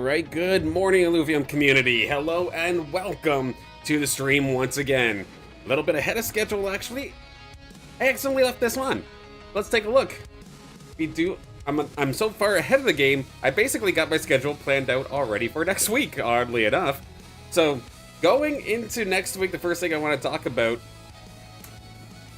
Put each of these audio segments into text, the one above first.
Alright, good morning, Illuvium community. Hello and welcome to the stream once again. A little bit ahead of schedule, actually. I accidentally left this on. Let's take a look. I'm so far ahead of the game, I basically got my schedule planned out already for next week, oddly enough. So, going into next week, the first thing I want to talk about,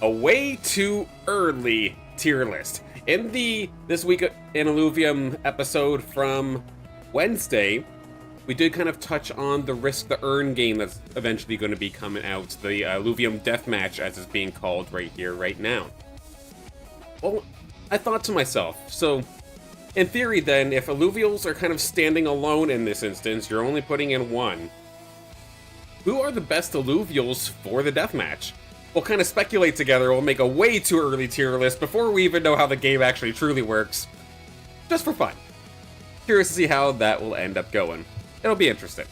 a way too early tier list. In the This Week in Illuvium episode from Wednesday, we did kind of touch on the Risk the Earn game that's eventually going to be coming out, the Illuvium Deathmatch, as it's being called right here, right now. Well, I thought to myself, so in theory then, if Illuvials are kind of standing alone in this instance, you're only putting in one, who are the best Illuvials for the Deathmatch? We'll kind of speculate together, we'll make a way too early tier list before we even know how the game actually truly works, just for fun. Curious to see how that will end up going. It'll be interesting.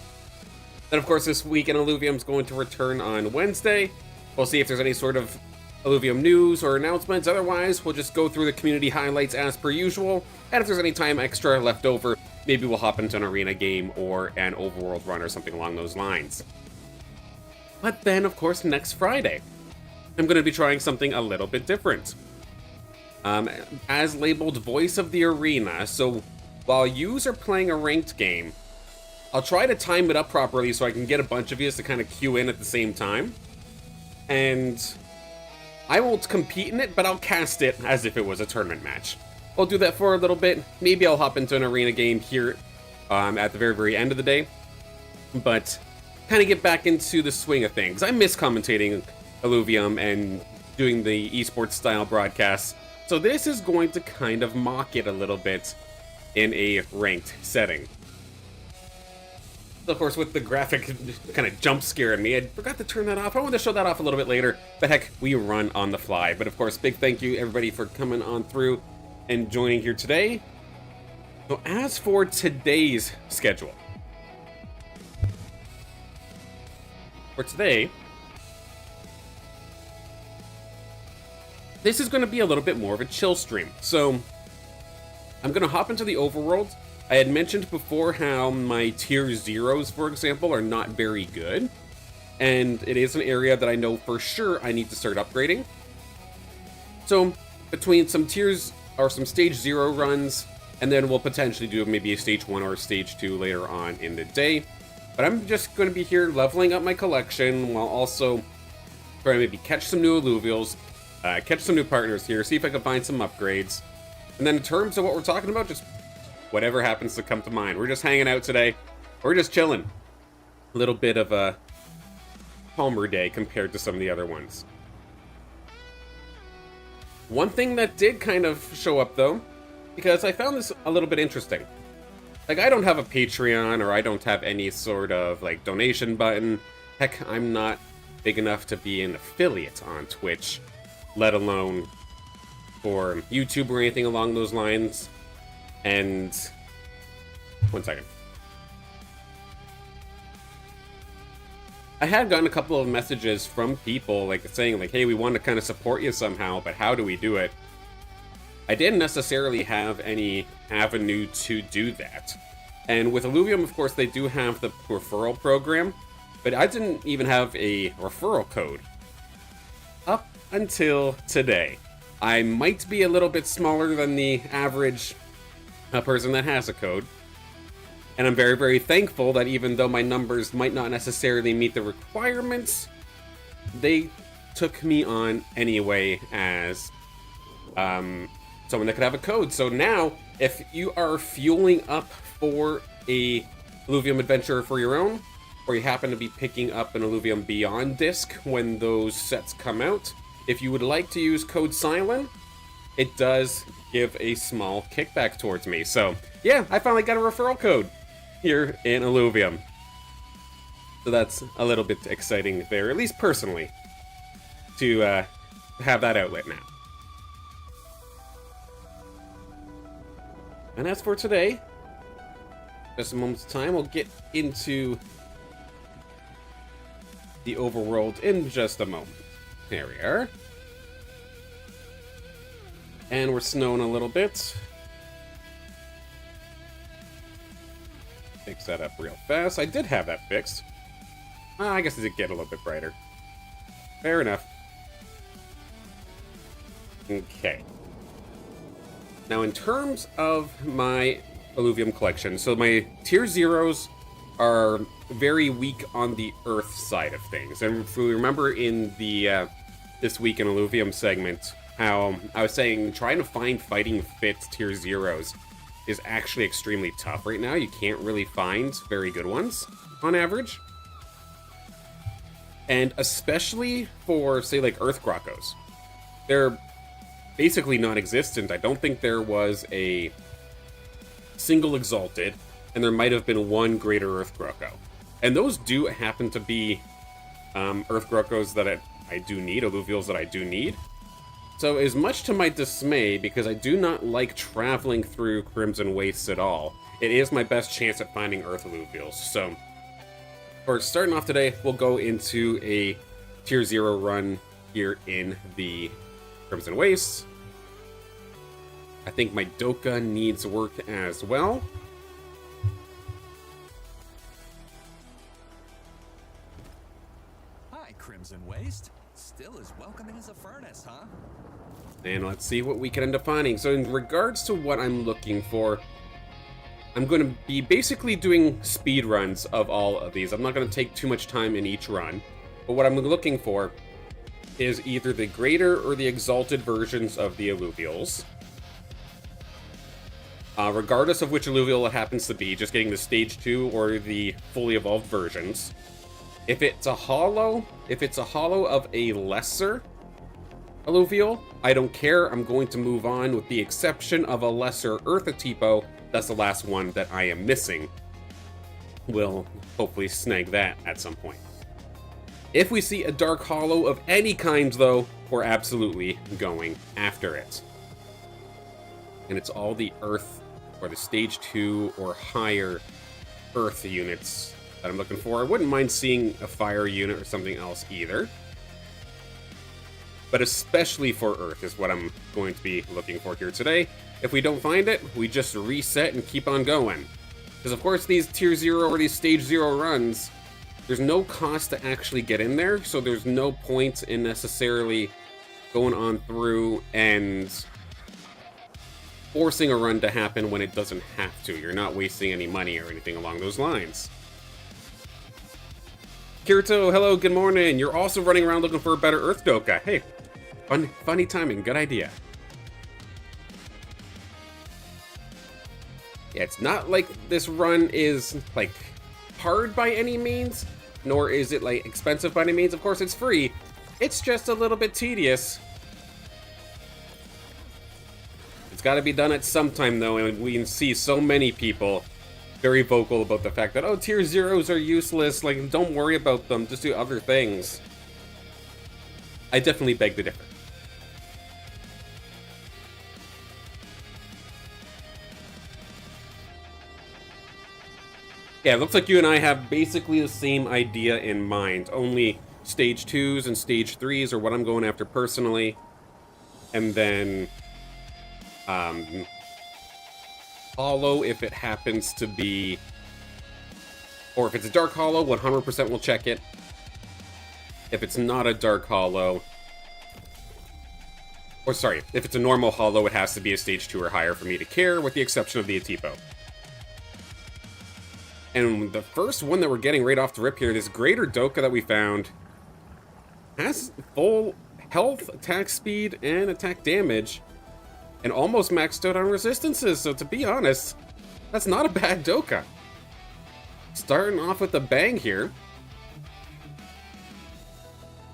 Then of course This Week in Illuvium is going to return on Wednesday. We'll see if there's any sort of Illuvium news or announcements. Otherwise, we'll just go through the community highlights as per usual, and if there's any time extra left over, maybe we'll hop into an arena game or an Overworld run or something along those lines. But then, of course, next Friday, I'm going to be trying something a little bit different. As labeled Voice of the Arena, so while yous are playing a ranked game, I'll try to time it up properly so I can get a bunch of yous to kind of queue in at the same time. And I won't compete in it, but I'll cast it as if it was a tournament match. I'll do that for a little bit. Maybe I'll hop into an arena game here at the very, very end of the day. But kind of get back into the swing of things. I miss commentating Illuvium and doing the esports style broadcasts. So this is going to kind of mock it a little bit in a ranked setting. Of course, with the graphic kind of jump scaring me, I forgot to turn that off. I wanted to show that off a little bit later, but heck, we run on the fly. But of course, big thank you everybody for coming on through and joining here today. So as for today's schedule, for today, this is going to be a little bit more of a chill stream. So I'm going to hop into the Overworld. I had mentioned before how my tier 0s, for example, are not very good. And it is an area that I know for sure I need to start upgrading. So between some tiers or some stage 0 runs, and then we'll potentially do maybe a stage 1 or a stage 2 later on in the day. But I'm just going to be here leveling up my collection while also trying to maybe catch some new Illuvials, catch some new partners here, see if I can find some upgrades. And then in terms of what we're talking about, just whatever happens to come to mind. We're just hanging out today. We're just chilling. A little bit of a calmer day compared to some of the other ones. One thing that did kind of show up though, because I found this a little bit interesting. Like, I don't have a Patreon or I don't have any sort of like donation button. Heck, I'm not big enough to be an affiliate on Twitch, let alone for YouTube or anything along those lines. And one second. I had gotten a couple of messages from people like saying like, hey, we want to kind of support you somehow, but how do we do it? I didn't necessarily have any avenue to do that. And with Illuvium, of course, they do have the referral program, but I didn't even have a referral code up until today. I might be a little bit smaller than the average person that has a code, and I'm very, very thankful that even though my numbers might not necessarily meet the requirements, they took me on anyway as someone that could have a code. So now, if you are fueling up for a Illuvium adventure for your own, or you happen to be picking up an Illuvium Beyond disc when those sets come out, if you would like to use code SILEN, it does give a small kickback towards me. So yeah, I finally got a referral code here in Illuvium. So that's a little bit exciting there, at least personally, to have that outlet now. And as for today, just a moment's time, we'll get into the Overworld in just a moment. There we are. And we're snowing a little bit. Take fix that up real fast. I did have that fixed. I guess it did get a little bit brighter. Fair enough. Okay. Now, in terms of my alluvium collection, so my tier 0s are very weak on the earth side of things. And if we remember in the This Week in Alluvium segment, how I was saying trying to find fighting fit tier 0s is actually extremely tough right now. You can't really find very good ones on average. And especially for, say, like Earth Grokos. They're basically non-existent. I don't think there was a single Exalted, and there might have been one Greater Earth Groko. And those do happen to be Earth Grokos that I do need, Alluvials that I do need. So as much to my dismay, because I do not like traveling through Crimson Wastes at all, it is my best chance at finding Earth Alluvials. So for starting off today, we'll go into a tier 0 run here in the Crimson Wastes. I think my Doka needs work as well. Hi, Crimson Waste. Still as welcoming as a furnace, huh? And let's see what we can end up finding. So in regards to what I'm looking for, I'm going to be basically doing speed runs of all of these. I'm not going to take too much time in each run. But what I'm looking for is either the greater or the exalted versions of the alluvials. Regardless of which alluvial it happens to be, just getting the stage 2 or the fully evolved versions. If it's a hollow of a lesser alluvial, I don't care. I'm going to move on, with the exception of a lesser Earthatipo. That's the last one that I am missing. We'll hopefully snag that at some point. If we see a Dark Hollow of any kind, though, we're absolutely going after it. And it's all the Earth, or the Stage 2 or higher Earth units that I'm looking for. I wouldn't mind seeing a Fire unit or something else either. But especially for Earth is what I'm going to be looking for here today. If we don't find it, we just reset and keep on going. Because of course these tier 0 or these stage 0 runs, there's no cost to actually get in there, so there's no point in necessarily going on through and forcing a run to happen when it doesn't have to. You're not wasting any money or anything along those lines. Kirito, hello, good morning. You're also running around looking for a better Earth Doka. Hey, funny timing, good idea. Yeah, it's not like this run is, like, hard by any means, nor is it, like, expensive by any means. Of course, it's free. It's just a little bit tedious. It's got to be done at some time, though, and we can see so many people very vocal about the fact that, oh, tier 0s are useless, like, don't worry about them, just do other things. I definitely beg to differ. Yeah, it looks like you and I have basically the same idea in mind, only stage 2s and stage 3s are what I'm going after personally, and then Hollow if it happens to be, or if it's a Dark Hollow, 100% we'll check it. If it's not a Dark Hollow, or sorry, if it's a normal Hollow, it has to be a stage 2 or higher for me to care, with the exception of the Atipo. And the first one that we're getting right off the rip here, this Greater Doka that we found, has full health, attack speed, and attack damage, and almost maxed out on resistances, so to be honest, that's not a bad Doka. Starting off with a bang here.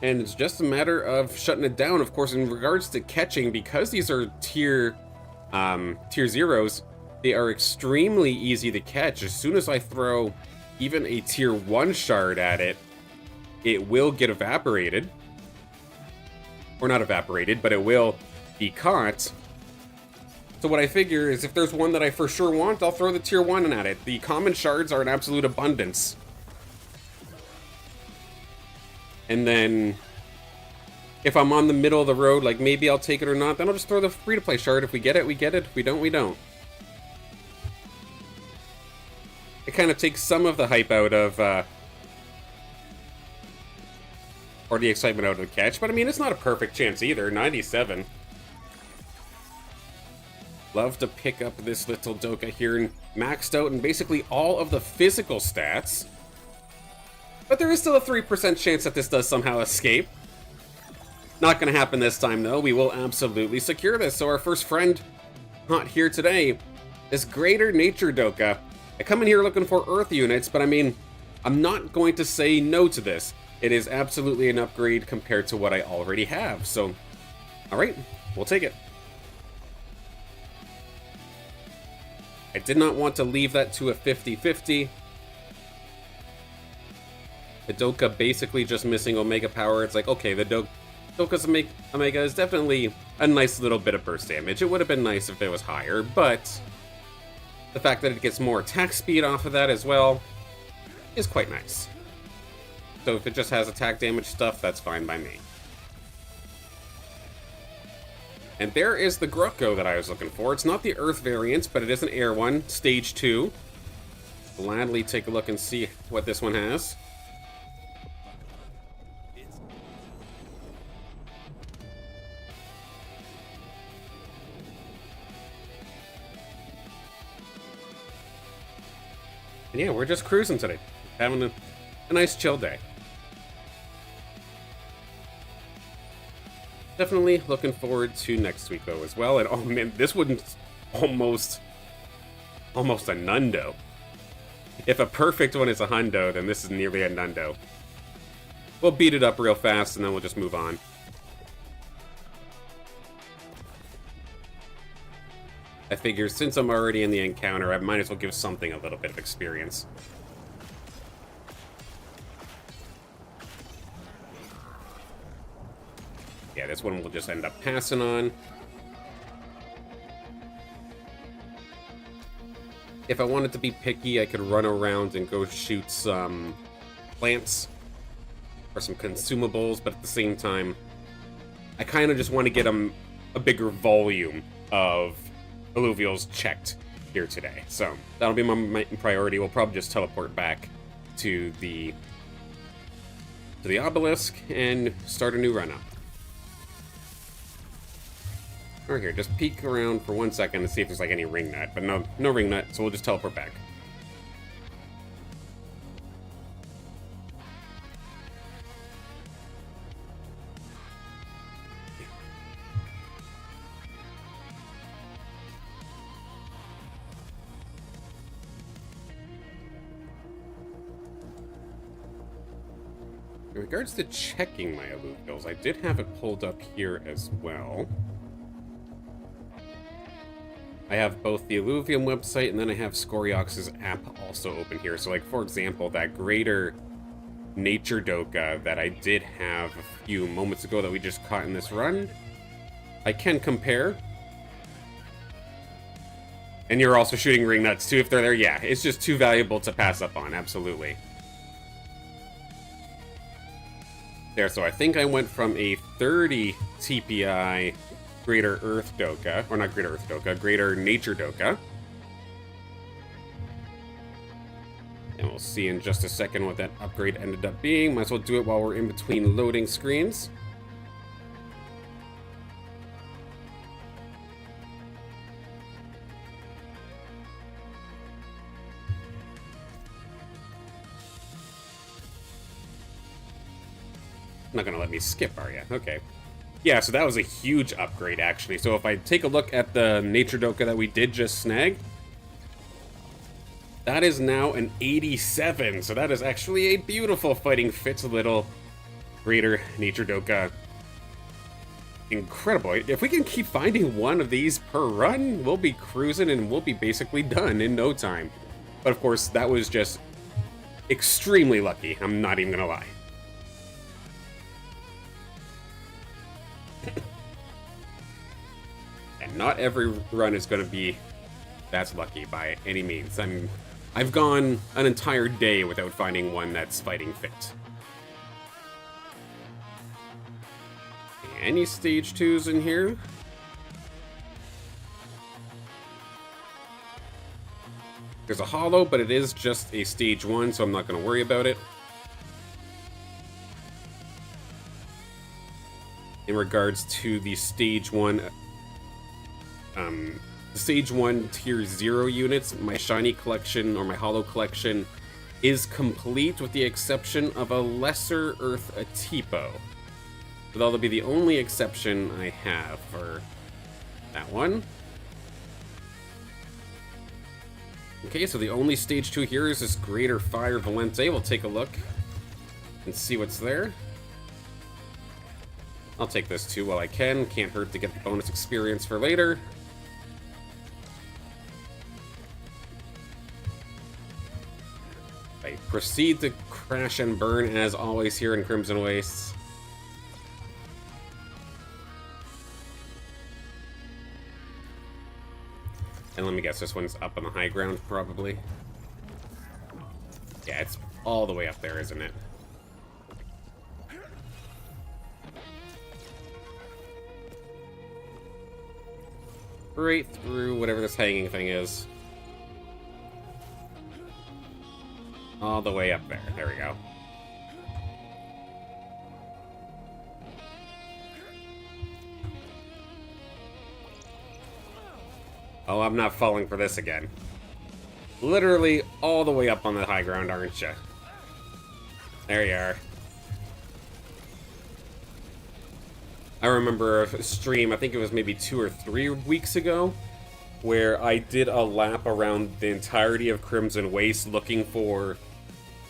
And it's just a matter of shutting it down. Of course, in regards to catching, because these are tier 0s, they are extremely easy to catch. As soon as I throw even a tier 1 shard at it, it will get evaporated. Or not evaporated, but it will be caught. So what I figure is if there's one that I for sure want, I'll throw the tier 1 at it. The common shards are an absolute abundance. And then if I'm on the middle of the road, like maybe I'll take it or not, then I'll just throw the free-to-play shard. If we get it, we get it. If we don't, we don't. It kind of takes some of the hype out of, or the excitement out of the catch, but I mean, it's not a perfect chance either. 97. Love to pick up this little Doka here and maxed out in basically all of the physical stats. But there is still a 3% chance that this does somehow escape. Not gonna happen this time though. We will absolutely secure this. So our first friend not here today is Greater Nature Doka. I come in here looking for Earth units, but I mean, I'm not going to say no to this. It is absolutely an upgrade compared to what I already have. So, alright, we'll take it. I did not want to leave that to a 50-50. The Doka basically just missing Omega power. It's like, okay, the Doka's Omega is definitely a nice little bit of burst damage. It would have been nice if it was higher, but the fact that it gets more attack speed off of that as well is quite nice. So if it just has attack damage stuff, that's fine by me. And there is the Grucko that I was looking for. It's not the Earth variant, but it is an air one, stage 2. Gladly take a look and see what this one has. And yeah, we're just cruising today. Having a nice chill day. Definitely looking forward to next week though as well. And oh man, this one's almost a nundo. If a perfect one is a hundo, then this is nearly a nundo. We'll beat it up real fast and then we'll just move on. I figure since I'm already in the encounter, I might as well give something a little bit of experience. Yeah, this one will just end up passing on. If I wanted to be picky, I could run around and go shoot some plants or some consumables, but at the same time, I kind of just want to get a bigger volume of alluvials checked here today. So that'll be my priority. We'll probably just teleport back to the obelisk and start a new run up. Or here, just peek around for 1 second and see if there's like any ring nut, but no ring nut, so we'll just teleport back. In regards to checking my alluvials, I did have it pulled up here as well. I have both the Alluvium website and then I have Scoriox's app also open here. So like, for example, that Greater Nature Doka that I did have a few moments ago that we just caught in this run, I can compare. And you're also shooting ring nuts too if they're there. Yeah, it's just too valuable to pass up on, absolutely. There, so I think I went from a 30 TPI Greater Earth Doka, or not Greater Earth Doka, Greater Nature Doka. And we'll see in just a second what that upgrade ended up being. Might as well do it while we're in between loading screens. Not gonna let me skip, are you? Okay. Yeah, so that was a huge upgrade, actually. So if I take a look at the Nature Doka that we did just snag, that is now an 87. So that is actually a beautiful fighting fit little Greater Nature Doka. Incredible. If we can keep finding one of these per run, we'll be cruising and we'll be basically done in no time. But of course, that was just extremely lucky. I'm not even gonna lie. And not every run is going to be that's lucky by any means. I mean, I've gone an entire day without finding one that's fighting fit. Any stage 2s in here? There's a hollow, but it is just a stage 1, so I'm not going to worry about it. In regards to the stage 1 tier 0 units, my shiny collection or my hollow collection is complete with the exception of a lesser Earth Atipo. So that'll be the only exception I have for that one. Okay, so the only stage 2 here is this Greater Fire Valente. We'll take a look and see what's there. I'll take this too while I can. Can't hurt to get the bonus experience for later. I proceed to crash and burn as always here in Crimson Wastes. And let me guess, this one's up on the high ground, probably. Yeah, it's all the way up there, isn't it? Right through whatever this hanging thing is. All the way up there. There we go. Oh, I'm not falling for this again. Literally all the way up on the high ground, aren't you? There you are. I remember a stream, I think it was maybe 2 or 3 weeks ago, where I did a lap around the entirety of Crimson Waste looking for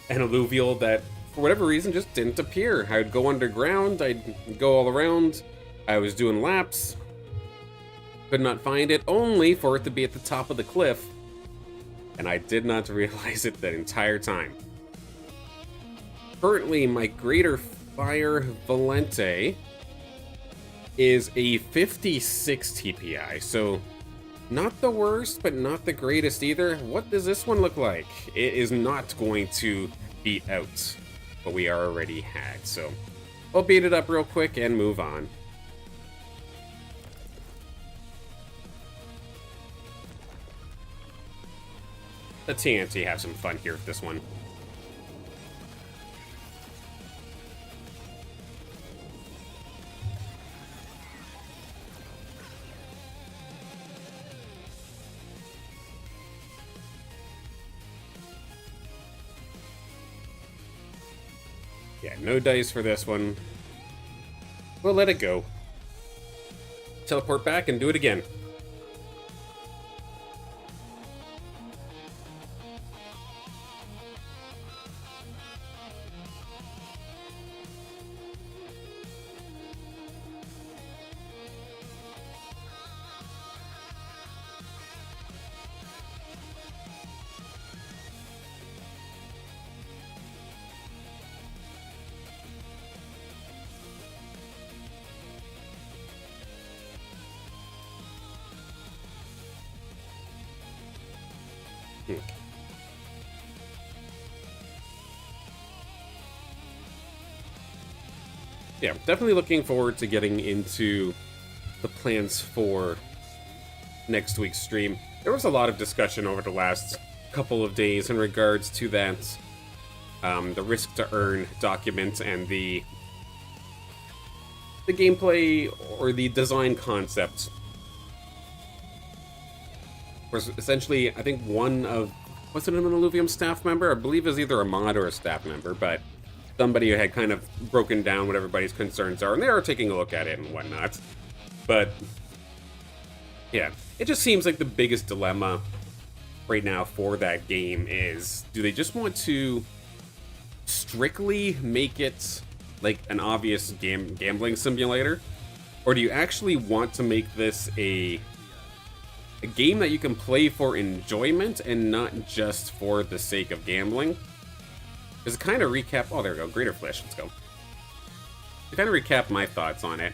an alluvial that, for whatever reason, just didn't appear. I would go underground, I'd go all around, I was doing laps, could not find it, only for it to be at the top of the cliff, and I did not realize it that entire time. Currently, my Greater Fire Valente is a 56 TPI, so not the worst, but not the greatest either. What does this one look like? It is not going to beat out what we already had, so I'll beat it up real quick and move on. The TNT have some fun here with this one. Yeah, no dice for this one. We'll let it go. Teleport back and do it again. Yeah, definitely looking forward to getting into the plans for next week's stream. There was a lot of discussion over the last couple of days in regards to that, the risk to earn document and the gameplay or the design concept. Was essentially, I think one of, was it an Illuvium staff member? I believe it was either a mod or a staff member, but somebody who had kind of broken down what everybody's concerns are, and they are taking a look at it and whatnot. But yeah, it just seems like the biggest dilemma right now for that game is, do they just want to strictly make it like an obvious gambling simulator, or do you actually want to make this a game that you can play for enjoyment and not just for the sake of gambling? Because to kind of recap, oh, there we go, Greater Flesh, let's go. To kind of recap my thoughts on it,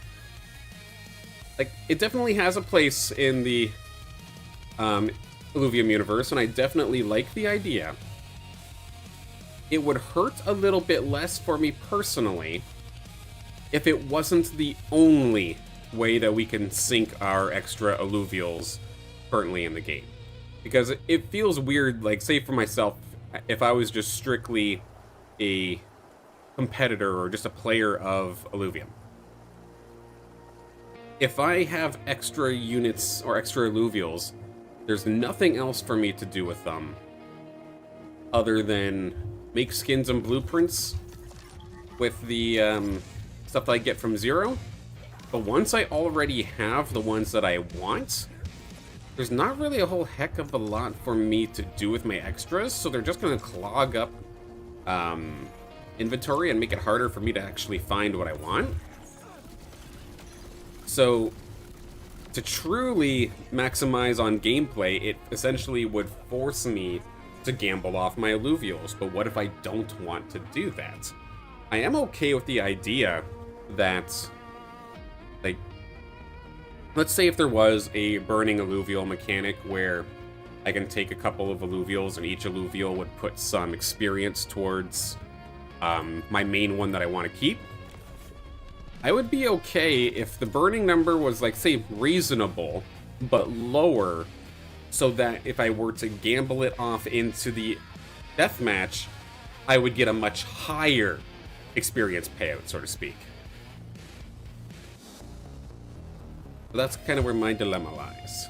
like, it definitely has a place in the Illuvium universe, and I definitely like the idea. It would hurt a little bit less for me personally if it wasn't the only way that we can sync our extra alluvials currently in the game. Because it feels weird, like, say for myself, if I was just strictly a competitor or just a player of Illuvium. If I have extra units or extra Illuvials, there's nothing else for me to do with them other than make skins and blueprints with the stuff that I get from Zero. But once I already have the ones that I want, there's not really a whole heck of a lot for me to do with my extras, so they're just going to clog up inventory and make it harder for me to actually find what I want. So, to truly maximize on gameplay, it essentially would force me to gamble off my Alluvials, but what if I don't want to do that? I am okay with the idea that, like, let's say if there was a burning alluvial mechanic where I can take a couple of alluvials and each alluvial would put some experience towards my main one that I want to keep. I would be okay if the burning number was, like, say, reasonable, but lower, so that if I were to gamble it off into the deathmatch, I would get a much higher experience payout, so to speak. But that's kind of where my dilemma lies.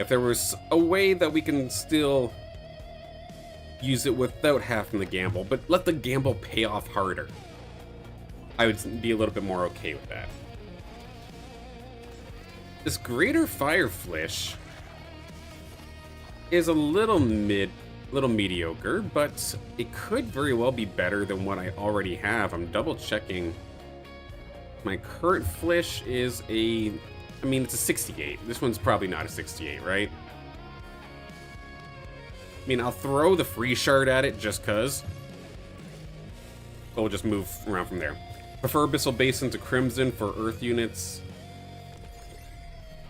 If there was a way that we can still use it without having to gamble, but let the gamble pay off harder, I would be a little bit more okay with that. This Greater Fireflish is a little mediocre, but it could very well be better than what I already have. I'm double checking. My current Flish is it's a 68. This one's probably not a 68, right? I mean, I'll throw the free shard at it just cuz. But we'll just move around from there. Prefer Abyssal Basin to Crimson for Earth units.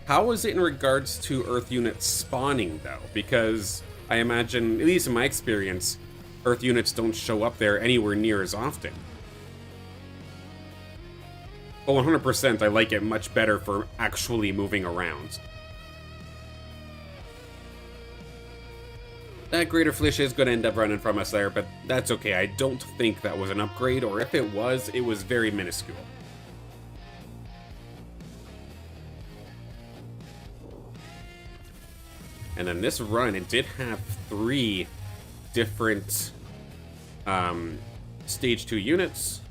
How is it in regards to Earth units spawning, though? Because I imagine, at least in my experience, Earth units don't show up there anywhere near as often. But 100% I like it much better for actually moving around. That Greater Flish is going to end up running from us there, but that's okay. I don't think that was an upgrade, or if it was very minuscule. And then this run, it did have 3 different Stage 2 units.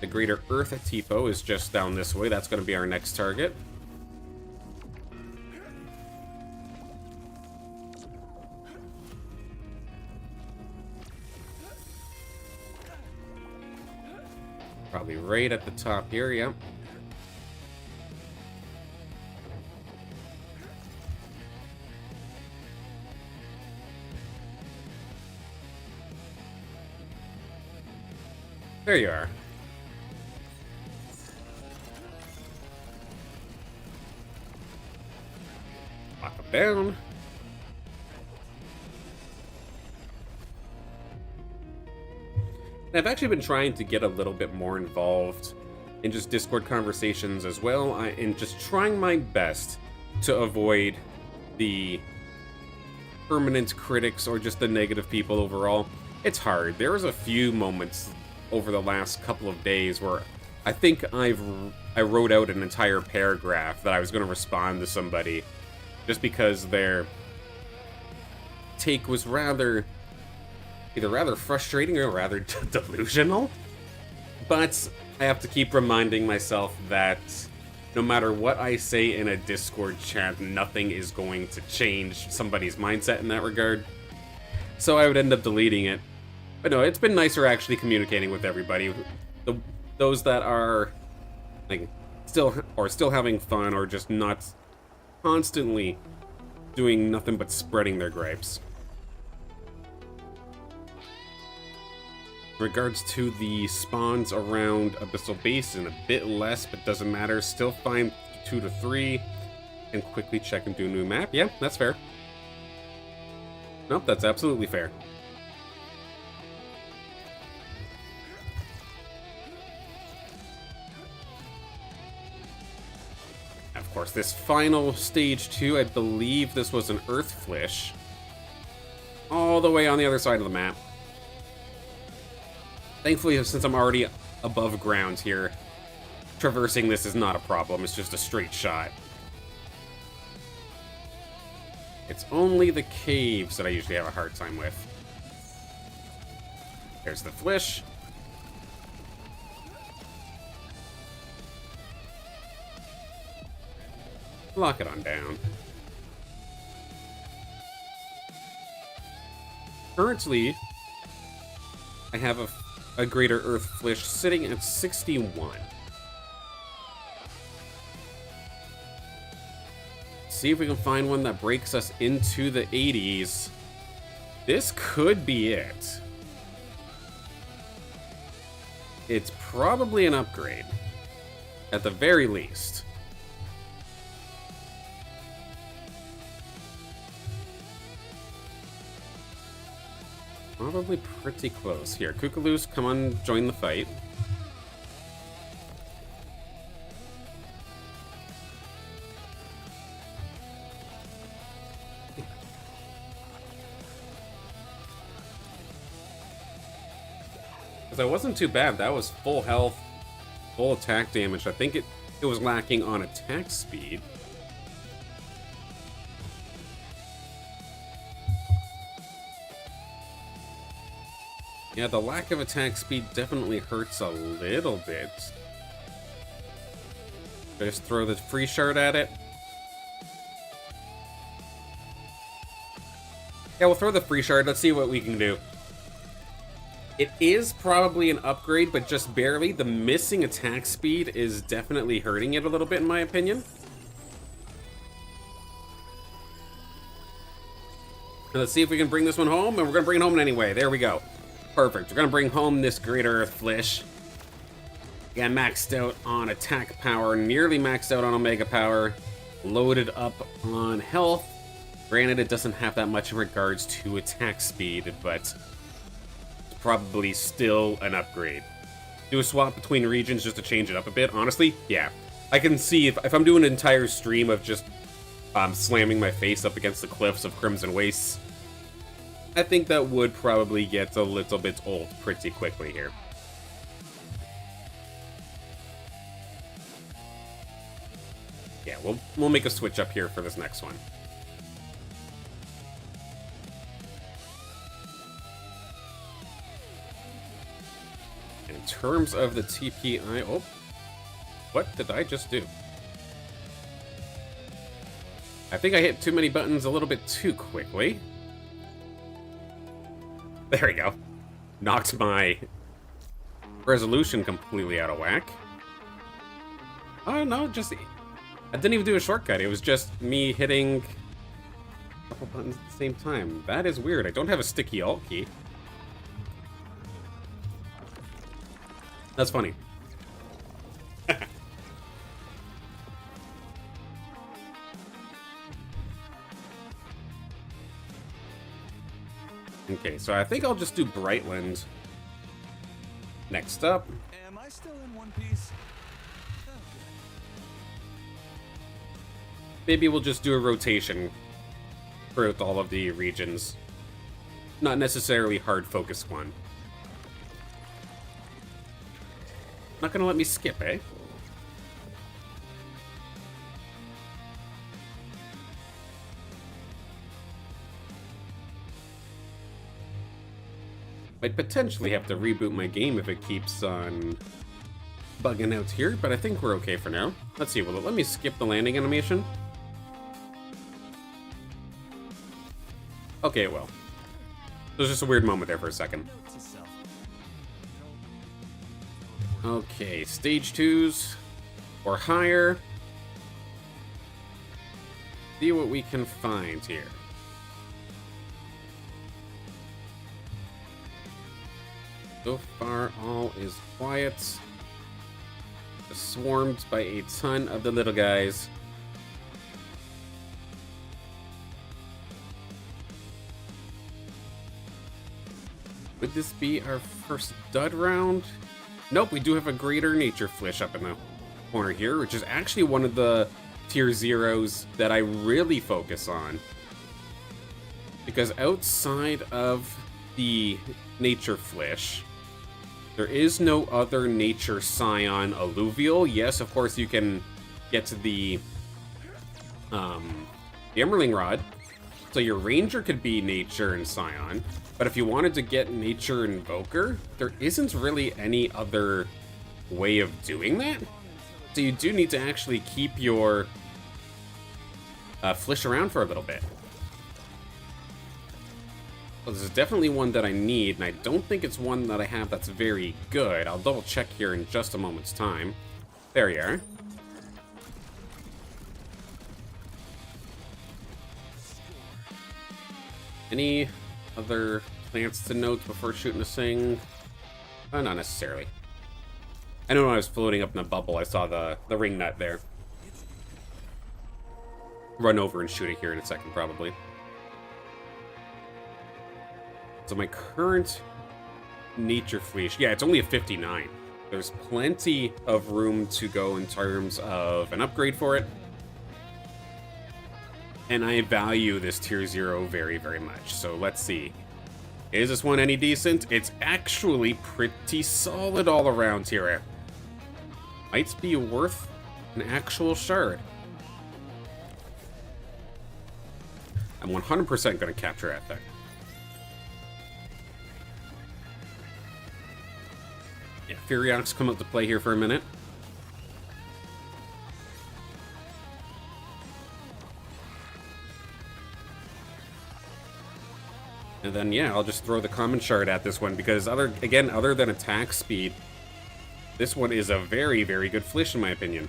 The Greater Earth Tipo is just down this way. That's going to be our next target. Probably right at the top here, yeah. There you are. Lock them down. I've actually been trying to get a little bit more involved in just Discord conversations as well, and just trying my best to avoid the permanent critics or just the negative people overall. It's hard. There was a few moments over the last couple of days where I think I wrote out an entire paragraph that I was going to respond to somebody just because their take was either rather frustrating or rather delusional. But I have to keep reminding myself that no matter what I say in a Discord chat, nothing is going to change somebody's mindset in that regard. So I would end up deleting it. But no, it's been nicer actually communicating with everybody. Those that are like still having fun, or just not constantly doing nothing but spreading their gripes. In regards to the spawns around Abyssal Basin, a bit less, but doesn't matter. Still find 2 to 3, and quickly check and do a new map. Yeah, that's fair. Nope, that's absolutely fair. Of course, this final stage 2, I believe this was an Earth Flish. All the way on the other side of the map. Thankfully, since I'm already above ground here, traversing this is not a problem. It's just a straight shot. It's only the caves that I usually have a hard time with. There's the Flish. Lock it on down. Currently, I have a Greater Earth Flish sitting at 61. See if we can find one that breaks us into the 80s. This could be it. It's probably an upgrade, at the very least. Probably pretty close. Here, Kookaloos, come on, join the fight. Because that wasn't too bad. That was full health, full attack damage. I think it was lacking on attack speed. Yeah, the lack of attack speed definitely hurts a little bit. Just throw the free shard at it. Yeah, we'll throw the free shard. Let's see what we can do. It is probably an upgrade, but just barely. The missing attack speed is definitely hurting it a little bit, in my opinion. Now let's see if we can bring this one home, and we're going to bring it home anyway. There we go. Perfect. We're going to bring home this Greater Earth Flish. Yeah, maxed out on attack power, nearly maxed out on Omega power, loaded up on health. Granted, it doesn't have that much in regards to attack speed, but it's probably still an upgrade. Do a swap between regions just to change it up a bit. Honestly, yeah. I can see if I'm doing an entire stream of just slamming my face up against the cliffs of Crimson Wastes, I think that would probably get a little bit old pretty quickly here. Yeah, we'll make a switch up here for this next one. In terms of the TPI... Oh, what did I just do? I think I hit too many buttons a little bit too quickly. There we go. Knocked my resolution completely out of whack. Oh, no, just... I didn't even do a shortcut. It was just me hitting a couple buttons at the same time. That is weird. I don't have a sticky alt key. That's funny. Okay, so I think I'll just do Brightland. Next up. Am I still in one piece? Maybe we'll just do a rotation throughout all of the regions. Not necessarily hard focus one. Not gonna let me skip, eh? Might potentially have to reboot my game if it keeps on bugging out here, but I think we're okay for now. Let's see, will it let me skip the landing animation? Okay, it will. There's just a weird moment there for a second. Okay, stage 2s or higher. See what we can find here. So far, all is quiet. Swarmed by a ton of the little guys. Would this be our first dud round? Nope, we do have a Greater Nature Flish up in the corner here, which is actually one of the tier zeros that I really focus on. Because outside of the Nature Flish, there is no other Nature Scion Alluvial. Yes, of course you can get to the Emerling Rod. So your Ranger could be Nature and Scion. But if you wanted to get Nature Invoker, there isn't really any other way of doing that. So you do need to actually keep your Flish around for a little bit. Well, this is definitely one that I need, and I don't think it's one that I have that's very good. I'll double check here in just a moment's time. There you are. Any other plants to note before shooting this thing? Not necessarily. I know when I was floating up in the bubble, I saw the ring nut there. Run over and shoot it here in a second, probably. So my current Nature Fleece, yeah, it's only a 59. There's plenty of room to go in terms of an upgrade for it. And I value this tier 0 very, very much. So let's see. Is this one any decent? It's actually pretty solid all around here. Might be worth an actual shard. I'm 100% going to capture that thing. Yeah, Furiox come out to play here for a minute. And then, yeah, I'll just throw the common shard at this one because, other than attack speed, this one is a very, very good Flish in my opinion.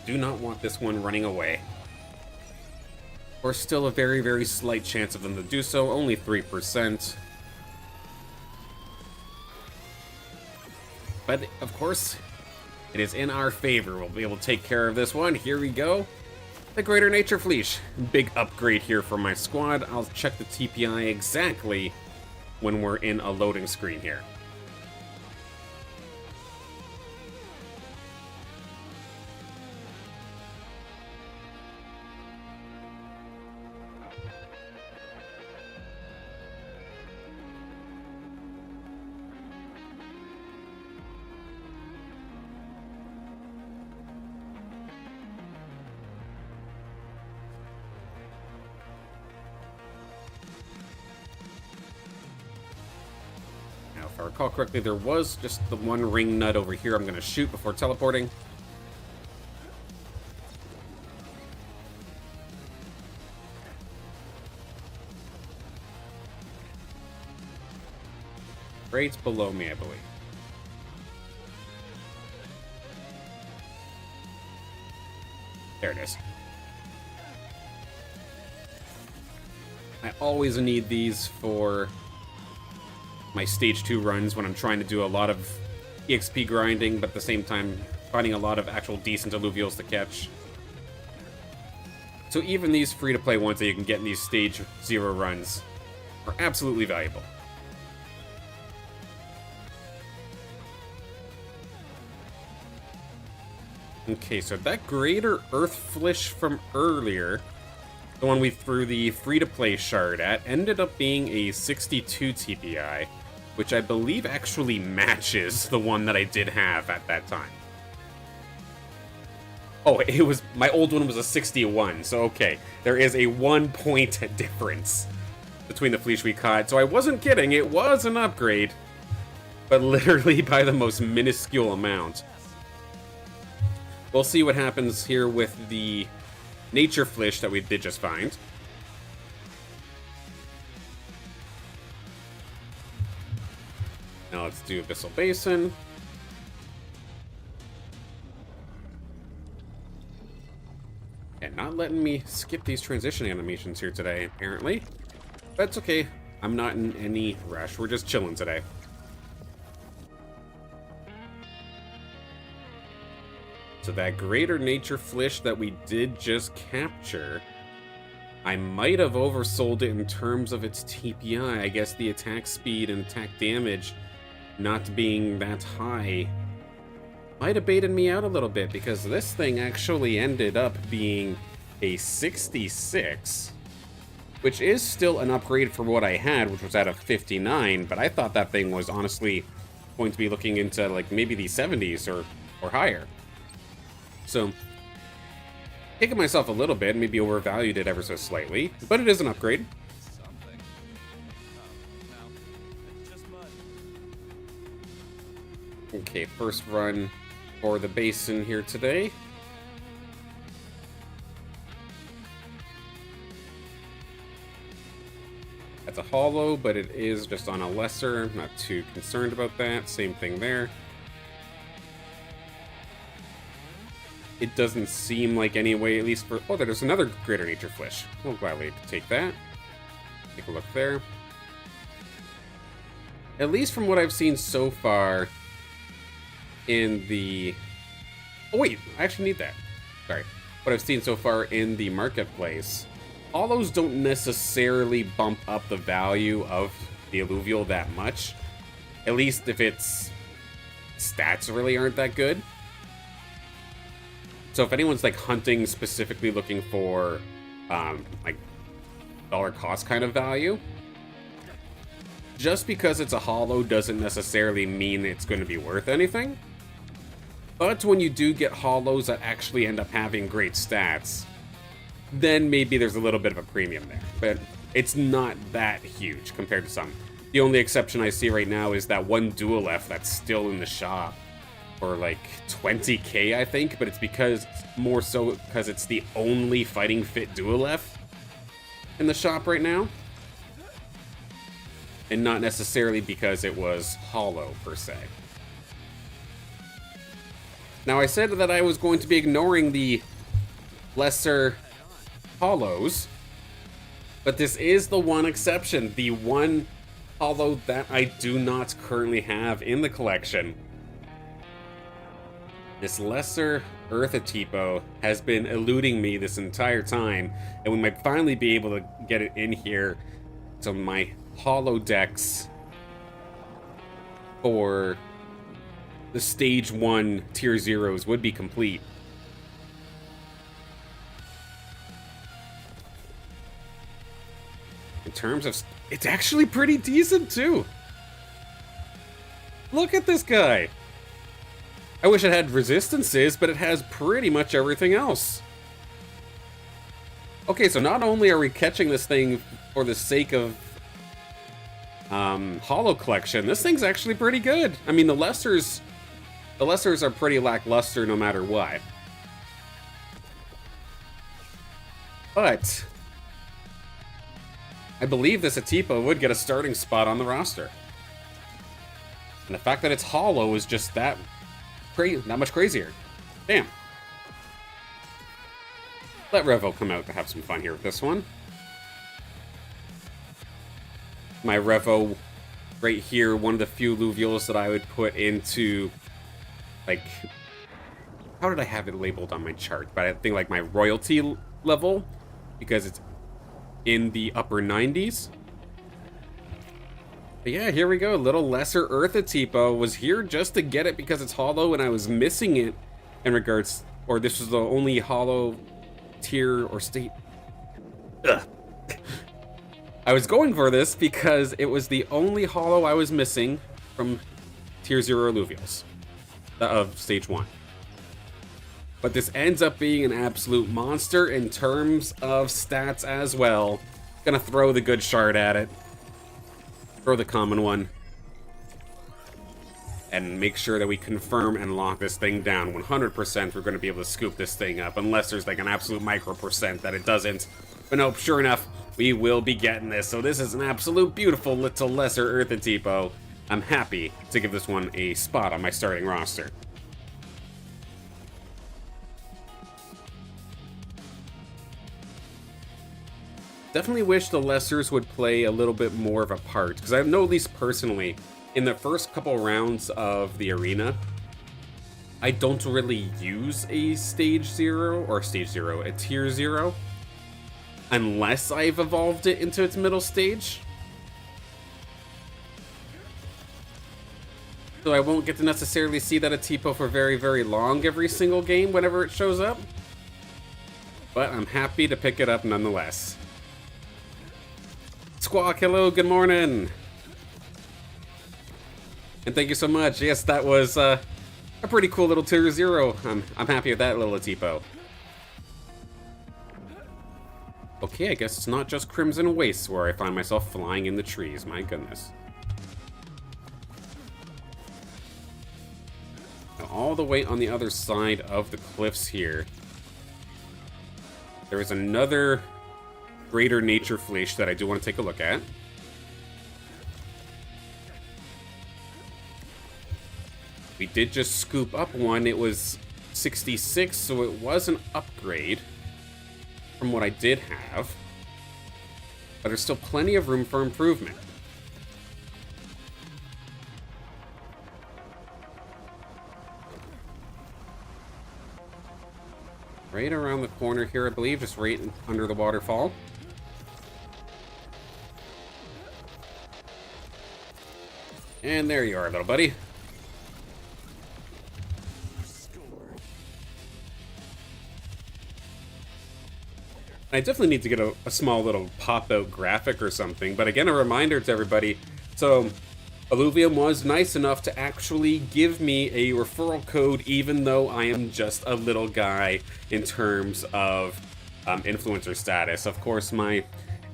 Do not want this one running away. Or still a very, very slight chance of them to do so, only 3%. But, of course, it is in our favor. We'll be able to take care of this one. Here we go. The Greater Nature Fleece. Big upgrade here for my squad. I'll check the TPI exactly when we're in a loading screen here. If I recall correctly, there was just the one ring nut over here I'm going to shoot before teleporting. Right below me, I believe. There it is. I always need these for my stage 2 runs when I'm trying to do a lot of EXP grinding, but at the same time finding a lot of actual decent alluvials to catch. So even these free-to-play ones that you can get in these stage 0 runs are absolutely valuable. Okay, so that Greater Earth Flish from earlier, the one we threw the free-to-play shard at, ended up being a 62 TPI, which I believe actually matches the one that I did have at that time. Oh, it was, my old one was a 61, so okay. There is a 1 point difference between the Fleece we caught, so I wasn't kidding, it was an upgrade, but literally by the most minuscule amount. We'll see what happens here with the Nature Flish that we did just find. Now let's do Abyssal Basin. And not letting me skip these transition animations here today, apparently. But it's okay. I'm not in any rush. We're just chilling today. So that Greater Nature Flish that we did just capture, I might have oversold it in terms of its TPI. I guess the attack speed and attack damage not being that high might have baited me out a little bit, because this thing actually ended up being a 66, which is still an upgrade for what I had, which was at a 59, but I thought that thing was honestly going to be looking into like maybe the 70s or higher. So, kicking myself a little bit, maybe overvalued it ever so slightly, but it is an upgrade. Something. No, it's just mud. Okay, first run for the basin here today. That's a hollow, but it is just on a lesser. Not too concerned about that. Same thing there. It doesn't seem like any way, at least for... Oh, there's another Greater Nature Fish. We'll gladly take that. Take a look there. At least from what I've seen so far in the... Oh, wait. I actually need that. Sorry. What I've seen so far in the marketplace, all those don't necessarily bump up the value of the alluvial that much. At least if its stats really aren't that good. So if anyone's like hunting specifically looking for like dollar cost kind of value, just because it's a hollow doesn't necessarily mean it's going to be worth anything. But when you do get hollows that actually end up having great stats, then maybe there's a little bit of a premium there. But it's not that huge compared to some. The only exception I see right now is that one Dual F that's still in the shop for like 20k, I think, but it's because more so because it's the only fighting fit Dual F in the shop right now, and not necessarily because it was hollow per se. Now, I said that I was going to be ignoring the lesser hollows, but this is the one exception, the one hollow that I do not currently have in the collection. This lesser Earthatipo has been eluding me this entire time, and we might finally be able to get it in here to my hollow decks for the stage 1 tier 0s would be complete. In terms of... It's actually pretty decent, too. Look at this guy. I wish it had resistances, but it has pretty much everything else. Okay, so not only are we catching this thing for the sake of hollow collection, this thing's actually pretty good. I mean, the lessers are pretty lackluster no matter what. But I believe this Atipo would get a starting spot on the roster. And the fact that it's hollow is just that much crazier. Damn. Let Revo come out to have some fun here with this one. My Revo right here, one of the few alluvials that I would put into, like, how did I have it labeled on my chart? But I think like my royalty level, because it's in the upper 90s. But yeah, here we go. Little lesser Earthatipo was here just to get it because it's hollow, and I was missing it in regards, or this was the only hollow tier or state. Ugh. I was going for this because it was the only hollow I was missing from tier 0 alluvials of stage 1. But this ends up being an absolute monster in terms of stats as well. Gonna throw the good shard at it. Throw the common one. And make sure that we confirm and lock this thing down. 100% we're going to be able to scoop this thing up. Unless there's like an absolute micro percent that it doesn't. But nope, sure enough, we will be getting this. So this is an absolute beautiful little lesser Earthatipo. I'm happy to give this one a spot on my starting roster. Definitely wish the lessers would play a little bit more of a part, because I know, at least personally, in the first couple rounds of the arena, I don't really use a stage 0, or stage 0, a tier 0, unless I've evolved it into its middle stage. So I won't get to necessarily see that Atipo for very, very long every single game whenever it shows up. But I'm happy to pick it up nonetheless. Squawk, hello, good morning. And thank you so much. Yes, that was a pretty cool little tier 0. I'm happy with that little Atipo. Okay, I guess it's not just Crimson Wastes where I find myself flying in the trees. My goodness. Now, all the way on the other side of the cliffs here, there is another greater nature fleece that I do want to take a look at. We did just scoop up one. It was 66, so it was an upgrade from what I did have. But there's still plenty of room for improvement. Right around the corner here, I believe, just right under the waterfall. And there you are, little buddy. I definitely need to get a small little pop-out graphic or something, but again, a reminder to everybody. So, Illuvium was nice enough to actually give me a referral code, even though I am just a little guy in terms of influencer status. Of course, my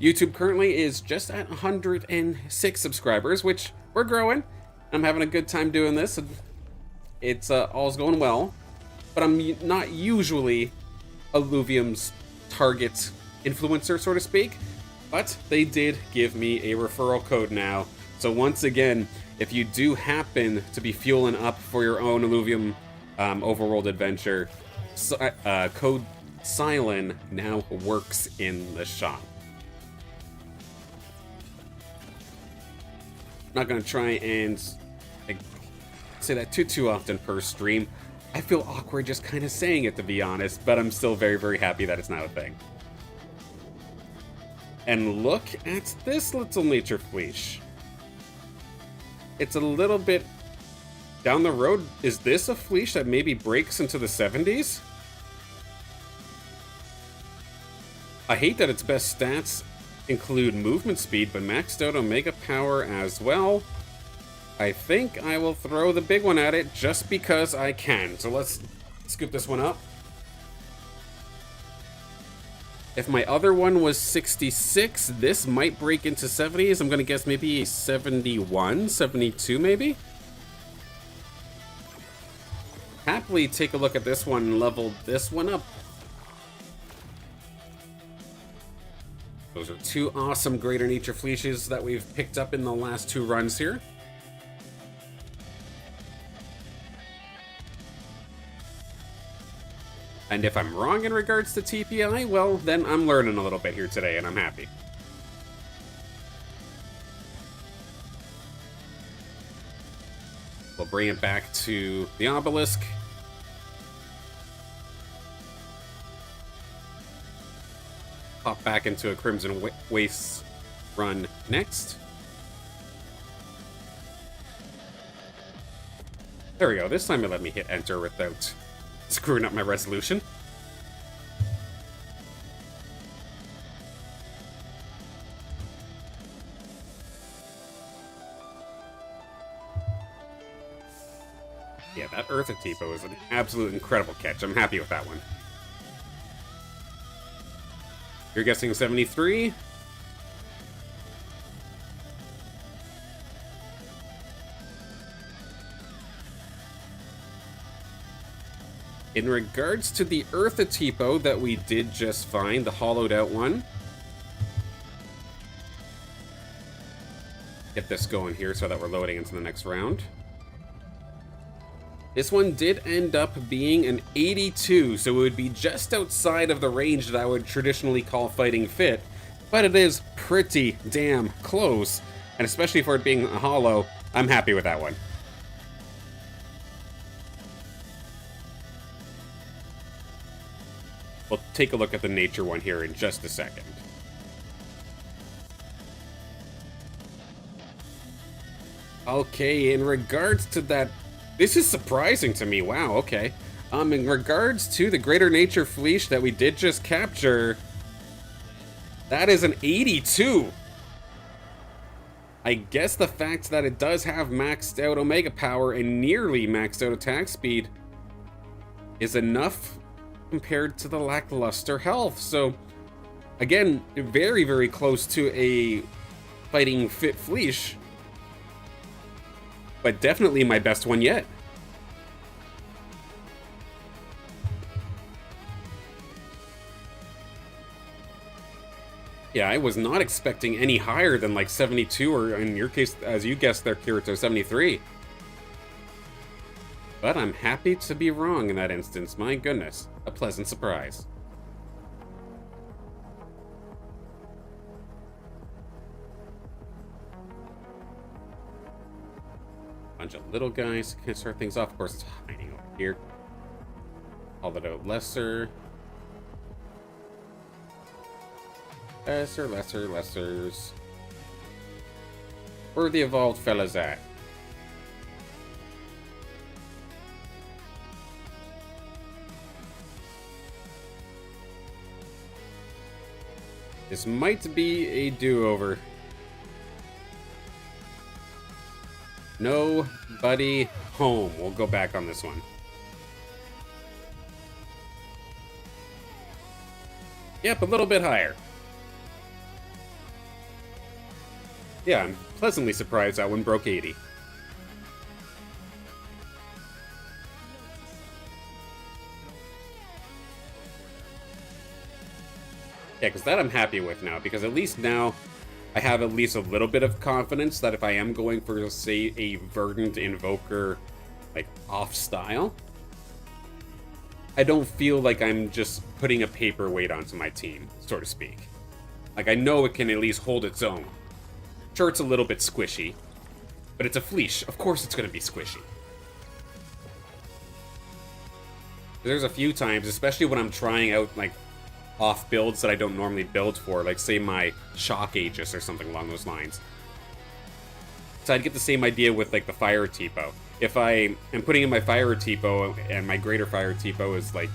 YouTube currently is just at 106 subscribers, which we're growing. I'm having a good time doing this. It's all's going well, but I'm not usually Illuvium's target influencer, so to speak, but they did give me a referral code now. So once again, if you do happen to be fueling up for your own Illuvium Overworld adventure, code Silent now works in the shop. I'm not going to try and say that too often per stream. I feel awkward just kind of saying it, to be honest, but I'm still very, very happy that it's now a thing. And look at this little nature fleece. It's a little bit down the road. Is this a fleece that maybe breaks into the 70s? I hate that its best stats include movement speed, but maxed out Omega power as well. I think I will throw the big one at it just because I can. So let's scoop this one up. If my other one was 66, this might break into 70s. I'm going to guess maybe 71, 72 maybe? Happily take a look at this one and level this one up. Those are two awesome Greater Nature Fleeces that we've picked up in the last 2 runs here. And if I'm wrong in regards to TPI, well, then I'm learning a little bit here today, and I'm happy. We'll bring it back to the obelisk. Pop back into a Crimson Wastes run next. There we go. This time it let me hit enter without screwing up my resolution. Yeah, that Eartha Tipo is an absolute incredible catch. I'm happy with that one. You're guessing 73? In regards to the Eartha Tipo that we did just find, the hollowed out one. Get this going here so that we're loading into the next round. This one did end up being an 82, so it would be just outside of the range that I would traditionally call fighting fit, but it is pretty damn close, and especially for it being a hollow, I'm happy with that one. We'll take a look at the nature one here in just a second. Okay, in regards to that, this is surprising to me. Wow, okay. In regards to the Greater Nature Fleece that we did just capture, that is an 82. I guess the fact that it does have maxed out Omega Power and nearly maxed out attack speed is enough compared to the lackluster health. So, again, very, very close to a fighting fit Fleece, but definitely my best one yet. Yeah, I was not expecting any higher than like 72, or in your case, as you guessed there, Kirito, 73. But I'm happy to be wrong in that instance. My goodness, a pleasant surprise. Bunch of little guys can start things off. Of course, it's hiding over here. All that out lesser. Lessers. Where are the evolved fellas at? This might be a do-over. Nobody home. We'll go back on this one. Yep, a little bit higher. Yeah, I'm pleasantly surprised that one broke 80. Yeah, because that I'm happy with now, because at least now I have at least a little bit of confidence that if I am going for, say, a Verdant Invoker, like, off-style, I don't feel like I'm just putting a paperweight onto my team, so to speak. Like, I know it can at least hold its own. Sure, it's a little bit squishy, but it's a Fleece. Of course it's going to be squishy. There's a few times, especially when I'm trying out, like, off builds that I don't normally build for, like, say, my Shock Aegis or something along those lines. So I'd get the same idea with, like, the Fire Tipo. If I am putting in my Fire Tipo and my Greater Fire Tipo is, like,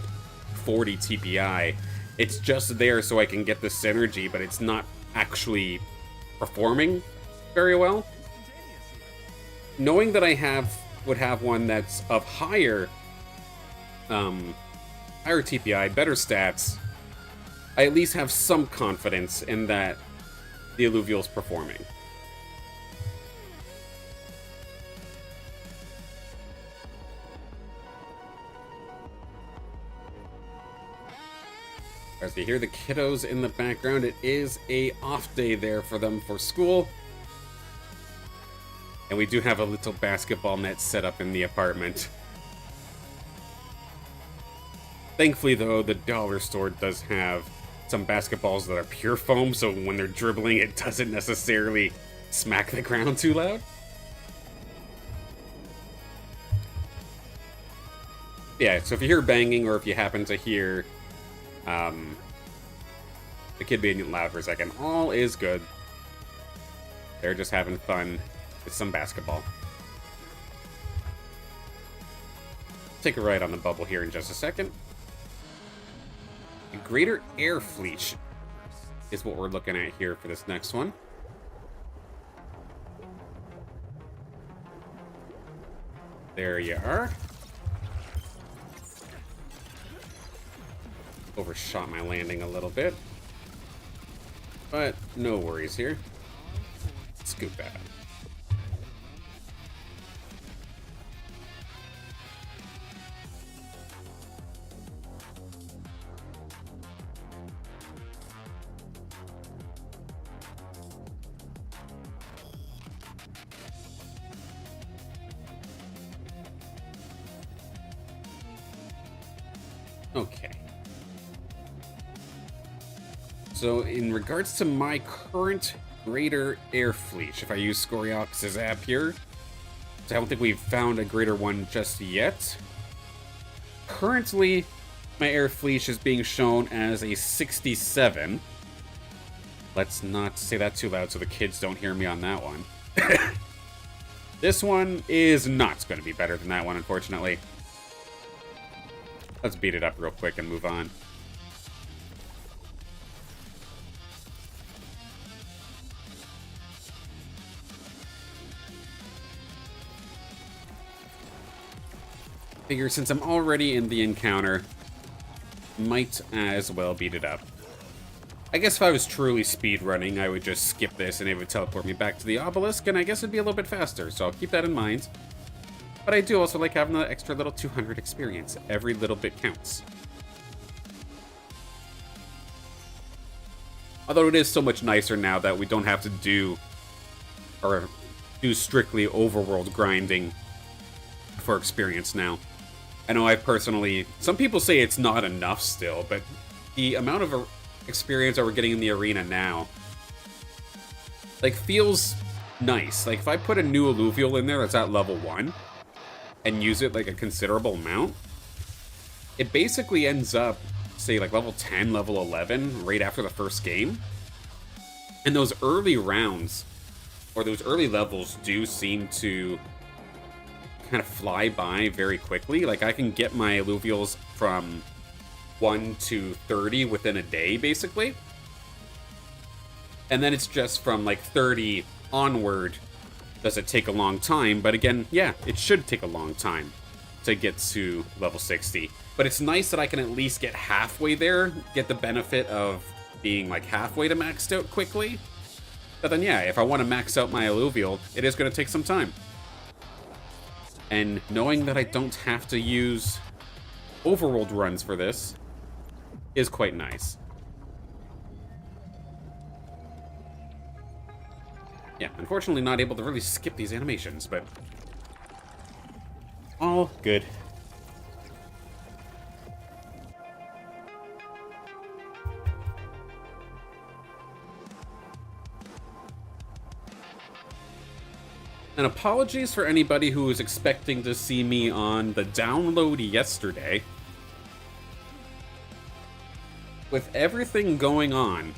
40 TPI, it's just there so I can get the synergy, but it's not actually performing very well. Knowing that I would have one that's of higher TPI, better stats, I at least have some confidence in that the Alluvial's performing. As you hear the kiddos in the background, it is a off day there for them for school. And we do have a little basketball net set up in the apartment. Thankfully, though, the dollar store does have some basketballs that are pure foam, so when they're dribbling, it doesn't necessarily smack the ground too loud. Yeah, so if you hear banging, or if you happen to hear the kid being loud for a second, all is good. They're just having fun with some basketball. Take a ride on the bubble here in just a second. The Greater Air Fleece is what we're looking at here for this next one. There you are. Overshot my landing a little bit. But no worries here. Scoop that up. Okay. So, in regards to my current Greater Air Fleece, if I use Scoriox's app here, so I don't think we've found a greater one just yet. Currently, my Air Fleece is being shown as a 67. Let's not say that too loud so the kids don't hear me on that one. This one is not going to be better than that one, unfortunately. Let's beat it up real quick and move on. Figure since I'm already in the encounter, might as well beat it up. I guess if I was truly speedrunning, I would just skip this and it would teleport me back to the obelisk, and I guess it'd be a little bit faster, so I'll keep that in mind. But I do also like having the extra little 200 experience. Every little bit counts. Although it is so much nicer now that we don't have to do strictly overworld grinding for experience now. I know I personally, some people say it's not enough still, but the amount of experience that we're getting in the arena now, like, feels nice. Like, if I put a new alluvial in there that's at level 1 and use it like a considerable amount, it basically ends up, say, like level 10, level 11, right after the first game. And those early rounds, or those early levels, do seem to kind of fly by very quickly. Like, I can get my alluvials from 1 to 30 within a day, basically. And then it's just from, like, 30 onward, does it take a long time. But again, yeah, it should take a long time to get to level 60. But it's nice that I can at least get halfway there, get the benefit of being, like, halfway to maxed out quickly. But then, yeah, if I want to max out my alluvial, it is going to take some time. And knowing that I don't have to use overworld runs for this is quite nice. Yeah, unfortunately not able to really skip these animations, but all good. And apologies for anybody who was expecting to see me on the download yesterday. With everything going on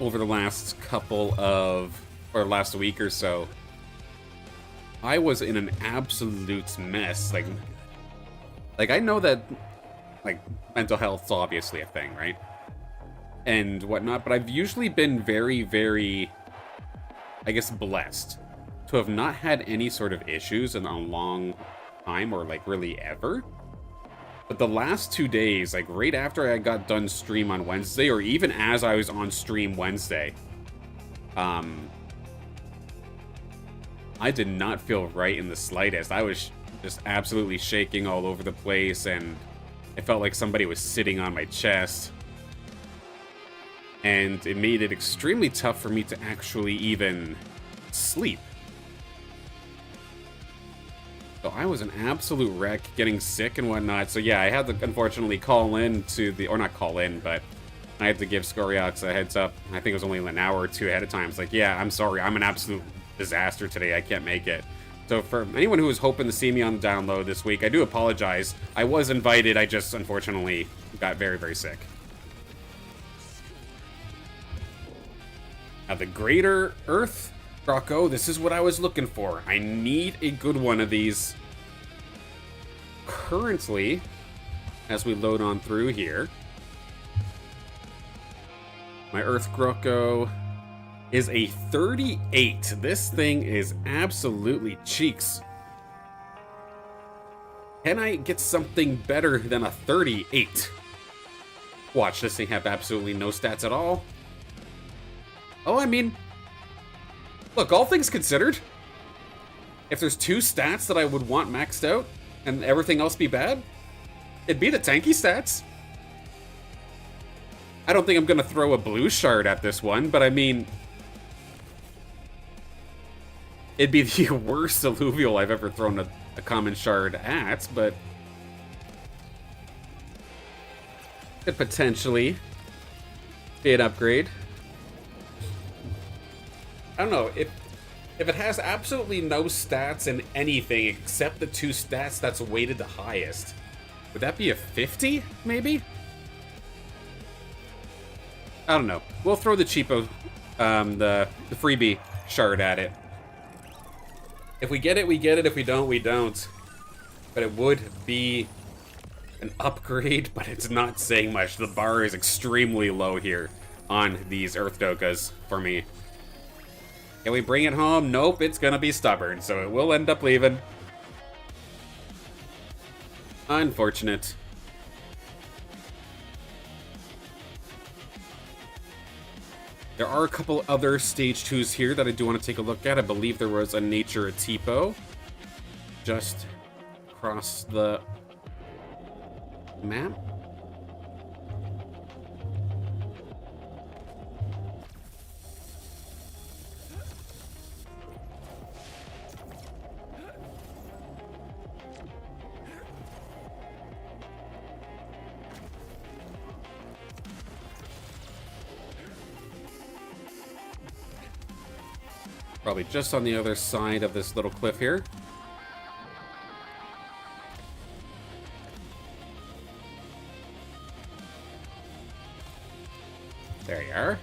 over the last last week or so, I was in an absolute mess. Like I know that, like, mental health's obviously a thing, right? And whatnot, but I've usually been very, very, I guess, blessed to have not had any sort of issues in a long time, or like really ever. But the last 2 days, like right after I got done stream on Wednesday, or even as I was on stream Wednesday, I did not feel right in the slightest. I was just absolutely shaking all over the place, and it felt like somebody was sitting on my chest. And it made it extremely tough for me to actually even sleep. So I was an absolute wreck, getting sick and whatnot. So yeah, I had to unfortunately call in to the, or not call in, but I had to give Scoriox a heads up. I think it was only an hour or two ahead of time. It's like, yeah, I'm sorry, I'm an absolute disaster today. I can't make it. So for anyone who was hoping to see me on the download this week, I do apologize. I was invited, I just unfortunately got very, very sick. Now the Greater Earth Rocco, this is what I was looking for. I need a good one of these. Currently, as we load on through here, my Earth Grocco is a 38. This thing is absolutely cheeks. Can I get something better than a 38? Watch, this thing have absolutely no stats at all. Oh, I mean, look, all things considered, if there's 2 stats that I would want maxed out and everything else be bad, it'd be the tanky stats. I don't think I'm going to throw a blue shard at this one, but I mean, it'd be the worst alluvial I've ever thrown a common shard at, but could potentially be an upgrade. I don't know, if it has absolutely no stats in anything except the 2 stats that's weighted the highest, would that be a 50, maybe? I don't know. We'll throw the cheapo, the freebie shard at it. If we get it, we get it. If we don't, we don't. But it would be an upgrade, but it's not saying much. The bar is extremely low here on these Earth Dokas for me. Can we bring it home? Nope, it's gonna be stubborn, so it will end up leaving. Unfortunate. There are a couple other stage 2s here that I do want to take a look at. I believe there was a Nature Tipo just across the map. Probably just on the other side of this little cliff here. There you are.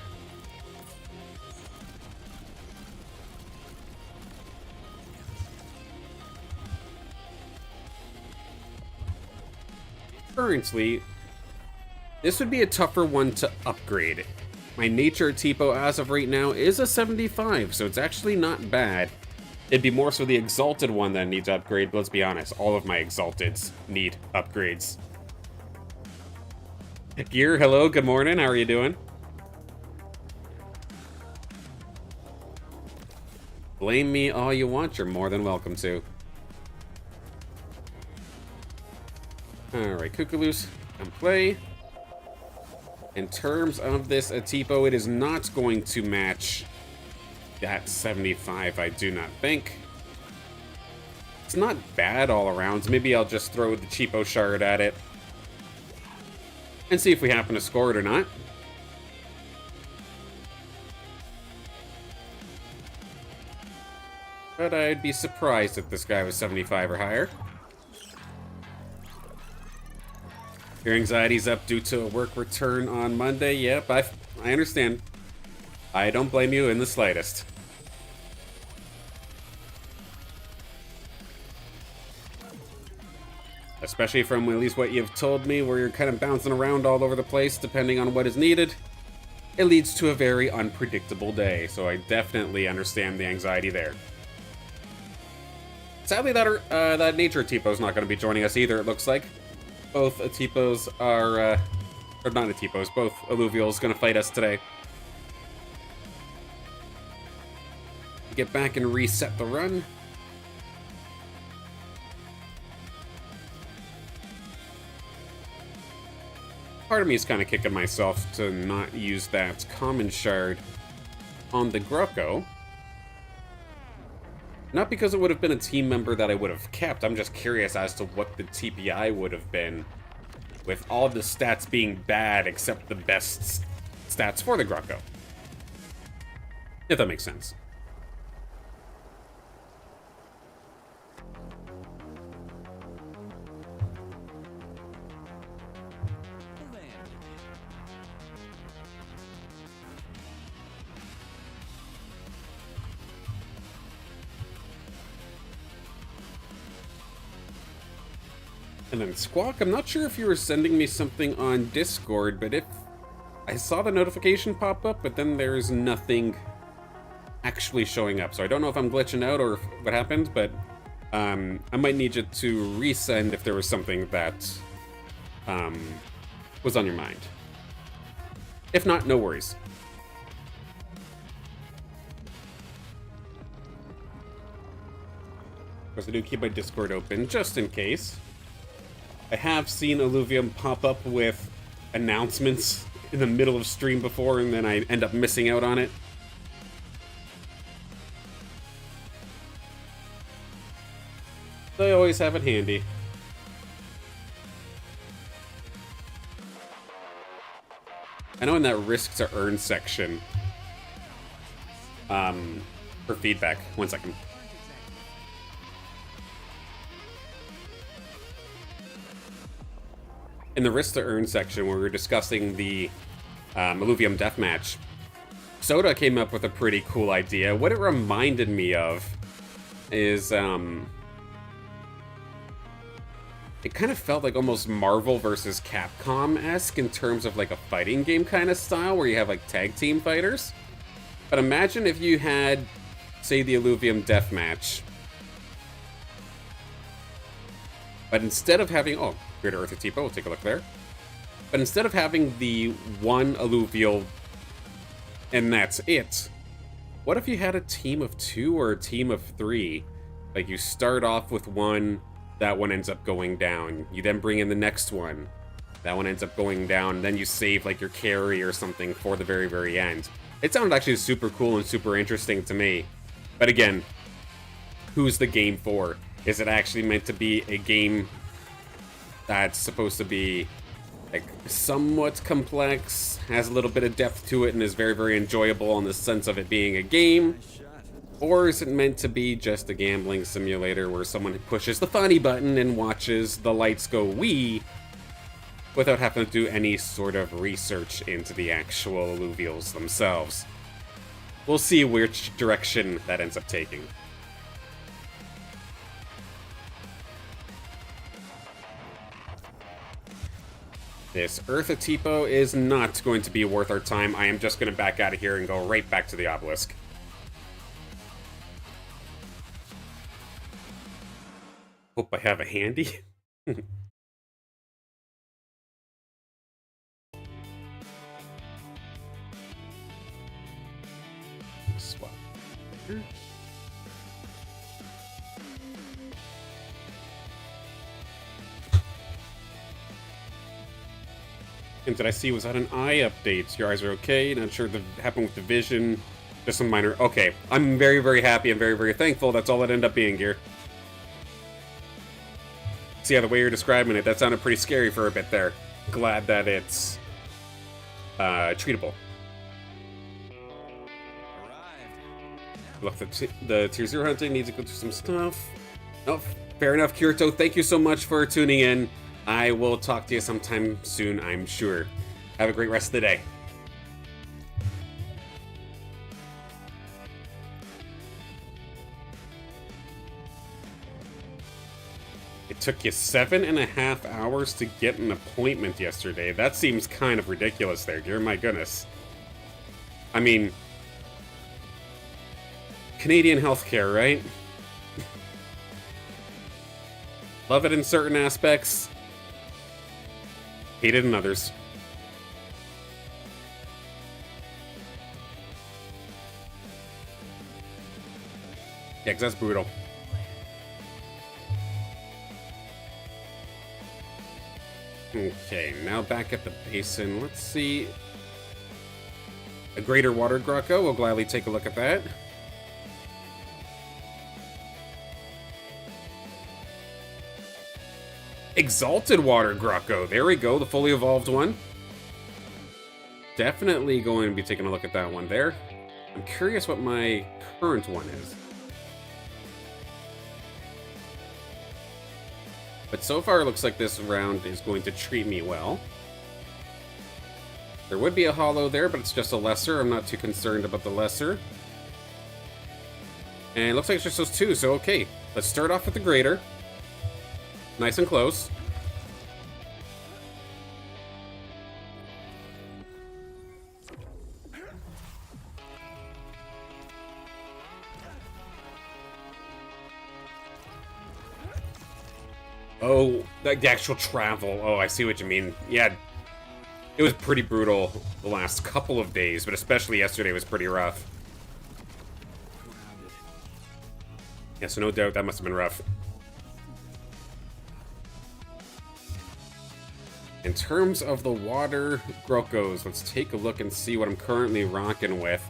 Currently, this would be a tougher one to upgrade. My Nature Tipo as of right now is a 75, so it's actually not bad. It'd be more so the Exalted one that needs upgrade, but let's be honest, all of my Exalteds need upgrades. Gear, hello, good morning, how are you doing? Blame me all you want, you're more than welcome to. Alright, Kookaloos, come play. In terms of this Atipo, it is not going to match that 75, I do not think. It's not bad all around. Maybe I'll just throw the cheapo shard at it and see if we happen to score it or not. But I'd be surprised if this guy was 75 or higher. Your anxiety's up due to a work return on Monday. Yep, I understand. I don't blame you in the slightest. Especially from at least what you've told me, where you're kind of bouncing around all over the place depending on what is needed. It leads to a very unpredictable day, so I definitely understand the anxiety there. Sadly, that Nature Tipo is not going to be joining us either, it looks like. Both Atipos are, or not Atipos, both Alluvials going to fight us today. Get back and reset the run. Part of me is kind of kicking myself to not use that common shard on the Grucko. Not because it would have been a team member that I would have kept, I'm just curious as to what the TPI would have been with all the stats being bad except the best stats for the Grucko. If that makes sense. And then Squawk, I'm not sure if you were sending me something on Discord, but if I saw the notification pop up, but then there's nothing actually showing up. So I don't know if I'm glitching out or what happened, but I might need you to resend if there was something that was on your mind. If not, no worries. Of course, I do keep my Discord open just in case. I have seen Alluvium pop up with announcements in the middle of stream before, and then I end up missing out on it. So I always have it handy. I know in that risk to earn section, for feedback, 1 second. In the risk to earn section where we were discussing the Alluvium deathmatch, Soda came up with a pretty cool idea. What it reminded me of is, it kind of felt like almost Marvel versus Capcom-esque in terms of like a fighting game kind of style where you have like tag team fighters. But imagine if you had, say, the Alluvium Deathmatch. But instead of having, oh, Greater Earth Tipo, we'll take a look there. But instead of having the one alluvial and that's it, what if you had a team of 2 or a team of 3? Like you start off with one, that one ends up going down. You then bring in the next one. That one ends up going down. Then you save like your carry or something for the very, very end. It sounded actually super cool and super interesting to me. But again, who's the game for? Is it actually meant to be a game that's supposed to be like somewhat complex, has a little bit of depth to it, and is very, very enjoyable in the sense of it being a game? Or is it meant to be just a gambling simulator where someone pushes the funny button and watches the lights go wee without having to do any sort of research into the actual alluvials themselves? We'll see which direction that ends up taking. This Eartha Tipo is not going to be worth our time. I am just going to back out of here and go right back to the obelisk. Hope I have a handy. Swap. And did I see, was that an eye update? Your eyes are okay? Not sure what happened with the vision. Just some minor... Okay, I'm very, very happy and very, very thankful. That's all it ended up being here. See, yeah, the way you're describing it, that sounded pretty scary for a bit there. Glad that it's treatable. Look, the Tier 0 hunting needs to go through some stuff. Oh, fair enough, Kirito. Thank you so much for tuning in. I will talk to you sometime soon, I'm sure. Have a great rest of the day. It took you 7.5 hours to get an appointment yesterday. That seems kind of ridiculous there, dear. My goodness. I mean, Canadian healthcare, right? Love it in certain aspects. Hate it in others. Yeah, 'cause that's brutal. Okay, now back at the basin. Let's see. A greater water Grocko. We'll gladly take a look at that. Exalted water Grocko. There we go, the fully evolved one. Definitely going to be taking a look at that one there. I'm curious what my current one is. But so far, it looks like this round is going to treat me well. There would be a holo there, but it's just a lesser. I'm not too concerned about the lesser. And it looks like it's just those two, so okay. Let's start off with the greater. Nice and close. Oh, the actual travel. Oh, I see what you mean. Yeah, it was pretty brutal the last couple of days, but especially yesterday was pretty rough. Yeah, so no doubt that must have been rough. In terms of the water Grokos, let's take a look and see what I'm currently rocking with.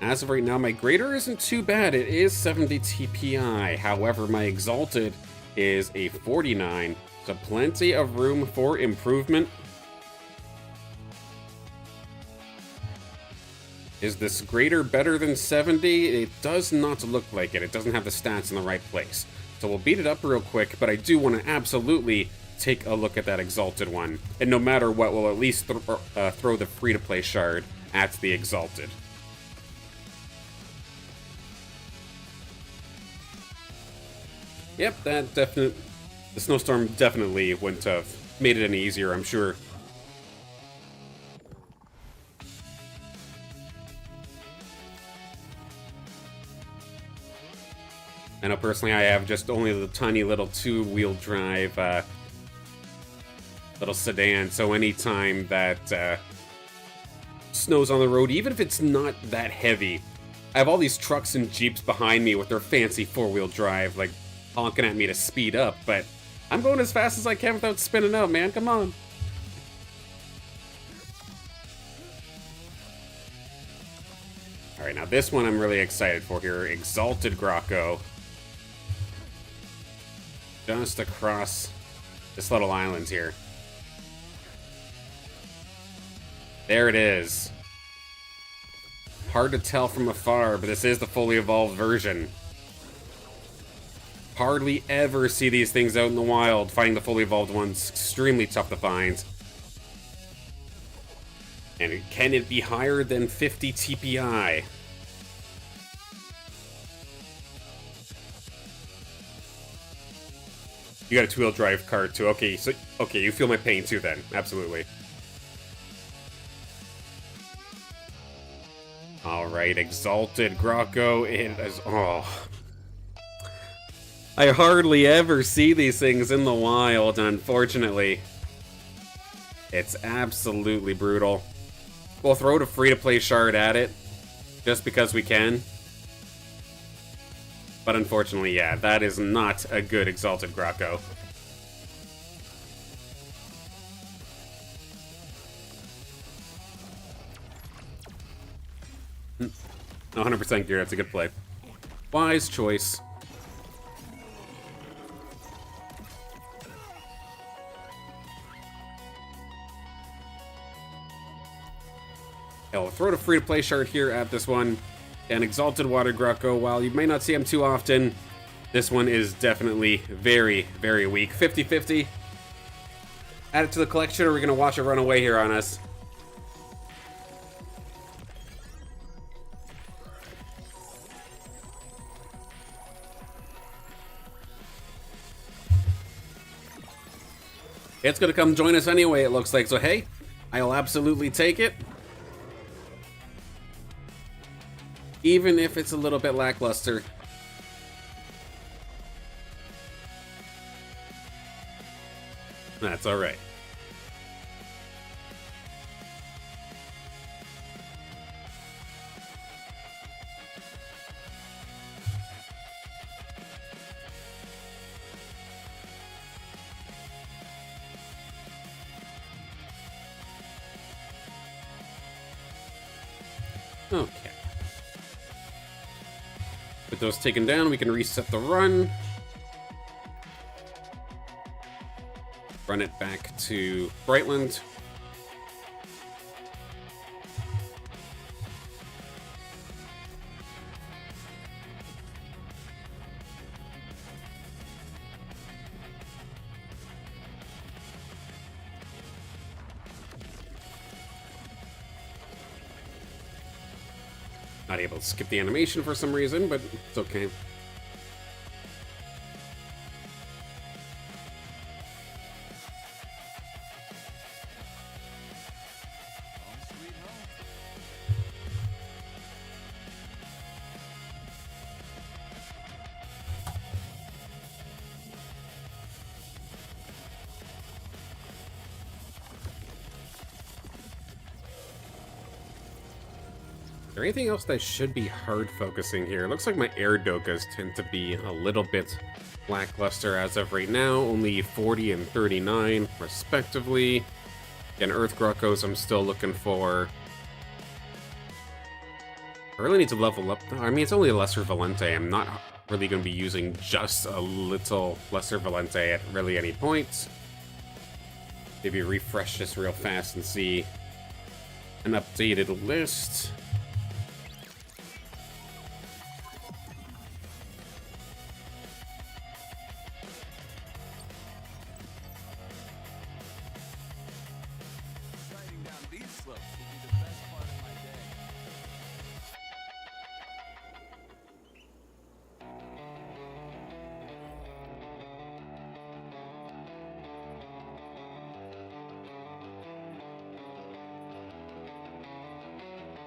As of right now, my greater isn't too bad. It is 70 TPI. However, my exalted is a 49, so plenty of room for improvement. Is this greater better than 70? It does not look like it. It doesn't have the stats in the right place. So we'll beat it up real quick, but I do want to absolutely take a look at that exalted one. And no matter what, we'll at least throw the free-to-play shard at the exalted. Yep, the snowstorm definitely wouldn't have made it any easier, I'm sure. I know personally I have just only the tiny little two-wheel drive little sedan, so anytime that snow's on the road, even if it's not that heavy, I have all these trucks and Jeeps behind me with their fancy four-wheel drive, like, honking at me to speed up, but I'm going as fast as I can without spinning out, man. Come on. Alright, now this one I'm really excited for here. Exalted Grocco. Just across this little island here. There it is. Hard to tell from afar, but this is the fully evolved version. Hardly ever see these things out in the wild. Finding the fully evolved one's extremely tough to find. And can it be higher than 50 TPI? You got a two-wheel drive car too. Okay, so you feel my pain too then. Absolutely. Alright, Exalted Grocco. It is... oh... I hardly ever see these things in the wild, and unfortunately, it's absolutely brutal. We'll throw a free-to-play shard at it, just because we can. But unfortunately, yeah, that is not a good Exalted Grocco. Hmm. 100% gear, that's a good play. Wise choice. I'll throw a free-to-play shard here at this one. An Exalted Water Grocco, while you may not see him too often, this one is definitely very, very weak. 50-50. Add it to the collection, or we're going to watch it run away here on us. It's going to come join us anyway, it looks like. So, hey, I'll absolutely take it. Even if it's a little bit lackluster. That's alright. Okay. With those taken down, we can reset the run. Run it back to Brightland. Not able to skip the animation for some reason, but it's okay. Is there anything else that should be hard focusing here? It looks like my air dokas tend to be a little bit lackluster as of right now. Only 40 and 39, respectively. Again, Earth Groccos I'm still looking for. I really need to level up. I mean, it's only a Lesser Valente. I'm not really going to be using just a little Lesser Valente at really any point. Maybe refresh this real fast and see an updated list.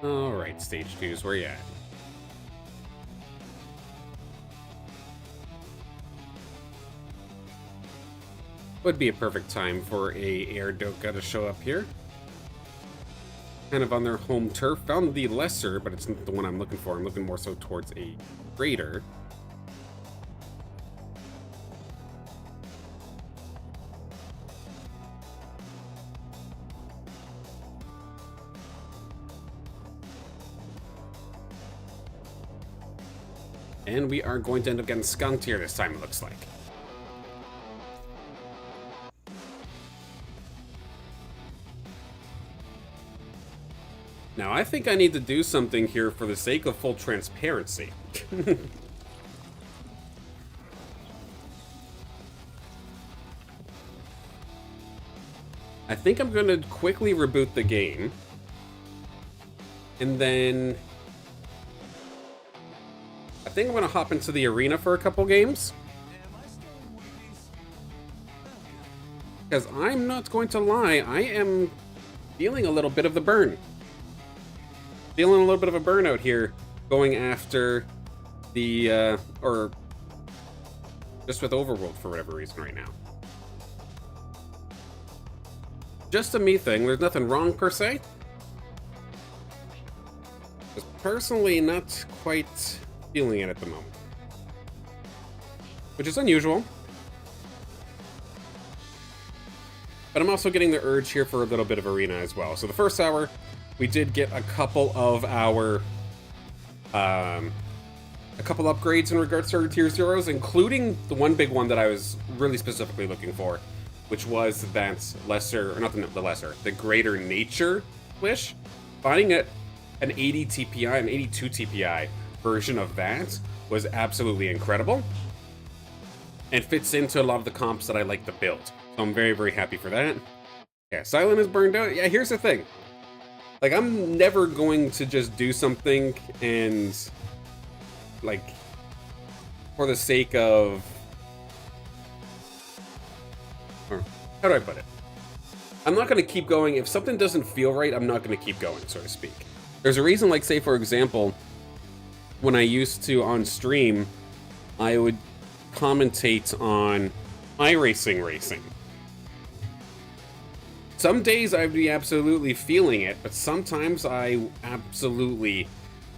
Alright, stage 2's where you at? Would be a perfect time for a Air Doka to show up here. Kind of on their home turf. Found the lesser, but it's not the one I'm looking for. I'm looking more so towards a greater. And we are going to end up getting skunked here this time, it looks like. Now, I think I need to do something here for the sake of full transparency. I think I'm going to quickly reboot the game. And then I think I'm going to hop into the arena for a couple games. Because I'm not going to lie, I am feeling a little bit of the burn. Feeling a little bit of a burnout here, going after the, or just with Overworld for whatever reason right now. Just a me thing, there's nothing wrong per se. Just personally not quite feeling it at the moment. Which is unusual. But I'm also getting the urge here for a little bit of arena as well. So the first hour, we did get a couple of our, a couple upgrades in regards to our tier zeros, including the one big one that I was really specifically looking for, which was that lesser, or not the lesser, the greater nature wish. Finding it an 80 TPI, an 82 TPI version of that was absolutely incredible, and fits into a lot of the comps that I like to build. So I'm very, very happy for that. Yeah, Silent is burned out. Yeah, here's the thing. Like, I'm never going to just do something and, like, for the sake of... Or, how do I put it? I'm not going to keep going. If something doesn't feel right, I'm not going to keep going, so to speak. There's a reason, like, say, for example, when I used to, on stream, I would commentate on iRacing racing. Some days I'd be absolutely feeling it, but sometimes I absolutely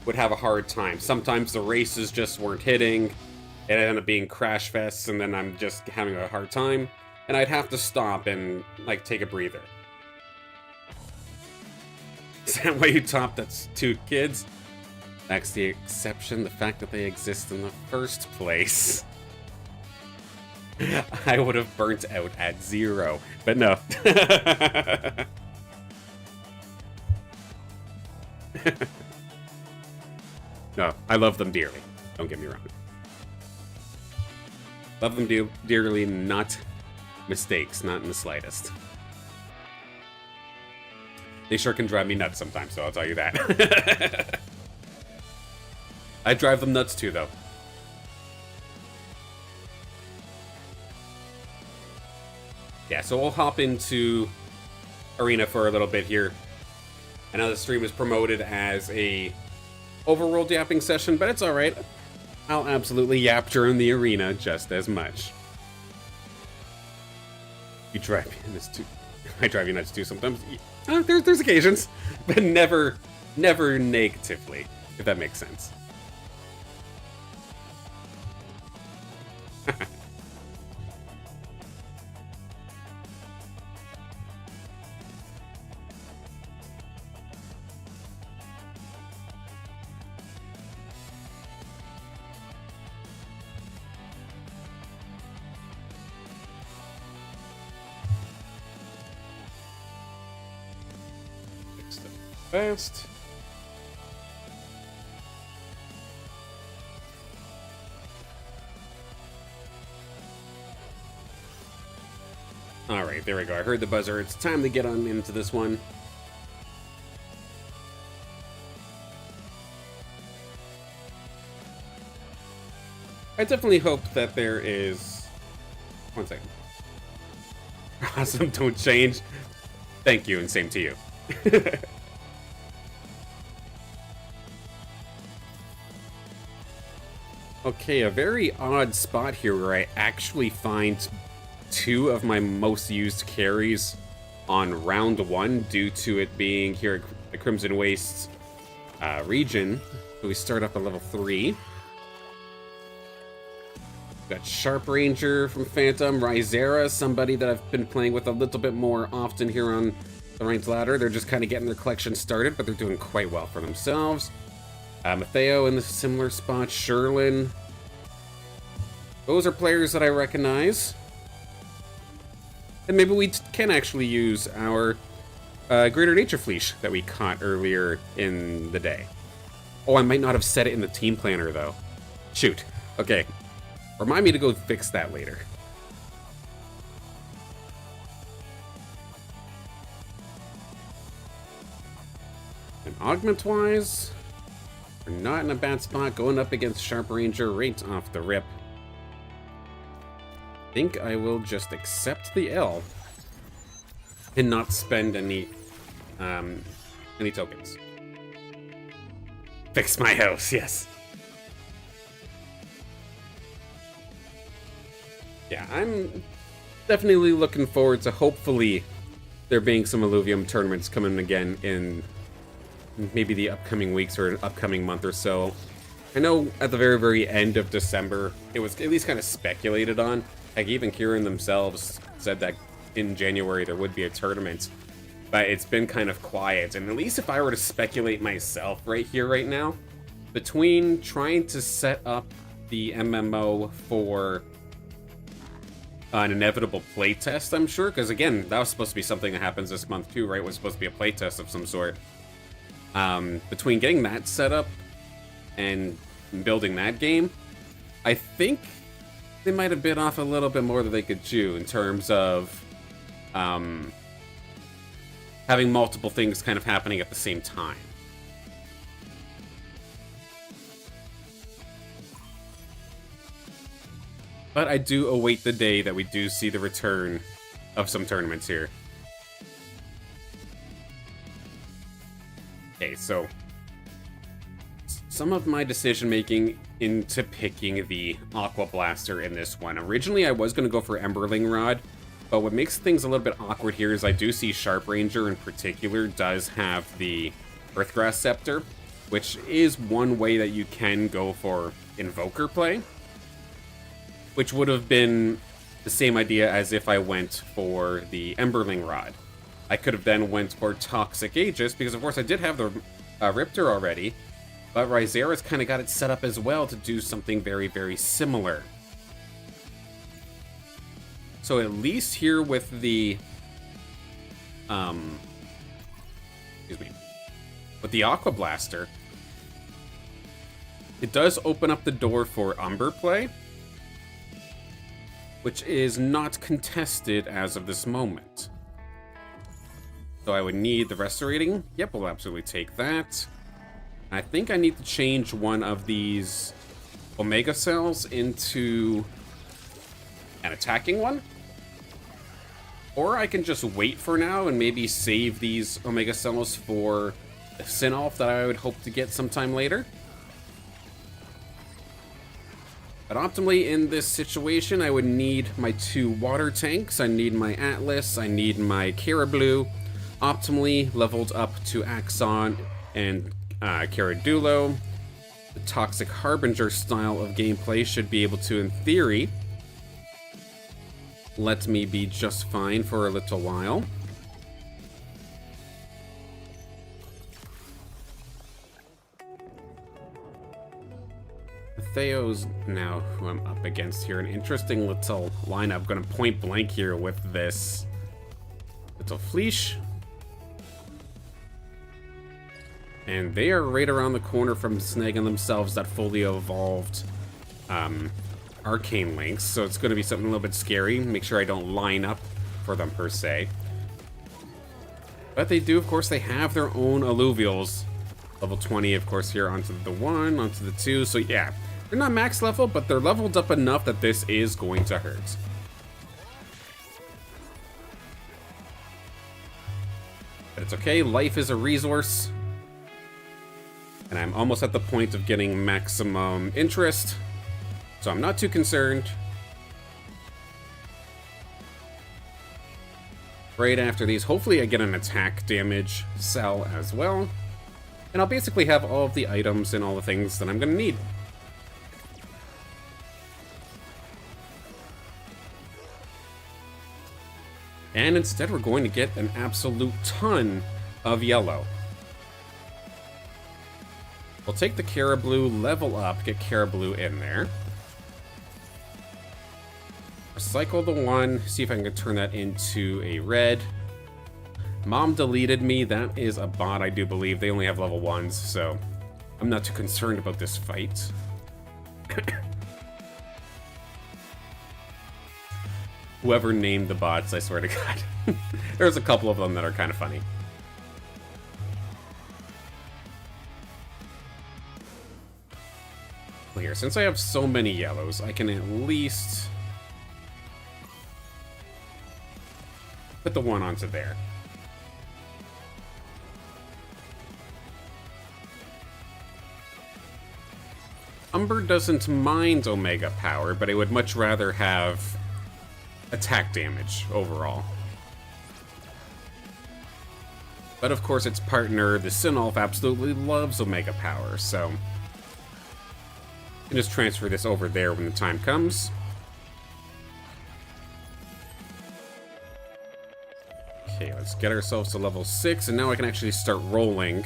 would have a hard time. Sometimes the races just weren't hitting, it ended up being crash fests, and then I'm just having a hard time, and I'd have to stop and, like, take a breather. Is that why you topped that's 2 kids? That's the exception, the fact that they exist in the first place. I would have burnt out at 0, but no. No, I love them dearly. Don't get me wrong. Love them dearly, not mistakes, not in the slightest. They sure can drive me nuts sometimes, so I'll tell you that. I drive them nuts too, though. Yeah, so we'll hop into Arena for a little bit here. I know the stream is promoted as a Overworld yapping session, but it's alright. I'll absolutely yap during the arena just as much. You drive me nuts too. I drive you nuts too sometimes. There's occasions, but never negatively, if that makes sense. Fast. Alright, there we go. I heard the buzzer. It's time to get on into this one. I definitely hope that there is... One second. Awesome, don't change. Thank you, and same to you. Okay, a very odd spot here where I actually find two of my most used carries on round one due to it being here at the Crimson Wastes region. So we start up at level 3. Got Sharp Ranger from Phantom, Rysera, somebody that I've been playing with a little bit more often here on the ranked ladder. They're just kind of getting their collection started, but they're doing quite well for themselves. Matteo in the similar spot, Sherlin. Those are players that I recognize. And maybe we can actually use our Greater Nature Fleece that we caught earlier in the day. Oh, I might not have set it in the team planner, though. Shoot. Okay. Remind me to go fix that later. And augment-wise, we're not in a bad spot. Going up against Sharp Ranger right off the rip. I think I will just accept the L and not spend any tokens. Fix my house, yes. Yeah, I'm definitely looking forward to hopefully there being some Illuvium tournaments coming again in maybe the upcoming weeks or an upcoming month or so. I know at the very, very end of December, it was at least kind of speculated on. Like, even Kieran themselves said that in January there would be a tournament, but it's been kind of quiet. And at least if I were to speculate myself right here, right now, between trying to set up the MMO for an inevitable playtest, I'm sure, because again, that was supposed to be something that happens this month too, right? It was supposed to be a playtest of some sort. Between getting that set up and building that game, I think they might have bit off a little bit more than they could chew in terms of having multiple things kind of happening at the same time. But I do await the day that we do see the return of some tournaments here. Okay, so some of my decision making into picking the Aqua Blaster in this one. Originally, I was going to go for Emberling Rod, but what makes things a little bit awkward here is I do see Sharp Ranger in particular does have the Earthgrass Scepter, which is one way that you can go for Invoker play, which would have been the same idea as if I went for the Emberling Rod. I could have then went for Toxic Aegis, because of course I did have the Riptor already, but Rysera's kind of got it set up as well to do something very, very similar. So at least here with the, with the Aqua Blaster, it does open up the door for Umber play, which is not contested as of this moment. So I would need the Restorating. Yep, we'll absolutely take that. I think I need to change one of these Omega Cells into an attacking one. Or I can just wait for now and maybe save these Omega Cells for the Sinolf that I would hope to get sometime later. But optimally in this situation, I would need my 2 water tanks. I need my Atlas. I need my Carablue. Optimally leveled up to Axon and Caradulo. The Toxic Harbinger style of gameplay should be able to, in theory, let me be just fine for a little while. Theo's now who I'm up against here. An interesting little lineup. Gonna point blank here with this little Fleesh. And they are right around the corner from snagging themselves that fully evolved Arcane Lynx, so it's going to be something a little bit scary. Make sure I don't line up for them per se. But they do, of course, they have their own Alluvials. Level 20, of course, here onto the 1, onto the 2, so yeah. They're not max level, but they're leveled up enough that this is going to hurt. But it's okay, life is a resource. And I'm almost at the point of getting maximum interest. So I'm not too concerned. Right after these, hopefully I get an attack damage cell as well. And I'll basically have all of the items and all the things that I'm going to need. And instead we're going to get an absolute ton of yellow. We'll take the Caribou, level up, get Caribou in there. Recycle the one, see if I can turn that into a red. Mom deleted me, that is a bot I do believe. They only have level 1s, so I'm not too concerned about this fight. Whoever named the bots, I swear to God. There's a couple of them that are kind of funny. Well, here, since I have so many yellows, I can at least put the one onto there. Umber doesn't mind Omega power, but I would much rather have attack damage overall. But of course its partner, the Sinolf, absolutely loves Omega power, so I can just transfer this over there when the time comes. Okay, let's get ourselves to level 6, and now I can actually start rolling.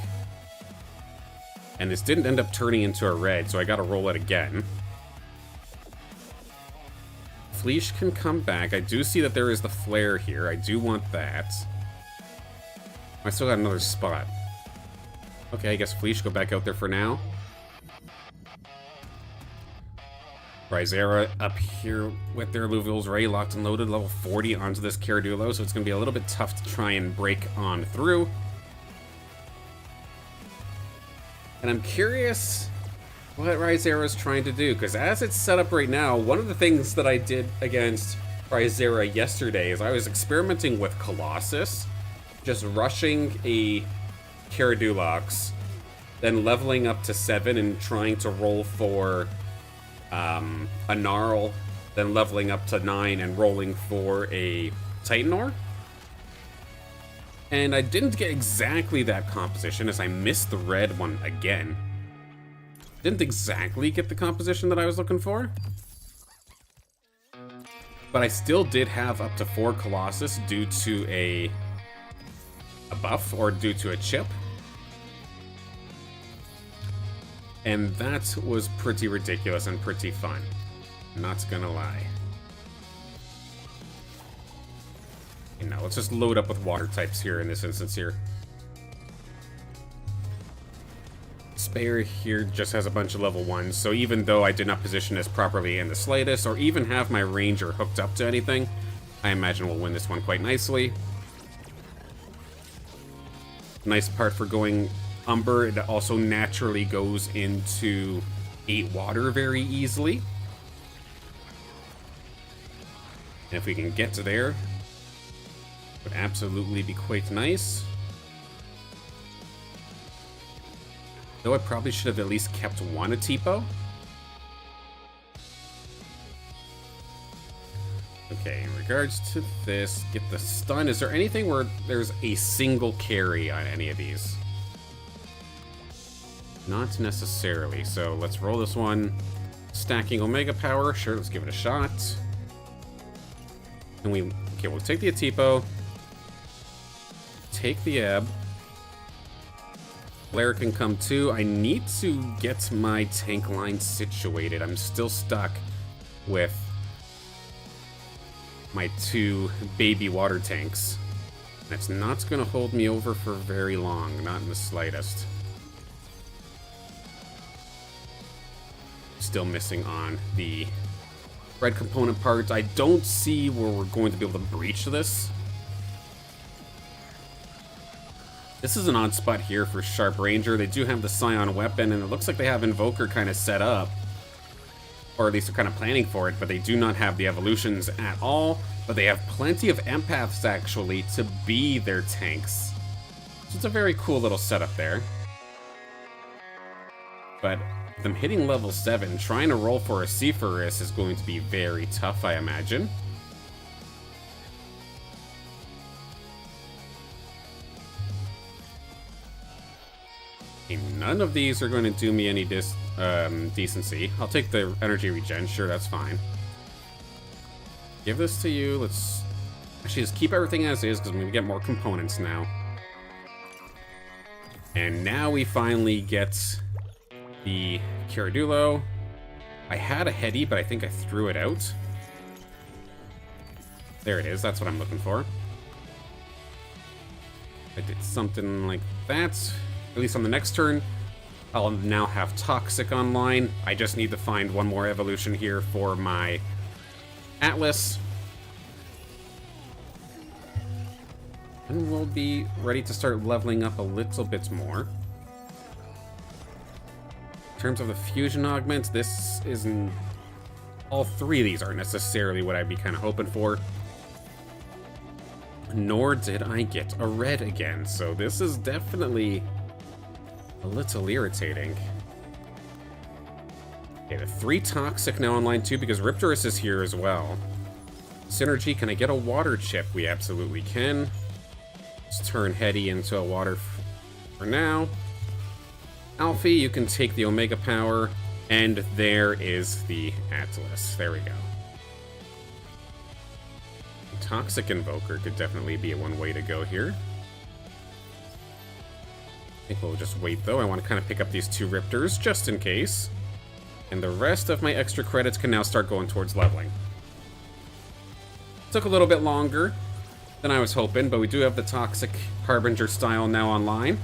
And this didn't end up turning into a red, so I gotta roll it again. Fleesh can come back. I do see that there is the flare here. I do want that. I still got another spot. Okay, I guess Fleesh go back out there for now. Rysera up here with their Louisville's Ray locked and loaded, level 40 onto this Caradulo, so it's going to be a little bit tough to try and break on through. And I'm curious what Rysera is trying to do, because as it's set up right now, one of the things that I did against Rysera yesterday is I was experimenting with Colossus, just rushing a Caradulox, then leveling up to 7 and trying to roll for a Gnarl, then leveling up to 9 and rolling for a Titanor. And I didn't get exactly that composition, as I missed the red one again. Didn't exactly get the composition that I was looking for. But I still did have up to 4 Colossus due to a buff, or due to a chip. And that was pretty ridiculous and pretty fun. Not gonna lie. Okay, now let's just load up with water types here in this instance here. Spare here just has a bunch of level 1s, so even though I did not position this properly in the slightest, or even have my ranger hooked up to anything, I imagine we'll win this one quite nicely. Nice part for going Umber, it also naturally goes into 8 water very easily. And if we can get to there, would absolutely be quite nice. Though I probably should have at least kept one Atipo. Okay, in regards to this, get the stun. Is there anything where there's a single carry on any of these? Not necessarily, so let's roll this one. Stacking Omega power, sure, let's give it a shot. And okay, we'll take the Atipo. Take the Ebb. Flare can come too. I need to get my tank line situated. I'm still stuck with my 2 baby water tanks. That's not going to hold me over for very long, not in the slightest. Still missing on the red component parts. I don't see where we're going to be able to breach this. This is an odd spot here for Sharp Ranger. They do have the Scion weapon, and it looks like they have Invoker kind of set up. Or at least they're kind of planning for it, but they do not have the evolutions at all. But they have plenty of empaths, actually, to be their tanks. So it's a very cool little setup there. But Them hitting level 7, trying to roll for a Seaforus is going to be very tough, I imagine. Okay, none of these are going to do me any decency. I'll take the energy regen, sure, that's fine. Give this to you, let's actually just keep everything as is, because I'm going to get more components now. And now we finally get the Kiradulo. I had a Heady, but I think I threw it out. There it is, that's what I'm looking for. I did something like that. At least on the next turn, I'll now have Toxic online. I just need to find one more evolution here for my Atlas. And we'll be ready to start leveling up a little bit more. In terms of the fusion augments, this isn't... all three of these aren't necessarily what I'd be kind of hoping for. Nor did I get a red again, so this is definitely a little irritating. Okay, the 3 Toxic now online too, because Riptorus is here as well. Synergy, can I get a water chip? We absolutely can. Let's turn Heady into a water for now. Alfie, you can take the Omega Power, and there is the Atlas. There we go. Toxic Invoker could definitely be one way to go here. I think we'll just wait though. I want to kind of pick up these 2 Riptors just in case. And the rest of my extra credits can now start going towards leveling. Took a little bit longer than I was hoping, but we do have the Toxic Harbinger style now online.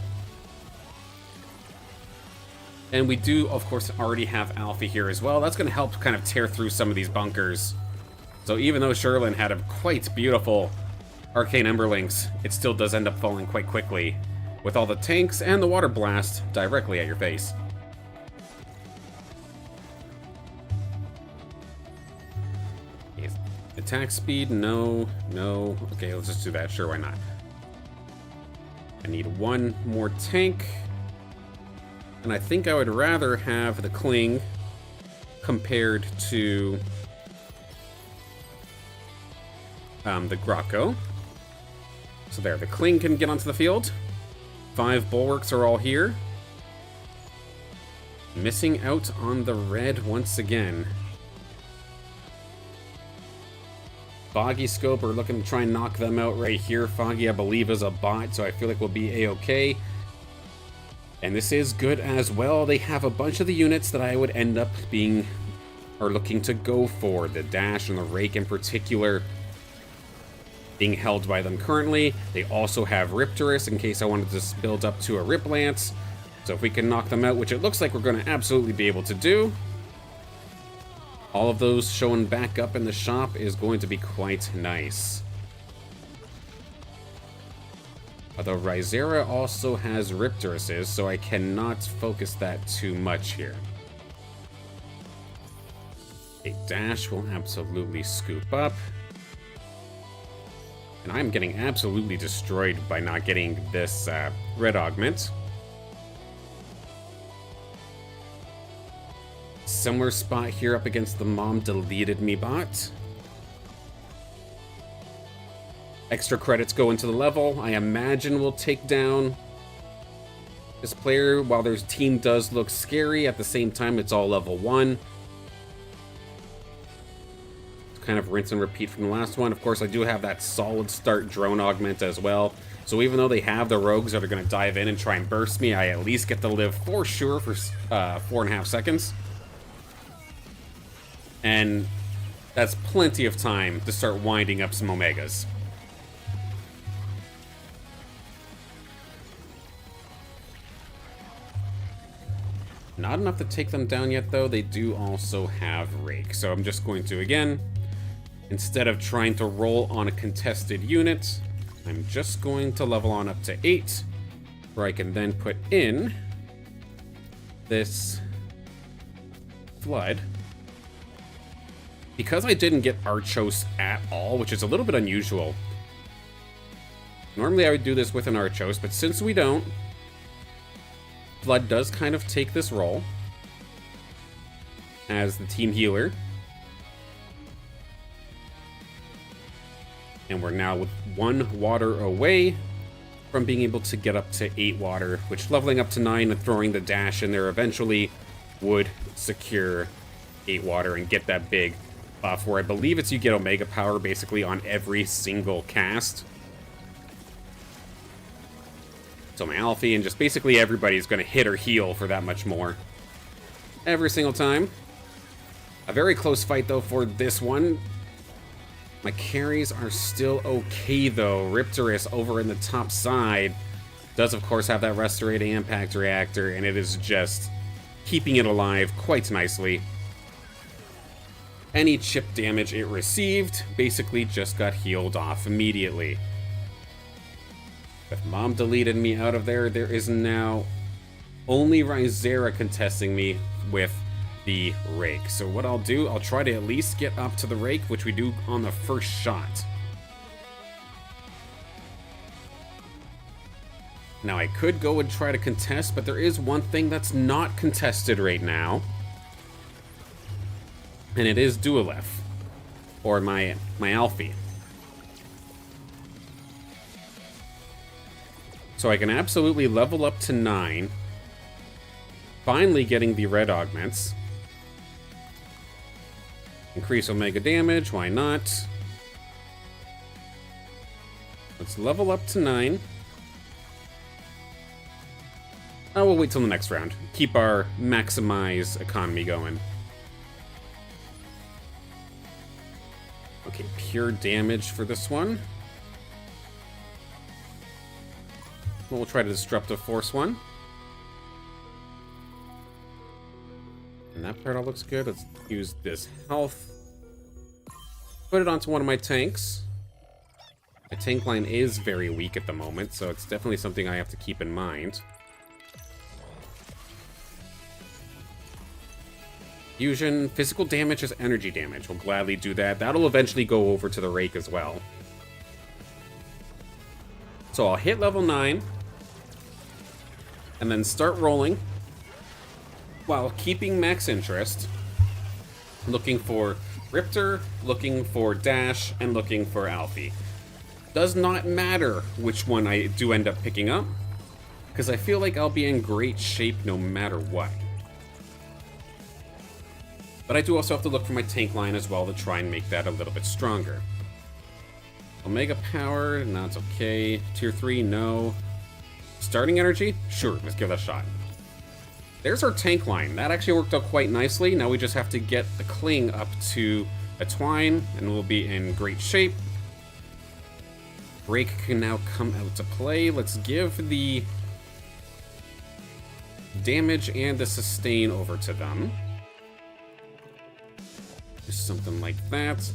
And we do, of course, already have Alfie here as well. That's going to help kind of tear through some of these bunkers. So even though Sherlin had a quite beautiful Arcane Emberlings, it still does end up falling quite quickly, with all the tanks and the water blast directly at your face. Attack speed, no. Okay, let's just do that, sure, why not? I need one more tank. And I think I would rather have the Cling compared to the Grocco. So there, the Cling can get onto the field. 5 Bulwarks are all here. Missing out on the red once again. Foggy Scope, we're looking to try and knock them out right here. Foggy, I believe, is a bot, so I feel like we'll be a-okay. And this is good as well. They have a bunch of the units that I would end up being, or looking to go for. The Dash and the Rake in particular being held by them currently. They also have Riptorus in case I wanted to build up to a Riplance. So if we can knock them out, which it looks like we're going to absolutely be able to do, all of those showing back up in the shop is going to be quite nice. Although Rysera also has Riptoruses, so I cannot focus that too much here. A Dash will absolutely scoop up. And I'm getting absolutely destroyed by not getting this red augment. Similar spot here up against the Mom Deleted Me bot. Extra credits go into the level. I imagine we'll take down this player. While their team does look scary, at the same time it's all level 1. It's kind of rinse and repeat from the last one. Of course, I do have that solid start drone augment as well. So even though they have the rogues that are going to dive in and try and burst me, I at least get to live for sure for 4.5 seconds. And that's plenty of time to start winding up some Omegas. Not enough to take them down yet, though. They do also have Rake. So I'm just going to, again, instead of trying to roll on a contested unit, I'm just going to level on up to 8, where I can then put in this Flood. Because I didn't get Archos at all, which is a little bit unusual. Normally I would do this with an Archos, but since we don't, Flood does kind of take this role. as the team healer. And we're now with 1 water away from being able to get up to 8 water, which leveling up to 9 and throwing the dash in there eventually would secure 8 water and get that big buff, where I believe it's you get Omega Power basically on every single cast. So my Alfie and just basically everybody's going to hit or heal for that much more every single time. A very close fight though for this one. My carries are still okay though. Riptorus over in the top side does of course have that restorating impact reactor, and it is just keeping it alive quite nicely. Any chip damage it received basically just got healed off immediately. If Mom deleted me out of there, there is now only Rysera contesting me with the rake. So what I'll do, I'll try to at least get up to the rake, which we do on the first shot. Now I could go and try to contest, but there is one thing that's not contested right now. And it is Dualef, or my Alfie. So I can absolutely level up to 9. Finally getting the red augments. Increase Omega damage, why not? Let's level up to 9. Oh, we'll wait till the next round. Keep our maximize economy going. Okay, pure damage for this one. We'll try to Disruptive Force one. And that part all looks good. Let's use this health. Put it onto one of my tanks. My tank line is very weak at the moment, so it's definitely something I have to keep in mind. Fusion, physical damage is energy damage. We'll gladly do that. That'll eventually go over to the rake as well. So I'll hit level 9. And then start rolling. While keeping max interest. Looking for Riptor, looking for Dash, and looking for Alfie. Does not matter which one I do end up picking up, because I feel like I'll be in great shape no matter what. But I do also have to look for my tank line as well to try and make that a little bit stronger. Omega Power, no, it's okay. Tier 3, no. Starting energy? Sure, let's give that a shot. There's our tank line. That actually worked out quite nicely. Now we just have to get the cling up to a twine, and we'll be in great shape. Rake can now come out to play. Let's give the damage and the sustain over to them. Just something like that.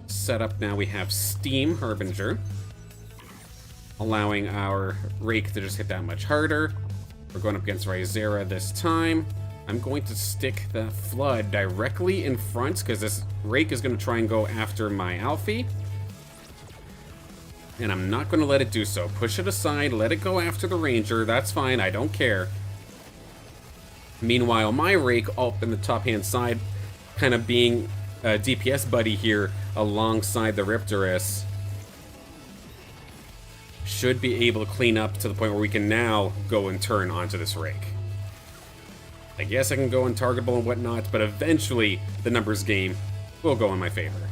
Set up now we have Steam Harbinger, allowing our Rake to just hit that much harder. We're going up against Rysera this time. I'm going to stick the Flood directly in front because this Rake is going to try and go after my Alfie. And I'm not going to let it do so. Push it aside, let it go after the Ranger. That's fine, I don't care. Meanwhile, my Rake up in the top-hand side, kind of being a DPS buddy here alongside the Riptorus, should be able to clean up to the point where we can now go and turn onto this Rake. I guess I can go untargetable and whatnot, but eventually the numbers game will go in my favor.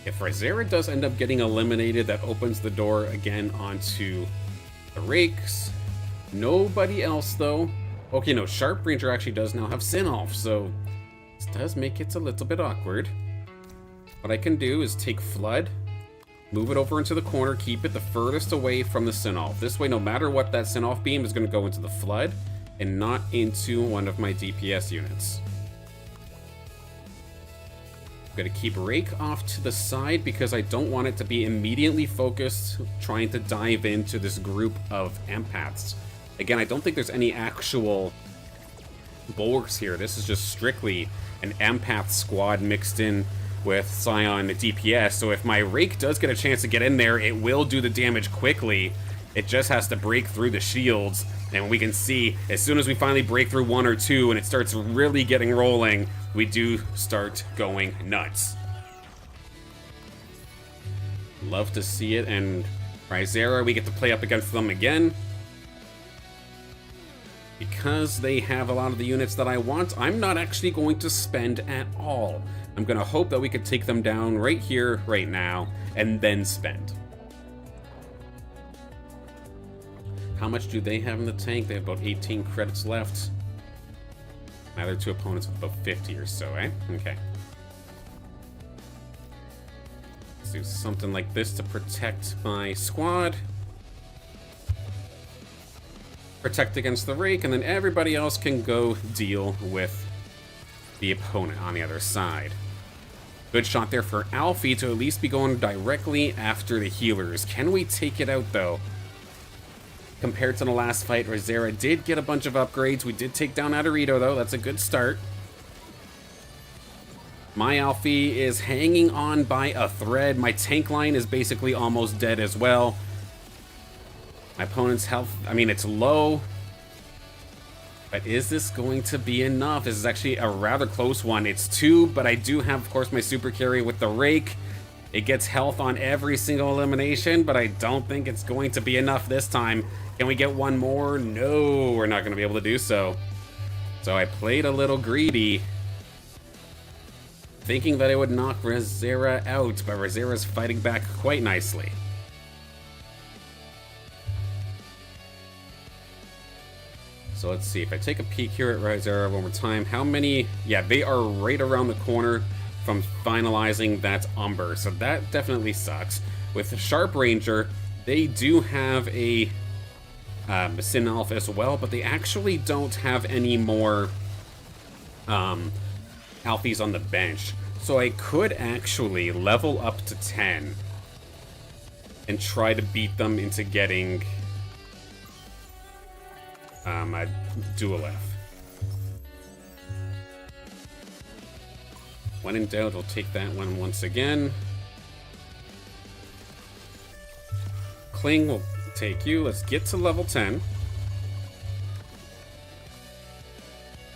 If Rysera does end up getting eliminated, that opens the door again onto the Rakes. Nobody else, though. Okay, no, Sharp Ranger actually does now have Sinolf, so this does make it a little bit awkward. What I can do is take Flood, move it over into the corner, keep it the furthest away from the Sinolf. This way, no matter what, that Sinolf beam is going to go into the Flood and not into one of my DPS units. I'm going to keep Rake off to the side because I don't want it to be immediately focused trying to dive into this group of empaths. Again, I don't think there's any actual bulwarks here. This is just strictly an empath squad mixed in with Scion DPS. So if my Rake does get a chance to get in there, it will do the damage quickly It just has to break through the shields, and we can see as soon as we finally break through 1 or 2 and it starts really getting rolling, we do start going nuts. Love to see it, and Rysera, we get to play up against them again. Because they have a lot of the units that I want, I'm not actually going to spend at all. I'm going to hope that we could take them down right here, right now, and then spend. How much do they have in the tank? They have about 18 credits left. My other 2 opponents with about 50 or so, eh? Okay. Let's do something like this to protect my squad. Protect against the rake, and then everybody else can go deal with the opponent on the other side. Good shot there for Alfie to at least be going directly after the healers. Can we take it out, though? Compared to the last fight, Rysera did get a bunch of upgrades. We did take down Adorito, though. That's a good start. My Alfie is hanging on by a thread. My tank line is basically almost dead as well. My opponent's health, I mean, it's low. But is this going to be enough? This is actually a rather close one. It's 2, but I do have, of course, my super carry with the rake. It gets health on every single elimination, but I don't think it's going to be enough this time. Can we get one more? No, we're not going to be able to do so. So I played a little greedy, thinking that it would knock Rysera out, but Rysera's fighting back quite nicely. So let's see, if I take a peek here at Rysera one more time, how many... Yeah, they are right around the corner from finalizing that Umber, so that definitely sucks. With Sharp Ranger, they do have a Sin Alpha as well, but they actually don't have any more Alphies on the bench. So I could actually level up to 10 and try to beat them into getting a Dual F. When in doubt, we'll take that one once again. Kling will take you. Let's get to level 10.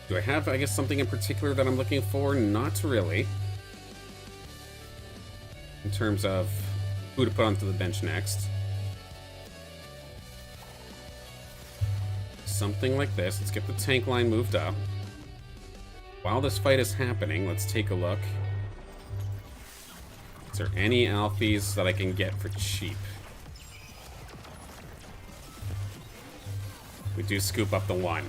Do I have, I guess, something in particular that I'm looking for? Not really. In terms of who to put onto the bench next. Something like this. Let's get the tank line moved up. While this fight is happening, let's take a look. Is there any Alphies that I can get for cheap? We do scoop up the one.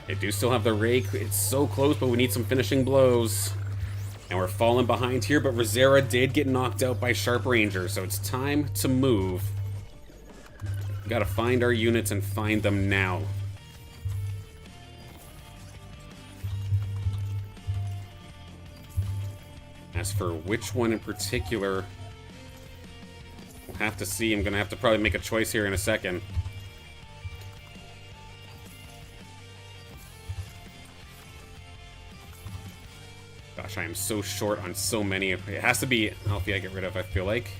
They do still have the rake. It's so close, but we need some finishing blows. And we're falling behind here, but Rysera did get knocked out by Sharp Ranger, so it's time to move. We gotta find our units and find them now. As for which one in particular, we'll have to see. I'm gonna have to probably make a choice here in a second. Gosh, I am so short on so many. It has to be Alfie I get rid of, I feel like.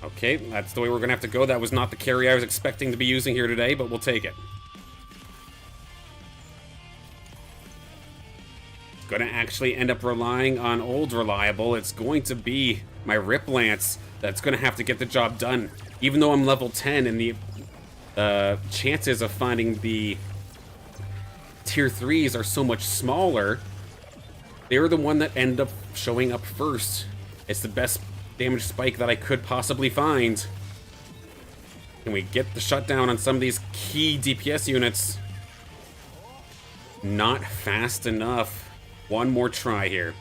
Okay, that's the way we're gonna have to go. That was not the carry I was expecting to be using here today, but we'll take it. It's gonna actually end up relying on old reliable. It's going to be my Rip Lance that's gonna have to get the job done. Even though I'm level 10 and the chances of finding the tier 3s are so much smaller, they're the one that end up showing up first. It's the best damage spike that I could possibly find. Can we get the shutdown on some of these key DPS units? Not fast enough. One more try here.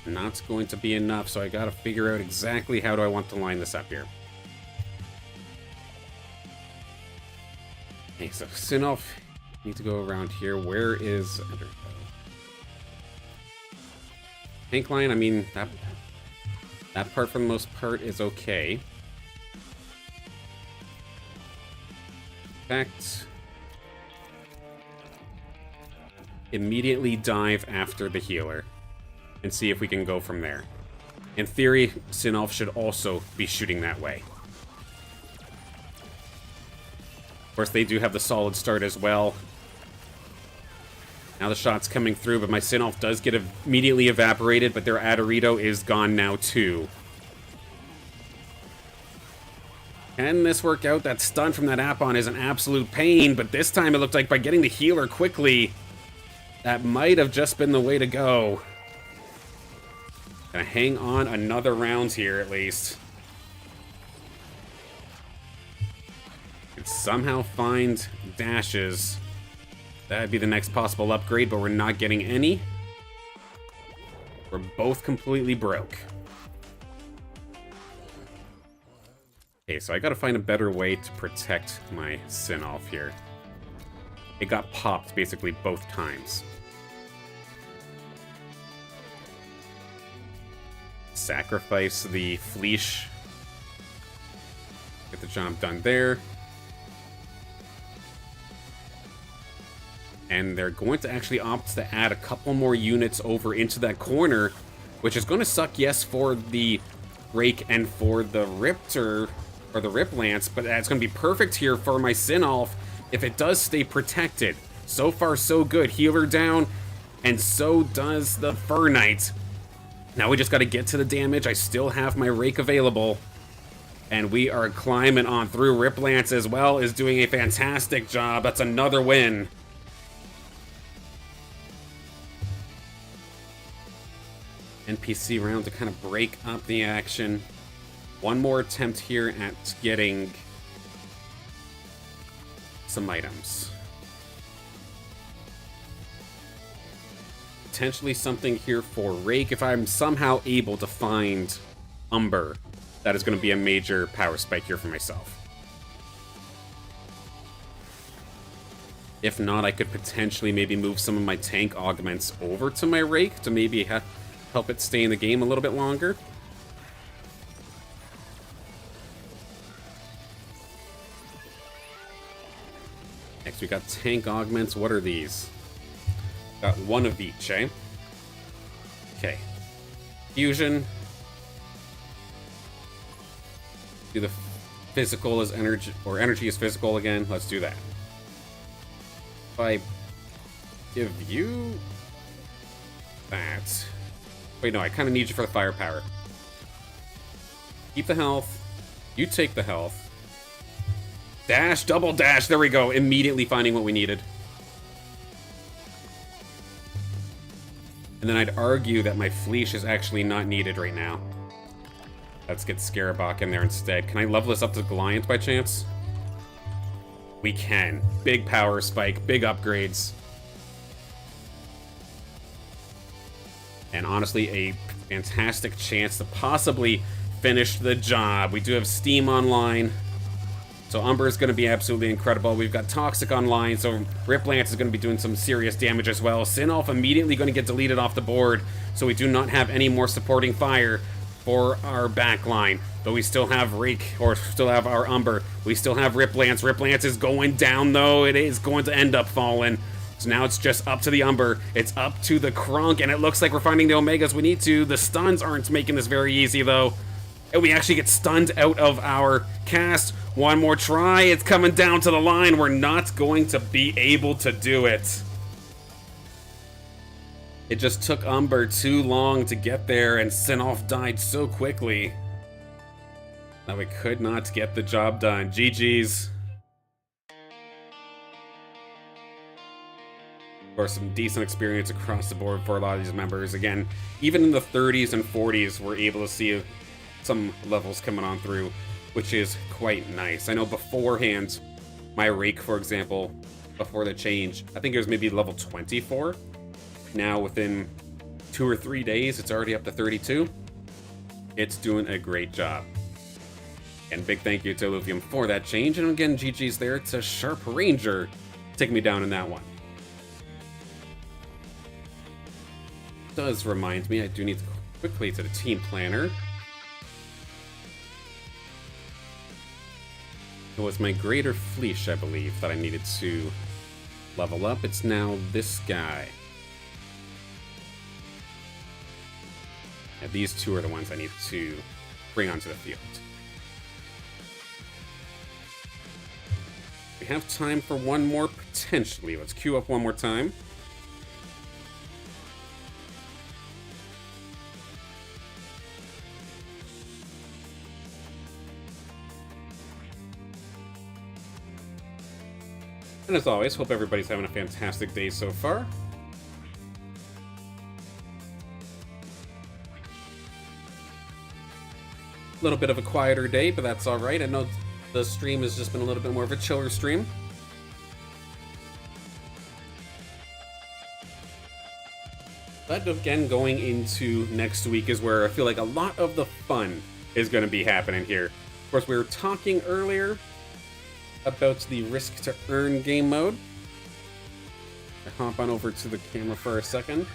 Not going to be enough, so I gotta figure out exactly how do I want to line this up here. Okay, so Sinolf, need to go around here. Where is tank line? I mean, that That part, for the most part, is okay. In fact, immediately dive after the healer and see if we can go from there. In theory, Sinolf should also be shooting that way. Of course, they do have the solid start as well. Now the shot's coming through, but my Sinolf does get immediately evaporated, but their Adorito is gone now too. Can this work out? That stun from that Appon is an absolute pain, but this time it looked like by getting the healer quickly, that might have just been the way to go. Gonna hang on another round here, at least. Could somehow find dashes. That'd be the next possible upgrade, but we're not getting any. We're both completely broke. Okay, so I gotta find a better way to protect my Sinolf here. It got popped basically both times. Sacrifice the Fleesh. Get the job done there. And they're going to actually opt to add a couple more units over into that corner, which is going to suck, yes, for the Rake and for the Riptor, or the Rip Lance, but it's going to be perfect here for my Sinolf if it does stay protected. So far, so good. Healer down, and so does the Fur Knight. Now we just got to get to the damage. I still have my Rake available, and we are climbing on through. Rip Lance as well is doing a fantastic job. That's another win. NPC round to kind of break up the action. One more attempt here at getting some items. Potentially something here for Rake. If I'm somehow able to find Umber, that is going to be a major power spike here for myself. If not, I could potentially maybe move some of my tank augments over to my Rake to maybe help it stay in the game a little bit longer. Next, we got tank augments. What are these? Got one of each, eh? Okay. Fusion. Do the physical as energy, or energy is physical again. Let's do that. If I give you that. Wait, no, I kind of need you for the firepower. Keep the health. You take the health. Dash, double dash. There we go. Immediately finding what we needed. And then I'd argue that my Fleesh is actually not needed right now. Let's get Scarabok in there instead. Can I level this up to Goliath by chance? We can. Big power spike, big upgrades. And honestly, a fantastic chance to possibly finish the job. We do have Steam online. So Umber is going to be absolutely incredible. We've got Toxic online, so Rip Lance is going to be doing some serious damage as well. Sinolf immediately going to get deleted off the board, so we do not have any more supporting fire for our backline. But we still have Rake, or still have our Umber. We still have Rip Lance. Rip Lance is going down, though. It is going to end up falling. So now it's just up to the Umber. It's up to the Krunk, and it looks like we're finding the Omegas we need to. The stuns aren't making this very easy, though. And we actually get stunned out of our cast. One more try. It's coming down to the line. We're not going to be able to do it. It just took Umber too long to get there, and Sinolf died so quickly that we could not get the job done. GG's. Of course, some decent experience across the board for a lot of these members. Again, even in the 30s and 40s, we're able to see some levels coming on through, which is quite nice. I know beforehand, my Rake, for example, before the change, I think it was maybe level 24. Now, within 2 or 3 days, it's already up to 32. It's doing a great job. And big thank you to Illuvium for that change. And again, GG's there to Sharp Ranger taking me down in that one. Does remind me, I do need to quickly to the team planner. It was my Greater Fleesh, I believe, that I needed to level up. It's now this guy. Yeah, these two are the ones I need to bring onto the field. We have time for one more, potentially. Let's queue up one more time. And as always, hope everybody's having a fantastic day so far. A little bit of a quieter day, but that's alright. I know the stream has just been a little bit more of a chiller stream. But again, going into next week is where I feel like a lot of the fun is going to be happening here. Of course, we were talking earlier about the Risk to Earn game mode. I hop on over to the camera for a second.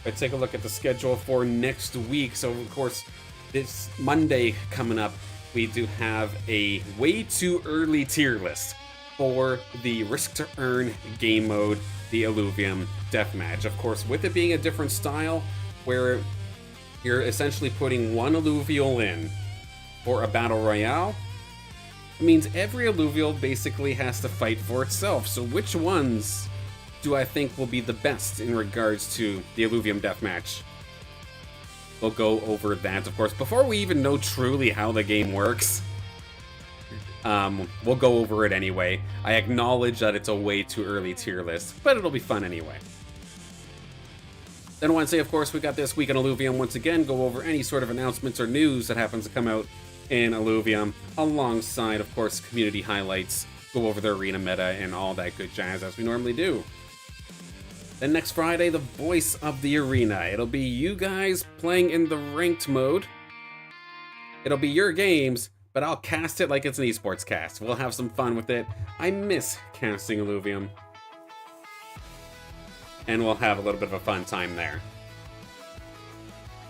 I take a look at the schedule for next week. So, of course, this Monday coming up, we do have a way too early tier list for the Risk to Earn game mode, the Illuvium Deathmatch. Of course, with it being a different style, where you're essentially putting one alluvial in for a battle royale, it means every alluvial basically has to fight for itself. So which ones do I think will be the best in regards to the Illuvium Deathmatch? We'll go over that, of course. Before we even know truly how the game works, we'll go over it anyway. I acknowledge that it's a way too early tier list, but it'll be fun anyway. Then I want to say, of course, we got this week in Illuvium once again, go over any sort of announcements or news that happens to come out in Illuvium, alongside, of course, community highlights, go over the arena meta and all that good jazz as we normally do. Then next Friday, the voice of the arena. It'll be you guys playing in the ranked mode. It'll be your games, but I'll cast it like it's an esports cast. We'll have some fun with it. I miss casting Illuvium. And we'll have a little bit of a fun time there.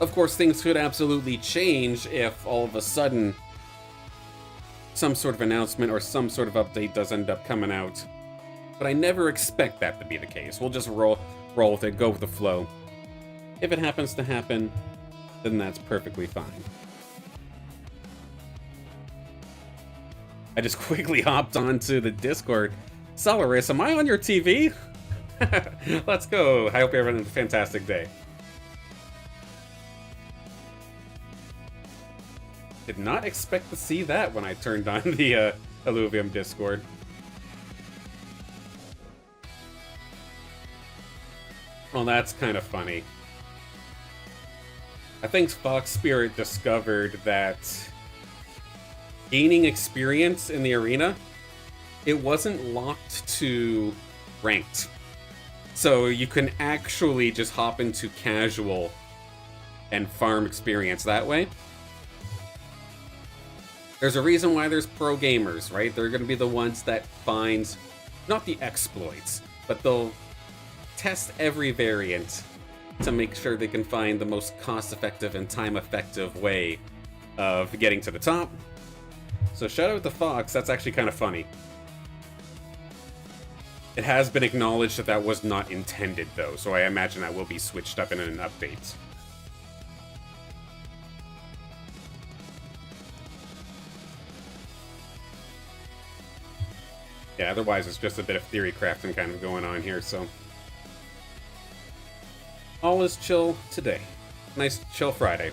Of course, things could absolutely change if all of a sudden some sort of announcement or some sort of update does end up coming out. But I never expect that to be the case. We'll just roll with it, go with the flow. If it happens to happen, then that's perfectly fine. I just quickly hopped onto the Discord. Celeris, am I on your TV? Let's go. I hope you're having a fantastic day. Did not expect to see that when I turned on the Illuvium Discord. Well, that's kind of funny. I think Fox Spirit discovered that gaining experience in the arena, it wasn't locked to ranked. So you can actually just hop into casual and farm experience that way. There's a reason why there's pro gamers, right? They're going to be the ones that find, not the exploits, but they'll test every variant to make sure they can find the most cost-effective and time-effective way of getting to the top. So shout out to Fox, that's actually kind of funny. It has been acknowledged that that was not intended, though, so I imagine that will be switched up in an update. Yeah, otherwise it's just a bit of theory crafting kind of going on here, so. All is chill today. Nice chill Friday.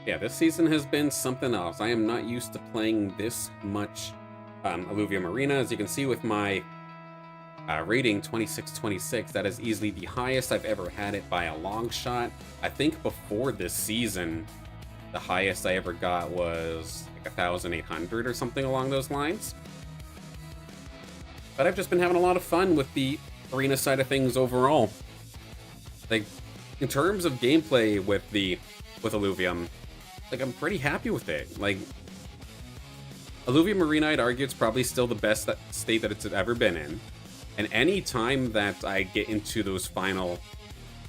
Yeah, this season has been something else. I am not used to playing this much Illuvium Arena. As you can see with my rating 2626, that is easily the highest I've ever had it by a long shot. I think before this season, the highest I ever got was like 1,800 or something along those lines. But I've just been having a lot of fun with the arena side of things overall. Like, in terms of gameplay with Illuvium, like, I'm pretty happy with it. Like, Illuvium Arena, I'd argue it's probably still the best state that it's ever been in. And any time that I get into those final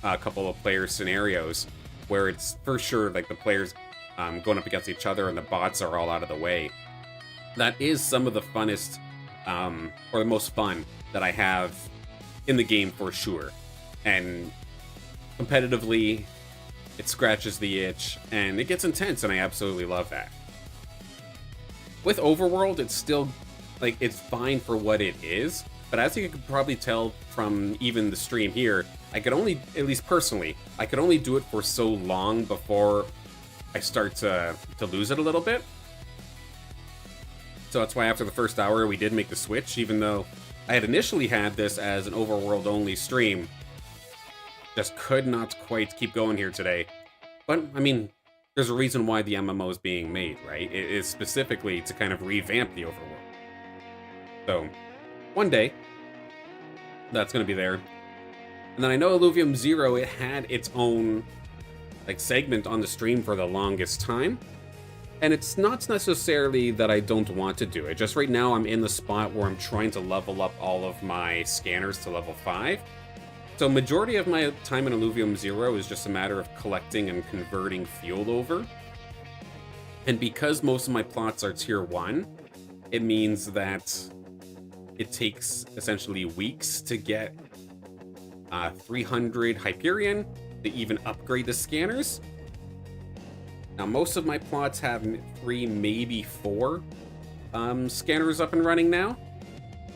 couple of player scenarios where it's for sure like the players going up against each other and the bots are all out of the way, that is some of the funnest or the most fun that I have in the game for sure. And competitively, it scratches the itch and it gets intense, and I absolutely love that. With Overworld, it's still like it's fine for what it is, but as you could probably tell from even the stream here, I could only, at least personally, I could only do it for so long before I start to lose it a little bit. So that's why after the first hour we did make the switch, even though I had initially had this as an Overworld only stream. Just could not quite keep going here today. But, I mean, there's a reason why the MMO is being made, right? It is specifically to kind of revamp the Overworld. So, one day, that's going to be there. And then I know Illuvium Zero, it had its own like segment on the stream for the longest time. And it's not necessarily that I don't want to do it. Just right now I'm in the spot where I'm trying to level up all of my scanners to level 5. So majority of my time in Illuvium Zero is just a matter of collecting and converting fuel over. And because most of my plots are tier 1, it means that it takes essentially weeks to get 300 Hyperion to even upgrade the scanners. Now most of my plots have 3, maybe 4 scanners up and running now,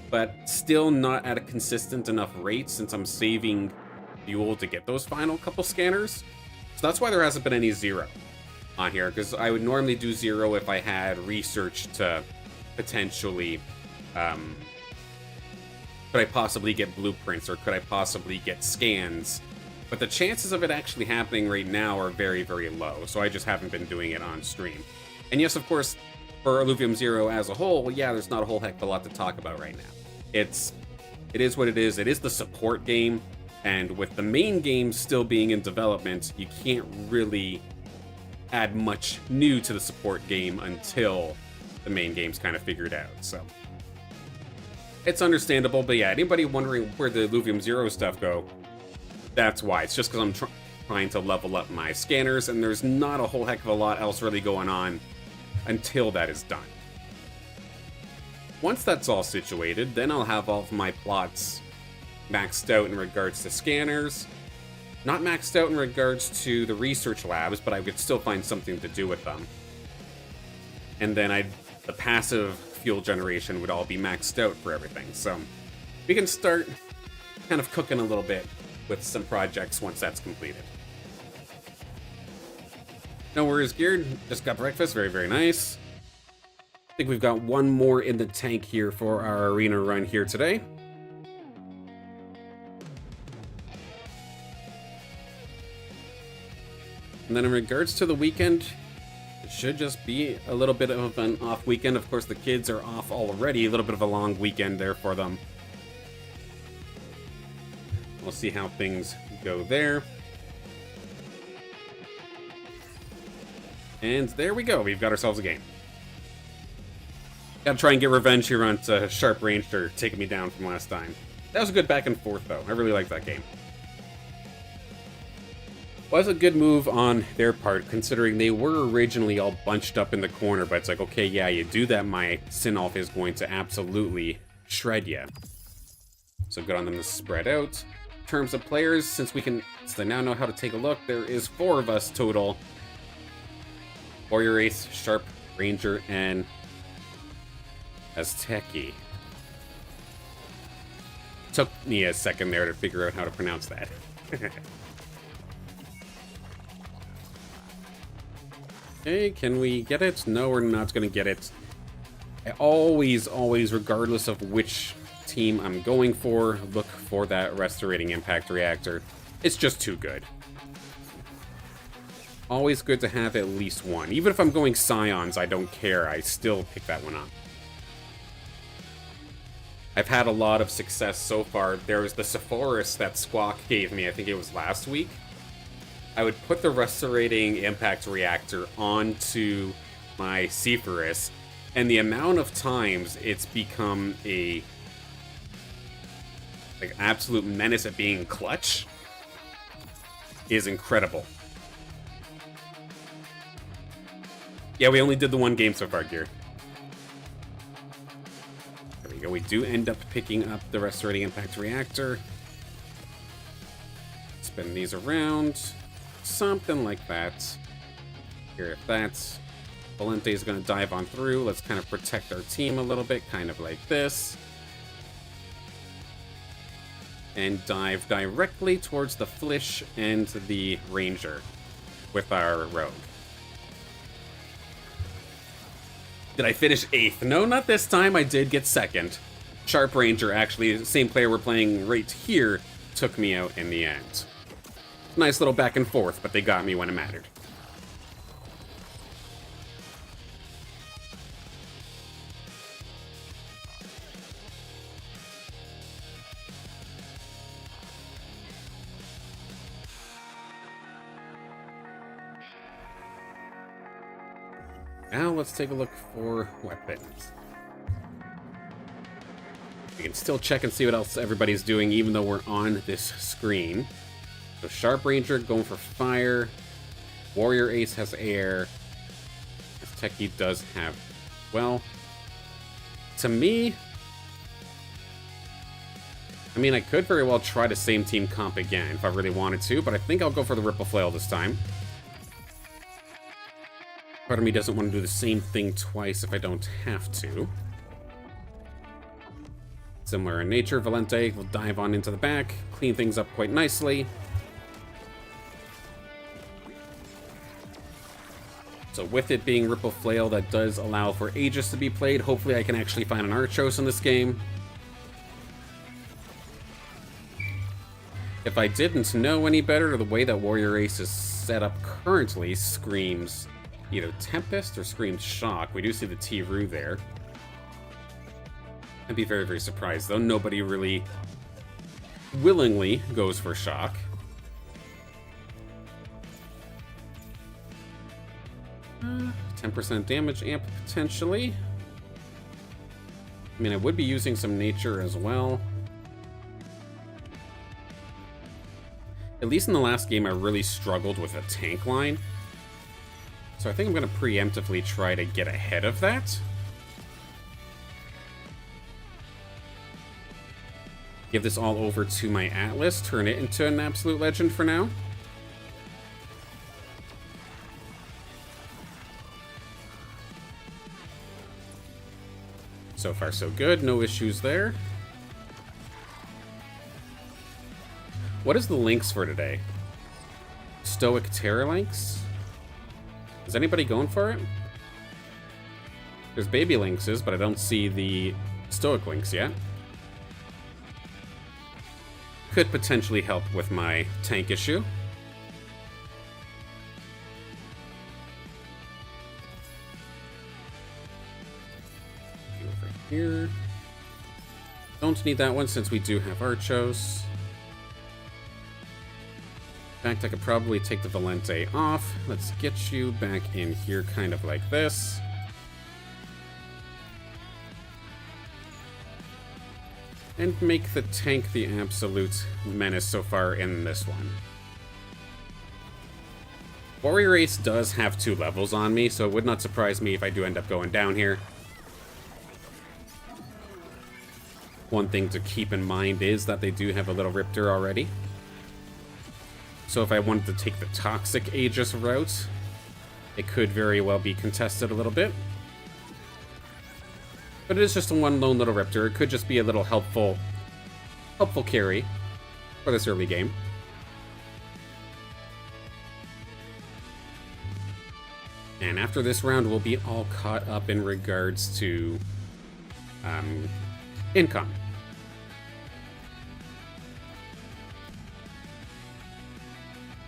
but still not at a consistent enough rate since I'm saving fuel to get those final couple scanners. So that's why there hasn't been any 0 on here, because I would normally do 0 if I had research to potentially could I possibly get blueprints, or could I possibly get scans? But the chances of it actually happening right now are very, very low, so I just haven't been doing it on stream. And yes, of course, for Illuvium Zero as a whole, yeah, there's not a whole heck of a lot to talk about right now. It is what it is. It is the support game, and with the main game still being in development, you can't really add much new to the support game until the main game's kind of figured out, so it's understandable. But yeah, anybody wondering where the Illuvium Zero stuff go, that's why. It's just because I'm trying to level up my scanners, and there's not a whole heck of a lot else really going on until that is done. Once that's all situated, then I'll have all of my plots maxed out in regards to scanners. Not maxed out in regards to the research labs, but I could still find something to do with them. And then the passive fuel generation would all be maxed out for everything. So we can start kind of cooking a little bit with some projects once that's completed. No worries, Geared. Just got breakfast. Very, very nice. I think we've got one more in the tank here for our arena run here today. And then in regards to the weekend, it should just be a little bit of an off weekend. Of course, the kids are off already. A little bit of a long weekend there for them. We'll see how things go there. And there we go. We've got ourselves a game. Gotta try and get revenge here on Sharp Ranger taking me down from last time. That was a good back and forth, though. I really like that game. Was a good move on their part, considering they were originally all bunched up in the corner, but it's like, okay, yeah, you do that, my Sinolf is going to absolutely shred you. So good on them to spread out. In terms of players, since I now know how to take a look, there is 4 of us total. Warrior Ace, Sharp Ranger, and Azteki. Took me a second there to figure out how to pronounce that. Okay, can we get it? No, we're not going to get it. I always, regardless of which team I'm going for, look for that Restorating Impact Reactor. It's just too good. Always good to have at least one. Even if I'm going Scions, I don't care. I still pick that one up. I've had a lot of success so far. There was the Sepphoris that Squawk gave me, I think it was last week. I would put the Restorating Impact Reactor onto my Sepphoris, and the amount of times it's become a like absolute menace at being clutch, is incredible. Yeah, we only did the one game so far, Gear. There we go. We do end up picking up the Restorating Impact Reactor. Spin these around. Something like that. Here, if that's... Valente is going to dive on through. Let's kind of protect our team a little bit, kind of like this. And dive directly towards the Flish and the Ranger with our Rogue. Did I finish 8th? No, not this time. I did get 2nd. Sharp Ranger, actually, the same player we're playing right here, took me out in the end. Nice little back and forth, but they got me when it mattered. Now let's take a look for weapons. We can still check and see what else everybody's doing, even though we're on this screen. So Sharp Ranger going for fire. Warrior Ace has air. This Techie does have... Well, to me... I mean, I could very well try the same team comp again if I really wanted to, but I think I'll go for the Ripple Flail this time. Part of me doesn't want to do the same thing twice if I don't have to. Similar in nature, Valente will dive on into the back, clean things up quite nicely. So with it being Ripple Flail, that does allow for Aegis to be played. Hopefully I can actually find an Archos in this game. If I didn't know any better, the way that Warrior Ace is set up currently screams either Tempest or screams Shock. We do see the T-Roo there. I'd be very, very surprised, though. Nobody really willingly goes for Shock. Uh, 10% damage amp, potentially. I mean, I would be using some Nature as well. At least in the last game, I really struggled with a tank line. So I think I'm going to preemptively try to get ahead of that. Give this all over to my Atlas, turn it into an absolute legend for now. So far so good, no issues there. What is the links for today? Stoic Terror links? Is anybody going for it? There's Baby Lynxes, but I don't see the Stoic links yet. Could potentially help with my tank issue. Over here. Don't need that one since we do have Archos. In fact, I could probably take the Valente off. Let's get you back in here kind of like this. And make the tank the absolute menace so far in this one. Warrior Ace does have 2 levels on me, so it would not surprise me if I do end up going down here. One thing to keep in mind is that they do have a little Riptor already. So if I wanted to take the Toxic Aegis route, it could very well be contested a little bit. But it is just a one lone little Riptor. It could just be a little helpful carry for this early game. And after this round, we'll be all caught up in regards to income.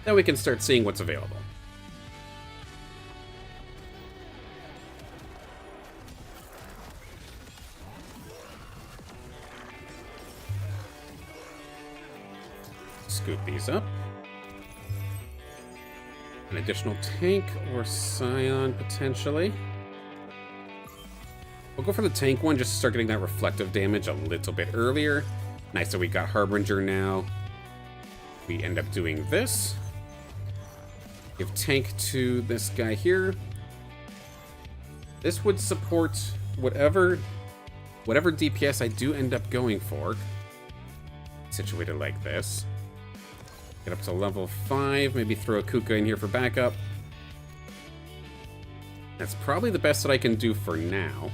Then we can start seeing what's available. Scoop these up. An additional tank or Scion, potentially. We'll go for the tank one just to start getting that reflective damage a little bit earlier. Nice, so we got Harbinger now. We end up doing this. Give tank to this guy here. This would support whatever DPS I do end up going for. Situated like this. Get up to level 5, maybe throw a Kuka in here for backup. That's probably the best that I can do for now.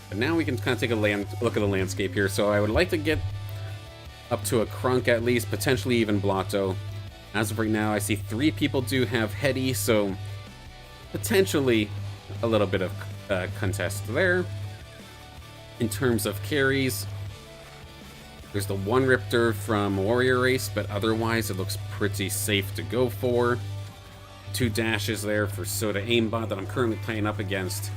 But now we can kind of take a look at the landscape here. So I would like to get up to a Krunk at least, potentially even Blotto. As of right now, I see 3 people do have Heady, so potentially a little bit of contest there. In terms of carries, there's the one Riptor from Warrior Race, but otherwise it looks pretty safe to go for. 2 dashes there for Soda Aimbot that I'm currently playing up against.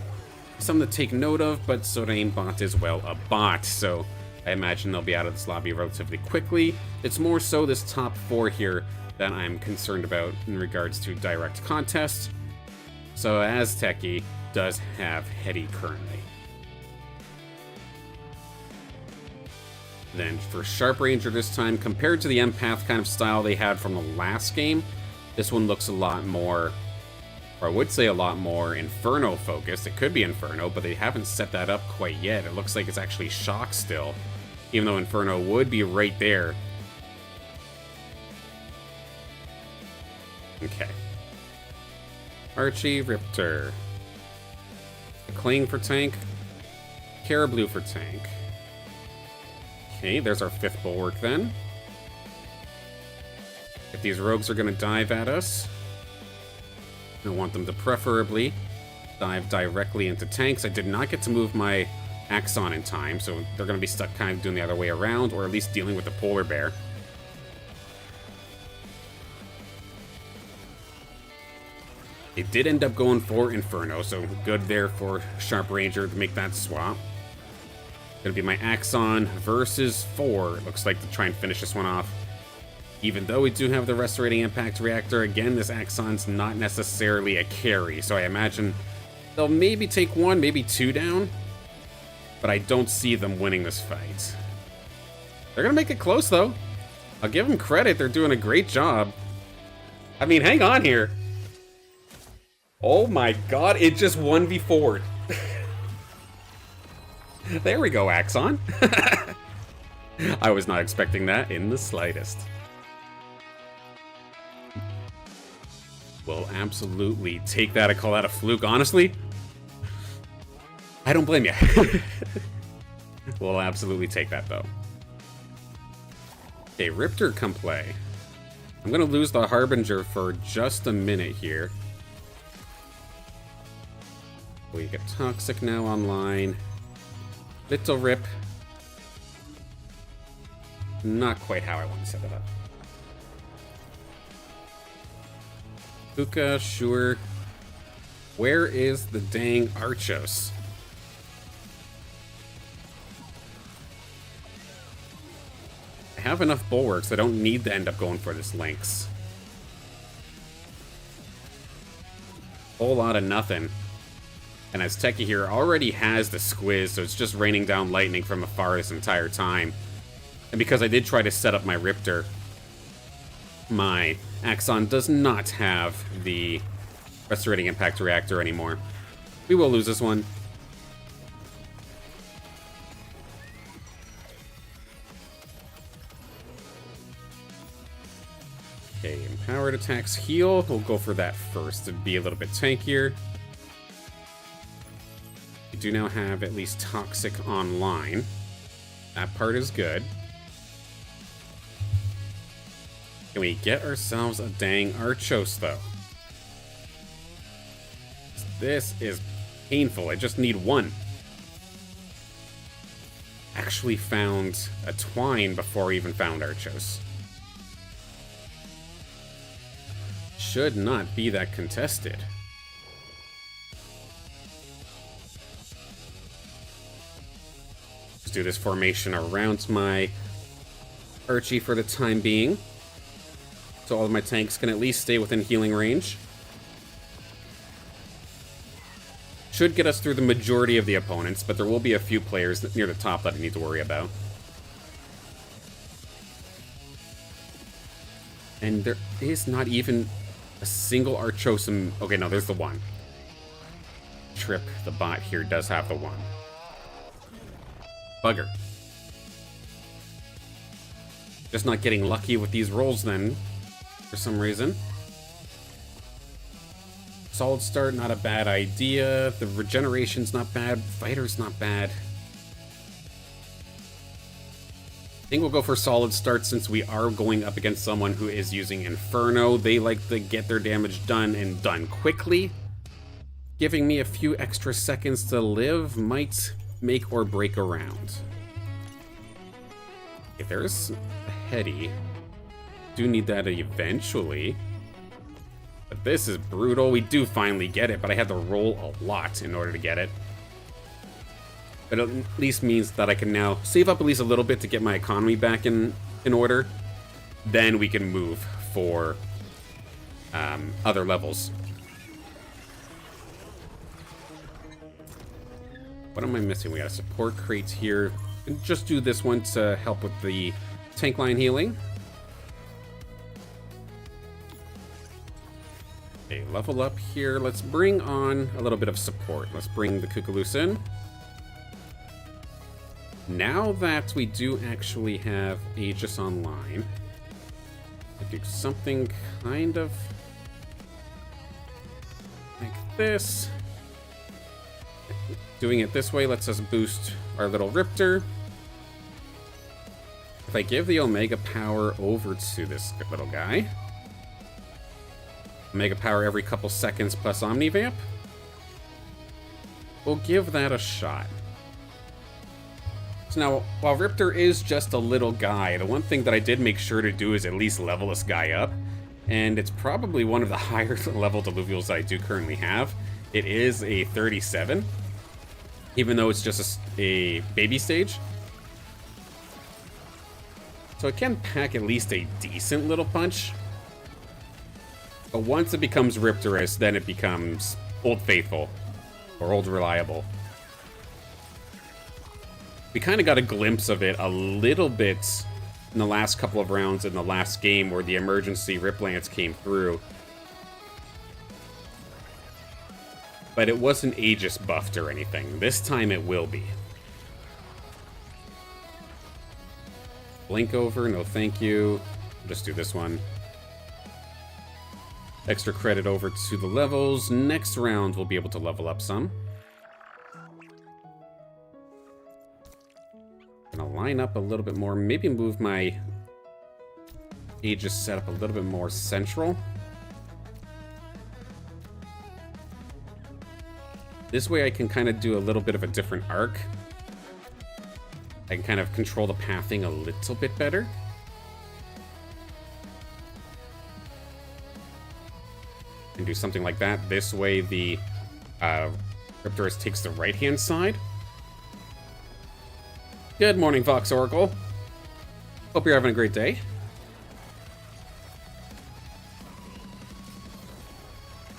Something to take note of, but Soda Aimbot is, well, a bot, so I imagine they'll be out of this lobby relatively quickly. It's more so this top 4 here that I'm concerned about in regards to direct contests. So Azteki does have Heady currently. Then for Sharp Ranger this time, compared to the Empath kind of style they had from the last game, this one looks a lot more, or I would say a lot more Inferno focused. It could be Inferno, but they haven't set that up quite yet. It looks like it's actually Shock still, even though Inferno would be right there. Okay. Archie, Riptor. Cling for tank. Caribou for tank. Okay, there's our 5th bulwark then. If these rogues are going to dive at us, I want them to preferably dive directly into tanks. I did not get to move my Axon in time, so they're going to be stuck kind of doing the other way around, or at least dealing with the polar bear. They did end up going for Inferno, so good there for Sharp Ranger to make that swap. Gonna be my Axon versus 4, it looks like, to try and finish this one off. Even though we do have the Restorating Impact Reactor, again, this Axon's not necessarily a carry, so I imagine they'll maybe take 1, maybe 2 down, but I don't see them winning this fight. They're gonna make it close, though. I'll give them credit, they're doing a great job. I mean, hang on here. Oh my god, it just 1v4'd. There we go, Axon. I was not expecting that in the slightest. Will absolutely take that. I call that a fluke. Honestly, I don't blame you. We'll absolutely take that, though. Okay, Riptor, come play. I'm going to lose the Harbinger for just a minute here. We get Toxic now online. Little Rip. Not quite how I want to set it up. Puka, sure. Where is the dang Archos? I have enough bulwarks. I don't need to end up going for this Lynx. Whole lot of nothing. And Azteki here already has the Squiz, so it's just raining down lightning from afar this entire time. And because I did try to set up my Riptor, my Axon does not have the Restorating Impact Reactor anymore. We will lose this one. Okay, empowered attacks heal. We'll go for that first to be a little bit tankier. We do now have at least Toxic online. That part is good. Can we get ourselves a dang Archos, though? This is painful. I just need 1. Actually found a Twine before I even found Archos. Should not be that contested. Let's do this formation around my Archie for the time being, so all of my tanks can at least stay within healing range. should get us through the majority of the opponents, but there will be a few players near the top that I need to worry about. And there is not even a single Archosim. Okay, no, there's the one. Trip, the bot here, does have the one. Bugger. Just not getting lucky with these rolls then, for some reason. Solid start, not a bad idea. The regeneration's not bad. Fighter's not bad. I think we'll go for solid start since we are going up against someone who is using Inferno. They like to get their damage done and done quickly. Giving me a few extra seconds to live might make or break a round. Okay, there's a heady. Do need that eventually. But this is brutal. We do finally get it, but I had to roll a lot in order to get it. But at least means that I can now save up at least a little bit to get my economy back in order. Then we can move for other levels. What am I missing? We got a support crate here. And just do this one to help with the tank line healing. Okay, level up here. Let's bring on a little bit of support. Let's bring the Cuculus in. Now that we do actually have Aegis online, I do something kind of like this. Doing it this way lets us boost our little Riptor. If I give the Omega Power over to this little guy, Omega Power every couple seconds plus Omnivamp, we'll give that a shot. So now, while Riptor is just a little guy, the one thing that I did make sure to do is at least level this guy up. And it's probably one of the higher level Deluvials that I do currently have. It is a 37, even though it's just a baby stage. So it can pack at least a decent little punch. But once it becomes Riptorous, then it becomes Old Faithful, or Old Reliable. We kind of got a glimpse of it a little bit in the last couple of rounds in the last game where the emergency Rip Lance came through. But it wasn't Aegis buffed or anything. This time it will be. Blink over, no thank you. Just do this one. Extra credit over to the levels. Next round we'll be able to level up some. Gonna line up a little bit more, maybe move my Aegis setup a little bit more central. This way I can kind of do a little bit of a different arc. I can kind of control the pathing a little bit better. And do something like that. This way the Riptorous takes the right-hand side. Good morning, Vox Oracle. Hope you're having a great day.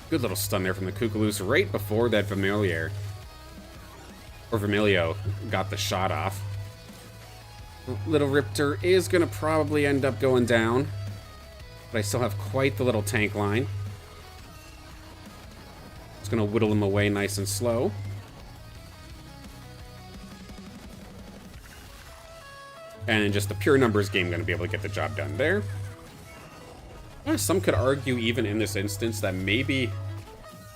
Good little stun there from the Cuculus right before that Vermilior, or Vermilio, got the shot off. Little Riptor is going to probably end up going down, but I still have quite the little tank line. It's going to whittle him away nice and slow. And in just a pure numbers game, going to be able to get the job done there. Yeah, some could argue, even in this instance, that maybe,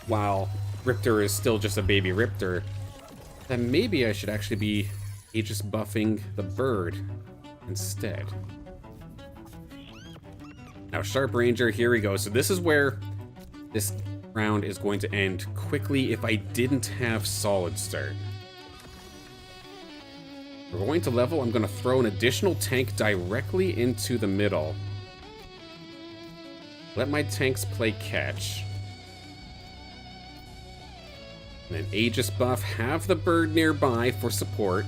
while Riptor is still just a baby Riptor, that maybe I should actually be Aegis buffing the bird instead. Now, Sharp Ranger, here we go. So this is where this round is going to end quickly if I didn't have Solid Start. We're going to level. I'm going to throw an additional tank directly into the middle. Let my tanks play catch. And then Aegis buff. Have the bird nearby for support.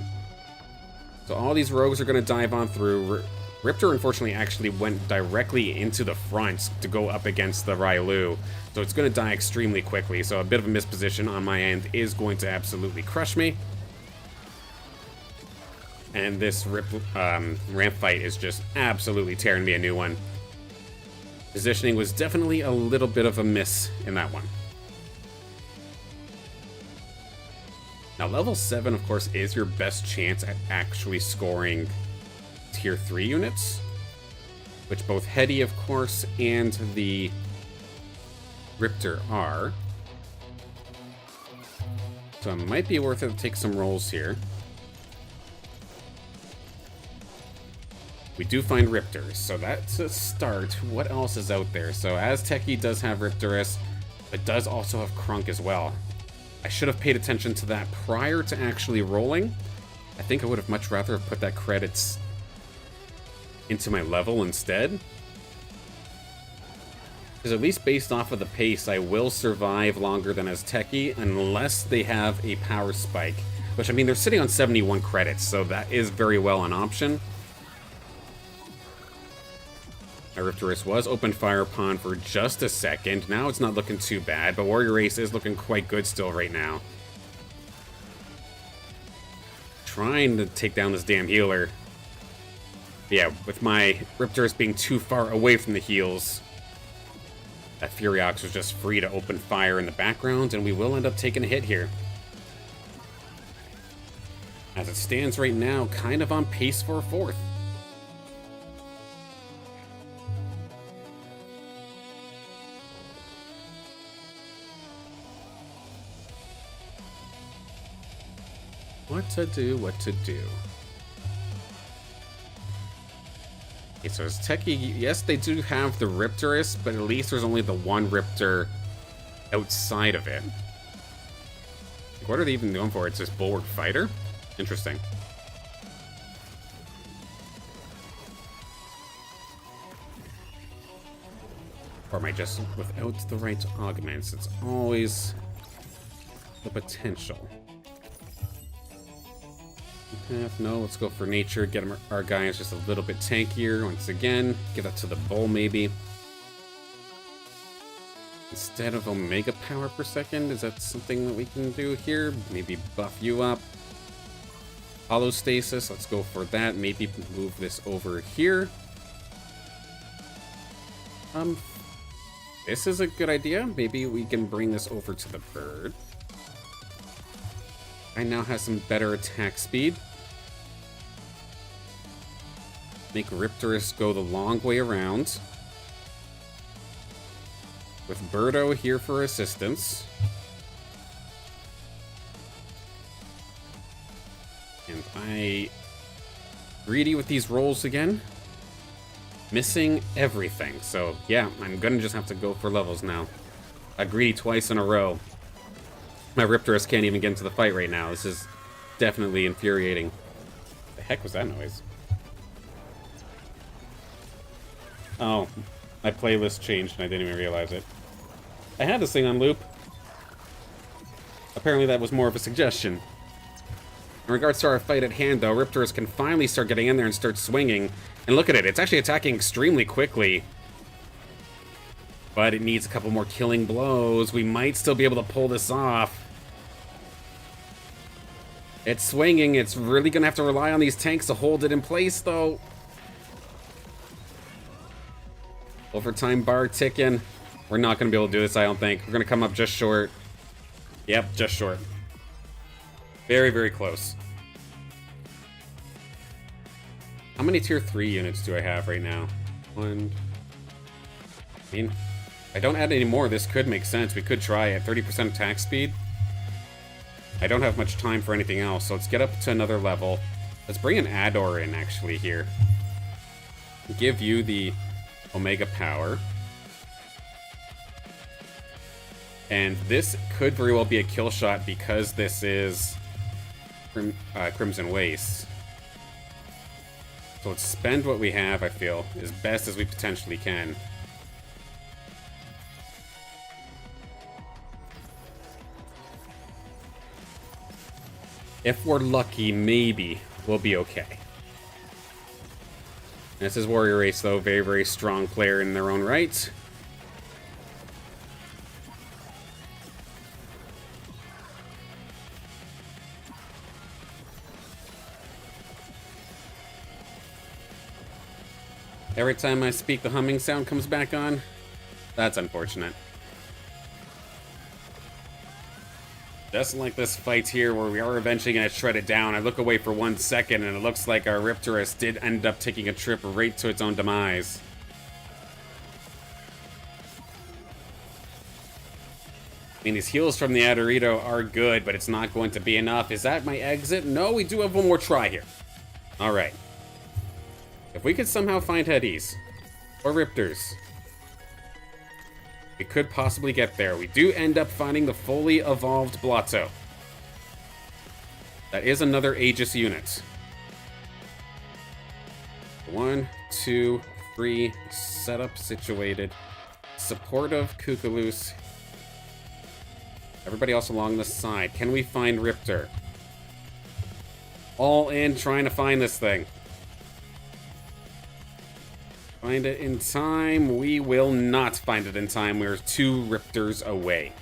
So all these rogues are going to dive on through. Riptor, unfortunately, actually went directly into the front to go up against the Railu, so it's going to die extremely quickly, so a bit of a misposition on my end is going to absolutely crush me. And this ramp fight is just absolutely tearing me a new one. Positioning was definitely a little bit of a miss in that one. Now, level 7, of course, is your best chance at actually scoring Tier 3 units, which both Heady, of course, and the Riptor are. So it might be worth it to take some rolls here. We do find Riptors, so that's a start. What else is out there? So Azteki does have Riptorus, but does also have Krunk as well. I should have paid attention to that prior to actually rolling. I think I would have much rather have put that credits into my level instead. Because at least based off of the pace, I will survive longer than Azteki unless they have a power spike. Which, I mean, they're sitting on 71 credits, so that is very well an option. My Riptorus was open fire upon for just a second. Now it's not looking too bad, but Warrior Ace is looking quite good still right now. Trying to take down this damn healer. Yeah, with my Riptorus being too far away from the heals, that Furiox was just free to open fire in the background, and we will end up taking a hit here. As it stands right now, kind of on pace for a 4th. What to do, what to do. Okay, so it's Techie. Yes, they do have the Riptorus, but at least there's only the one Riptor outside of it. What are they even going for? It's this Bulwark Fighter? Interesting. Or am I just without the right augments? It's always the potential. No, let's go for nature. Get our guys just a little bit tankier once again. Give that to the bull, maybe. Instead of Omega power per second, is that something that we can do here? Maybe buff you up. Holostasis, let's go for that. Maybe move this over here. This is a good idea. Maybe we can bring this over to the bird. I now have some better attack speed. Make Riptorus go the long way around. With Birdo here for assistance. And I... greedy with these rolls again. Missing everything. So, yeah, I'm gonna just have to go for levels now. I greedy twice in a row. My Riptorus can't even get into the fight right now. This is definitely infuriating. The heck was that noise? Oh, my playlist changed and I didn't even realize it. I had this thing on loop. Apparently that was more of a suggestion. In regards to our fight at hand, though, Riptorus can finally start getting in there and start swinging. And look at it, it's actually attacking extremely quickly. But it needs a couple more killing blows. We might still be able to pull this off. It's swinging. It's really going to have to rely on these tanks to hold it in place, though. Overtime bar ticking. We're not going to be able to do this, I don't think. We're going to come up just short. Yep, just short. Very, very close. How many tier 3 units do I have right now? One. I mean, if I don't add any more, this could make sense. We could try at 30% attack speed. I don't have much time for anything else, so let's get up to another level. Let's bring an Ador in, actually, here. Give you the Omega power. And this could very well be a kill shot because this is Crimson Waste. So let's spend what we have, I feel, as best as we potentially can. If we're lucky, maybe we'll be okay. This is Warrior Race, though. Very, very strong player in their own right. Every time I speak, the humming sound comes back on. That's unfortunate. Just like this fight here, where we are eventually going to shred it down. I look away for 1 second, and it looks like our Riptorus did end up taking a trip right to its own demise. I mean, these heals from the Adorito are good, but it's not going to be enough. Is that my exit? No, we do have one more try here. All right. If we could somehow find Headies or Riptors, we could possibly get there. We do end up finding the fully evolved Blotto. That is another Aegis unit. 1, 2, 3, setup situated. Supportive Cuculus. Everybody else along the side. Can we find Riptor? All in trying to find this thing. Find it in time. We will not find it in time. We're 2 Riptors away.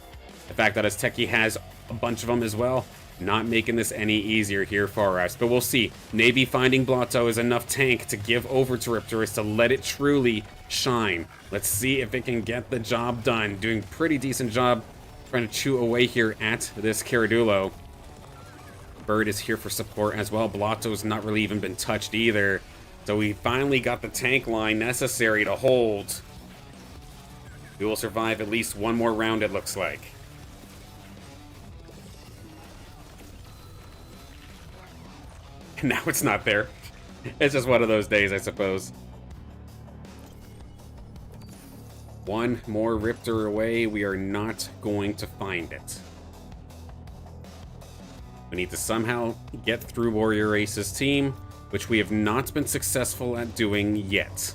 The fact that Azteki has a bunch of them as well, not making this any easier here for us. But we'll see. Maybe finding Blotto is enough tank to give over to Riptorus to let it truly shine. Let's see if it can get the job done. Doing a pretty decent job trying to chew away here at this Caradulo. Bird is here for support as well. Blotto's not really even been touched either. So we finally got the tank line necessary to hold. We will survive at least one more round, it looks like. And now it's not there. It's just one of those days, I suppose. One more Riptor away. We are not going to find it. We need to somehow get through Warrior Ace's team, which we have not been successful at doing yet.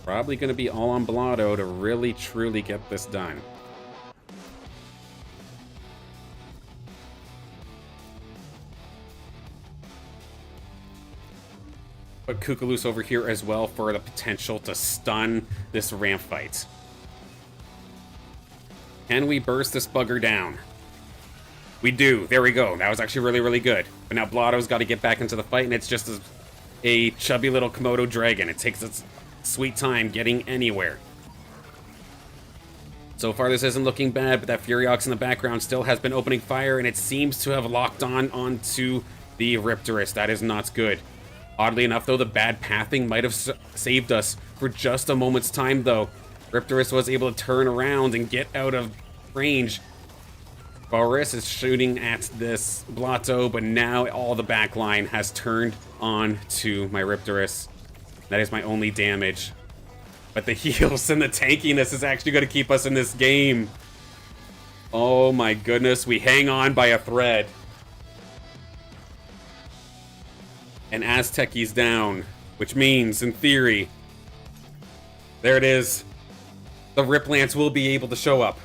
Probably going to be all on Blotto to really, truly get this done. Put Cuculus over here as well for the potential to stun this ramp fight. Can we burst this bugger down? We do. There we go. That was actually really, really good. But now Blotto's got to get back into the fight, and it's just a chubby little Komodo dragon. It takes its sweet time getting anywhere. So far, this isn't looking bad, but that Furiox in the background still has been opening fire, and it seems to have locked onto the Riptorus. That is not good. Oddly enough, though, the bad pathing might have saved us for just a moment's time, though. Riptorus was able to turn around and get out of range. Boris is shooting at this Blotto, but now all the backline has turned on to my Riptorus. That is my only damage. But the heals and the tankiness is actually going to keep us in this game. Oh my goodness, we hang on by a thread. And Azteki's down, which means, in theory, there it is. The Riplants will be able to show up.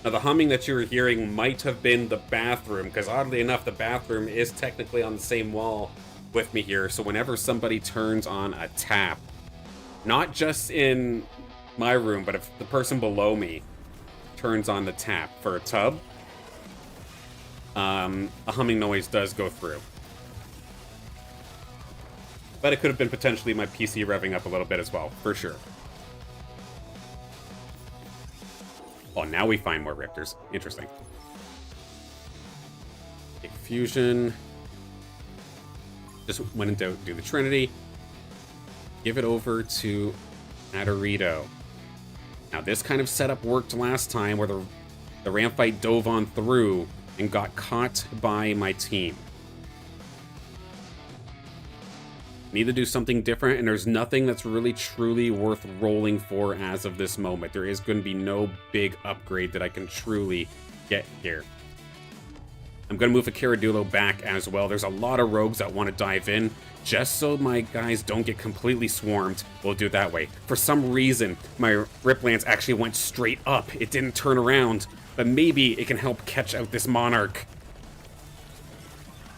Now, the humming that you were hearing might have been the bathroom, because oddly enough, the bathroom is technically on the same wall with me here. So whenever somebody turns on a tap, not just in my room, but if the person below me turns on the tap for a tub, a humming noise does go through. But it could have been potentially my PC revving up a little bit as well, for sure. Oh, now we find more Riptors. Interesting. Okay, fusion. Just when in doubt, do the Trinity. Give it over to Adorito. Now, this kind of setup worked last time where the ramp fight dove on through and got caught by my team. Need to do something different, and there's nothing that's really truly worth rolling for as of this moment. There is going to be no big upgrade that I can truly get here. I'm going to move a Caradulo back as well. There's a lot of rogues that want to dive in, just so my guys don't get completely swarmed. We'll do it that way. For some reason, my Riplants actually went straight up. It didn't turn around, but maybe it can help catch out this Monarch.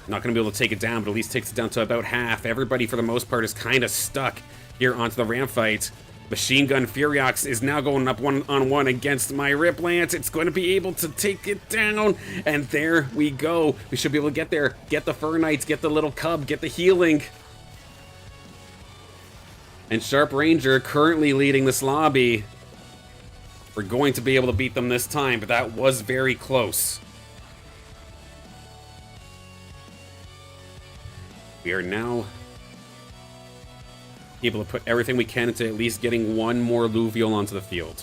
Not going to be able to take it down, but at least takes it down to about half. Everybody, for the most part, is kind of stuck here onto the ramp fight. Machine Gun Furiox is now going up one-on-one against my Rip Lance. It's going to be able to take it down, and there we go. We should be able to get there, get the Fur Knights, get the little cub, get the healing. And Sharp Ranger currently leading this lobby. We're going to be able to beat them this time, but that was very close. We are now able to put everything we can into at least getting one more Luvial onto the field.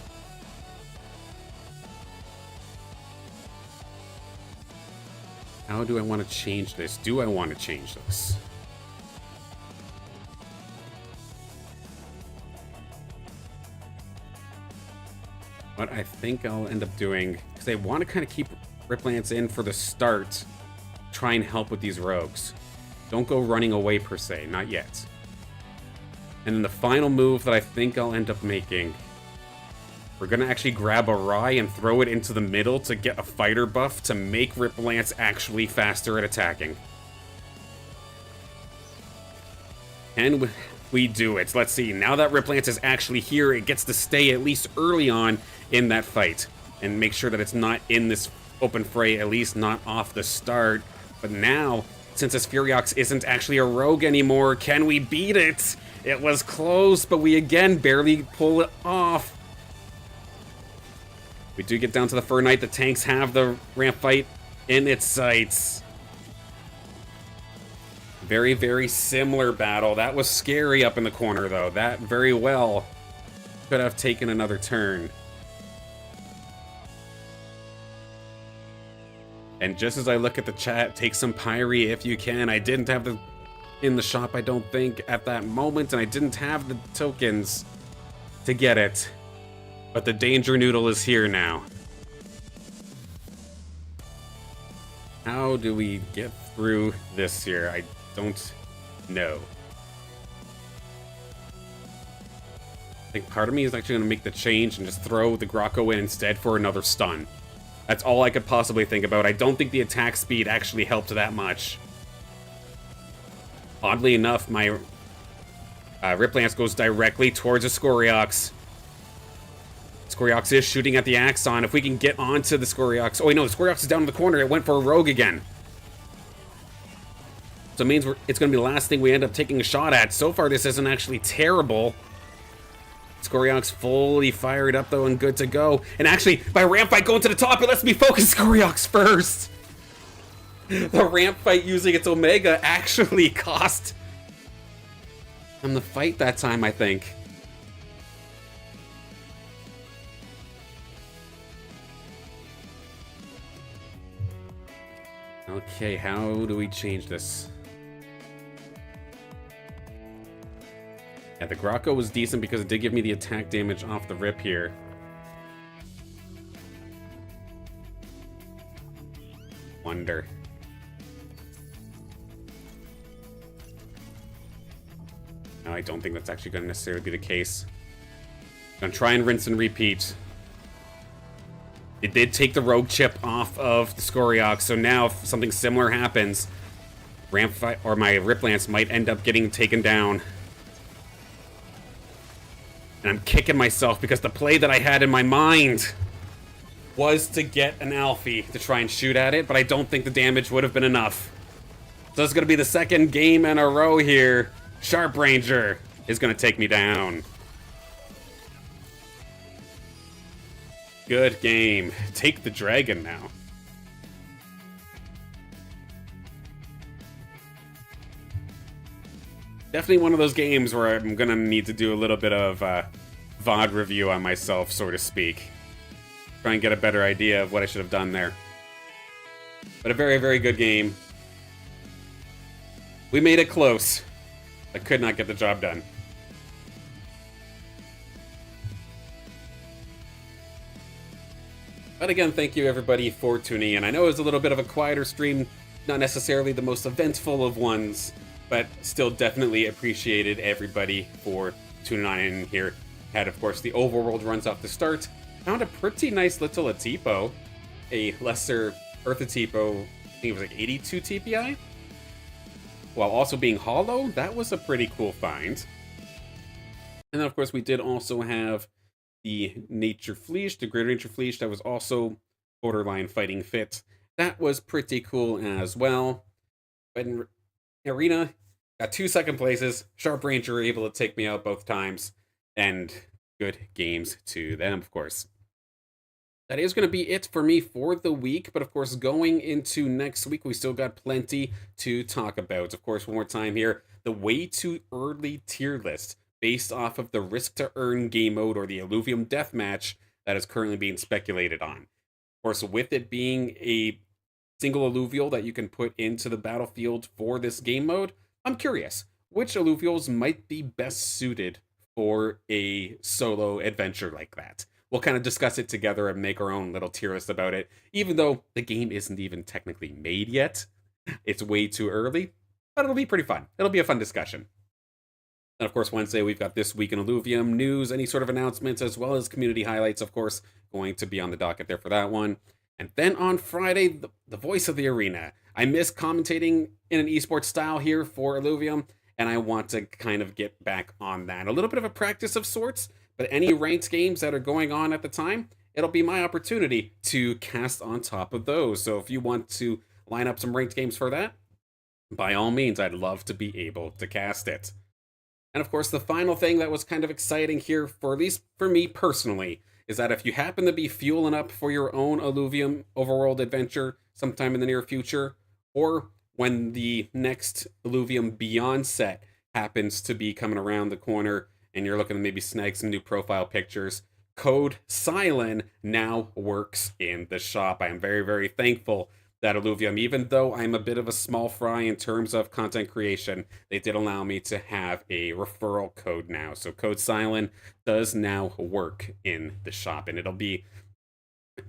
How do I want to change this? Do I want to change this? What I think I'll end up doing, because I want to kind of keep Rip Lance in for the start, try and help with these rogues. Don't go running away per se, not yet. And then the final move that I think I'll end up making, we're going to actually grab a Rye and throw it into the middle to get a fighter buff to make Rip Lance actually faster at attacking. And we do it. Let's see, now that Rip Lance is actually here, it gets to stay at least early on in that fight and make sure that it's not in this open fray, at least not off the start. But now, since this Furiox isn't actually a rogue anymore, can we beat it? It was close, but we again barely pull it off. We do get down to the Fur Knight. The tanks have the ramp fight in its sights. Very, very similar battle. That was scary up in the corner, though. That very well could have taken another turn. And just as I look at the chat, take some Pyre if you can. I didn't have the in the shop, I don't think, at that moment, and I didn't have the tokens to get it. But the Danger Noodle is here now. How do we get through this here? I don't know. I think part of me is actually going to make the change and just throw the Grocko in instead for another stun. That's all I could possibly think about. I don't think the attack speed actually helped that much. Oddly enough, my Rip Lance goes directly towards a Scoriox. Scoriox is shooting at the Axon. If we can get onto the Scoriox... Oh, wait, no, the Scoriox is down in the corner. It went for a rogue again. So it means it's going to be the last thing we end up taking a shot at. So far, this isn't actually terrible. Scoriox fully fired up, though, and good to go. And actually, by ramp fight going to the top, it lets me focus Scoriox first. The ramp fight using its Omega actually cost him the fight that time, I think. Okay, how do we change this? Yeah, the Grocko was decent because it did give me the attack damage off the rip here. Wonder. No, I don't think that's actually going to necessarily be the case. I'm going to try and rinse and repeat. It did take the rogue chip off of the Scoriox, so now if something similar happens, ramp fight or my Rip Lance might end up getting taken down. And I'm kicking myself because the play that I had in my mind was to get an Alfie to try and shoot at it, but I don't think the damage would have been enough. So it's going to be the second game in a row here. Sharp Ranger is going to take me down. Good game. Take the dragon now. Definitely one of those games where I'm going to need to do a little bit of VOD review on myself, so to speak. Try and get a better idea of what I should have done there. But a very, very good game. We made it close. I could not get the job done. But again, thank you everybody for tuning in. I know it was a little bit of a quieter stream, not necessarily the most eventful of ones, but still definitely appreciated everybody for tuning on in here. Had, of course, the Overworld runs off the start. Found a pretty nice little Atipo, a lesser Earth Atipo. I think it was like 82 TPI. while also being hollow. That was a pretty cool find. And then, of course, we did also have the Nature Fleece, the Greater Nature Fleece, that was also borderline fighting fit. That was pretty cool as well. But in Arena, got 2 second places. Sharp Ranger were able to take me out both times. And good games to them, of course. That is going to be it for me for the week. But of course, going into next week, we still got plenty to talk about. Of course, one more time here, the way too early tier list based off of the risk to earn game mode or the Alluvium Deathmatch that is currently being speculated on. Of course, with it being a single alluvial that you can put into the battlefield for this game mode, I'm curious which alluvials might be best suited for a solo adventure like that. We'll kind of discuss it together and make our own little tier list about it, even though the game isn't even technically made yet. It's way too early, but it'll be pretty fun. It'll be a fun discussion. And of course, Wednesday, we've got This Week in Alluvium news, any sort of announcements, as well as community highlights, of course, going to be on the docket there for that one. And then on Friday, the voice of the arena. I miss commentating in an esports style here for Alluvium, and I want to kind of get back on that. A little bit of a practice of sorts, but any ranked games that are going on at the time, it'll be my opportunity to cast on top of those. So if you want to line up some ranked games for that, by all means, I'd love to be able to cast it. And of course, the final thing that was kind of exciting here, for at least for me personally, is that if you happen to be fueling up for your own Alluvium Overworld adventure sometime in the near future, or when the next Alluvium Beyond set happens to be coming around the corner and you're looking to maybe snag some new profile pictures, code SILEN now works in the shop. I am very, very thankful that Alluvium, even though I'm a bit of a small fry in terms of content creation, they did allow me to have a referral code now. So code SILEN does now work in the shop, and it'll be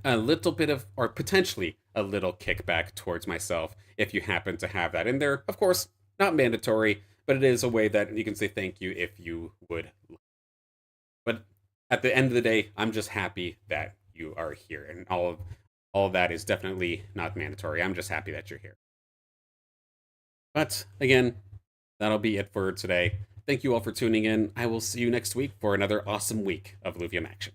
a little bit of, or potentially a little kickback towards myself if you happen to have that in there. Of course, not mandatory, but it is a way that you can say thank you if you would. But at the end of the day, I'm just happy that you are here, and all of that is definitely not mandatory. I'm just happy that you're here. But again, that'll be it for today. Thank you all for tuning in. I will see you next week for another awesome week of Alluvium action.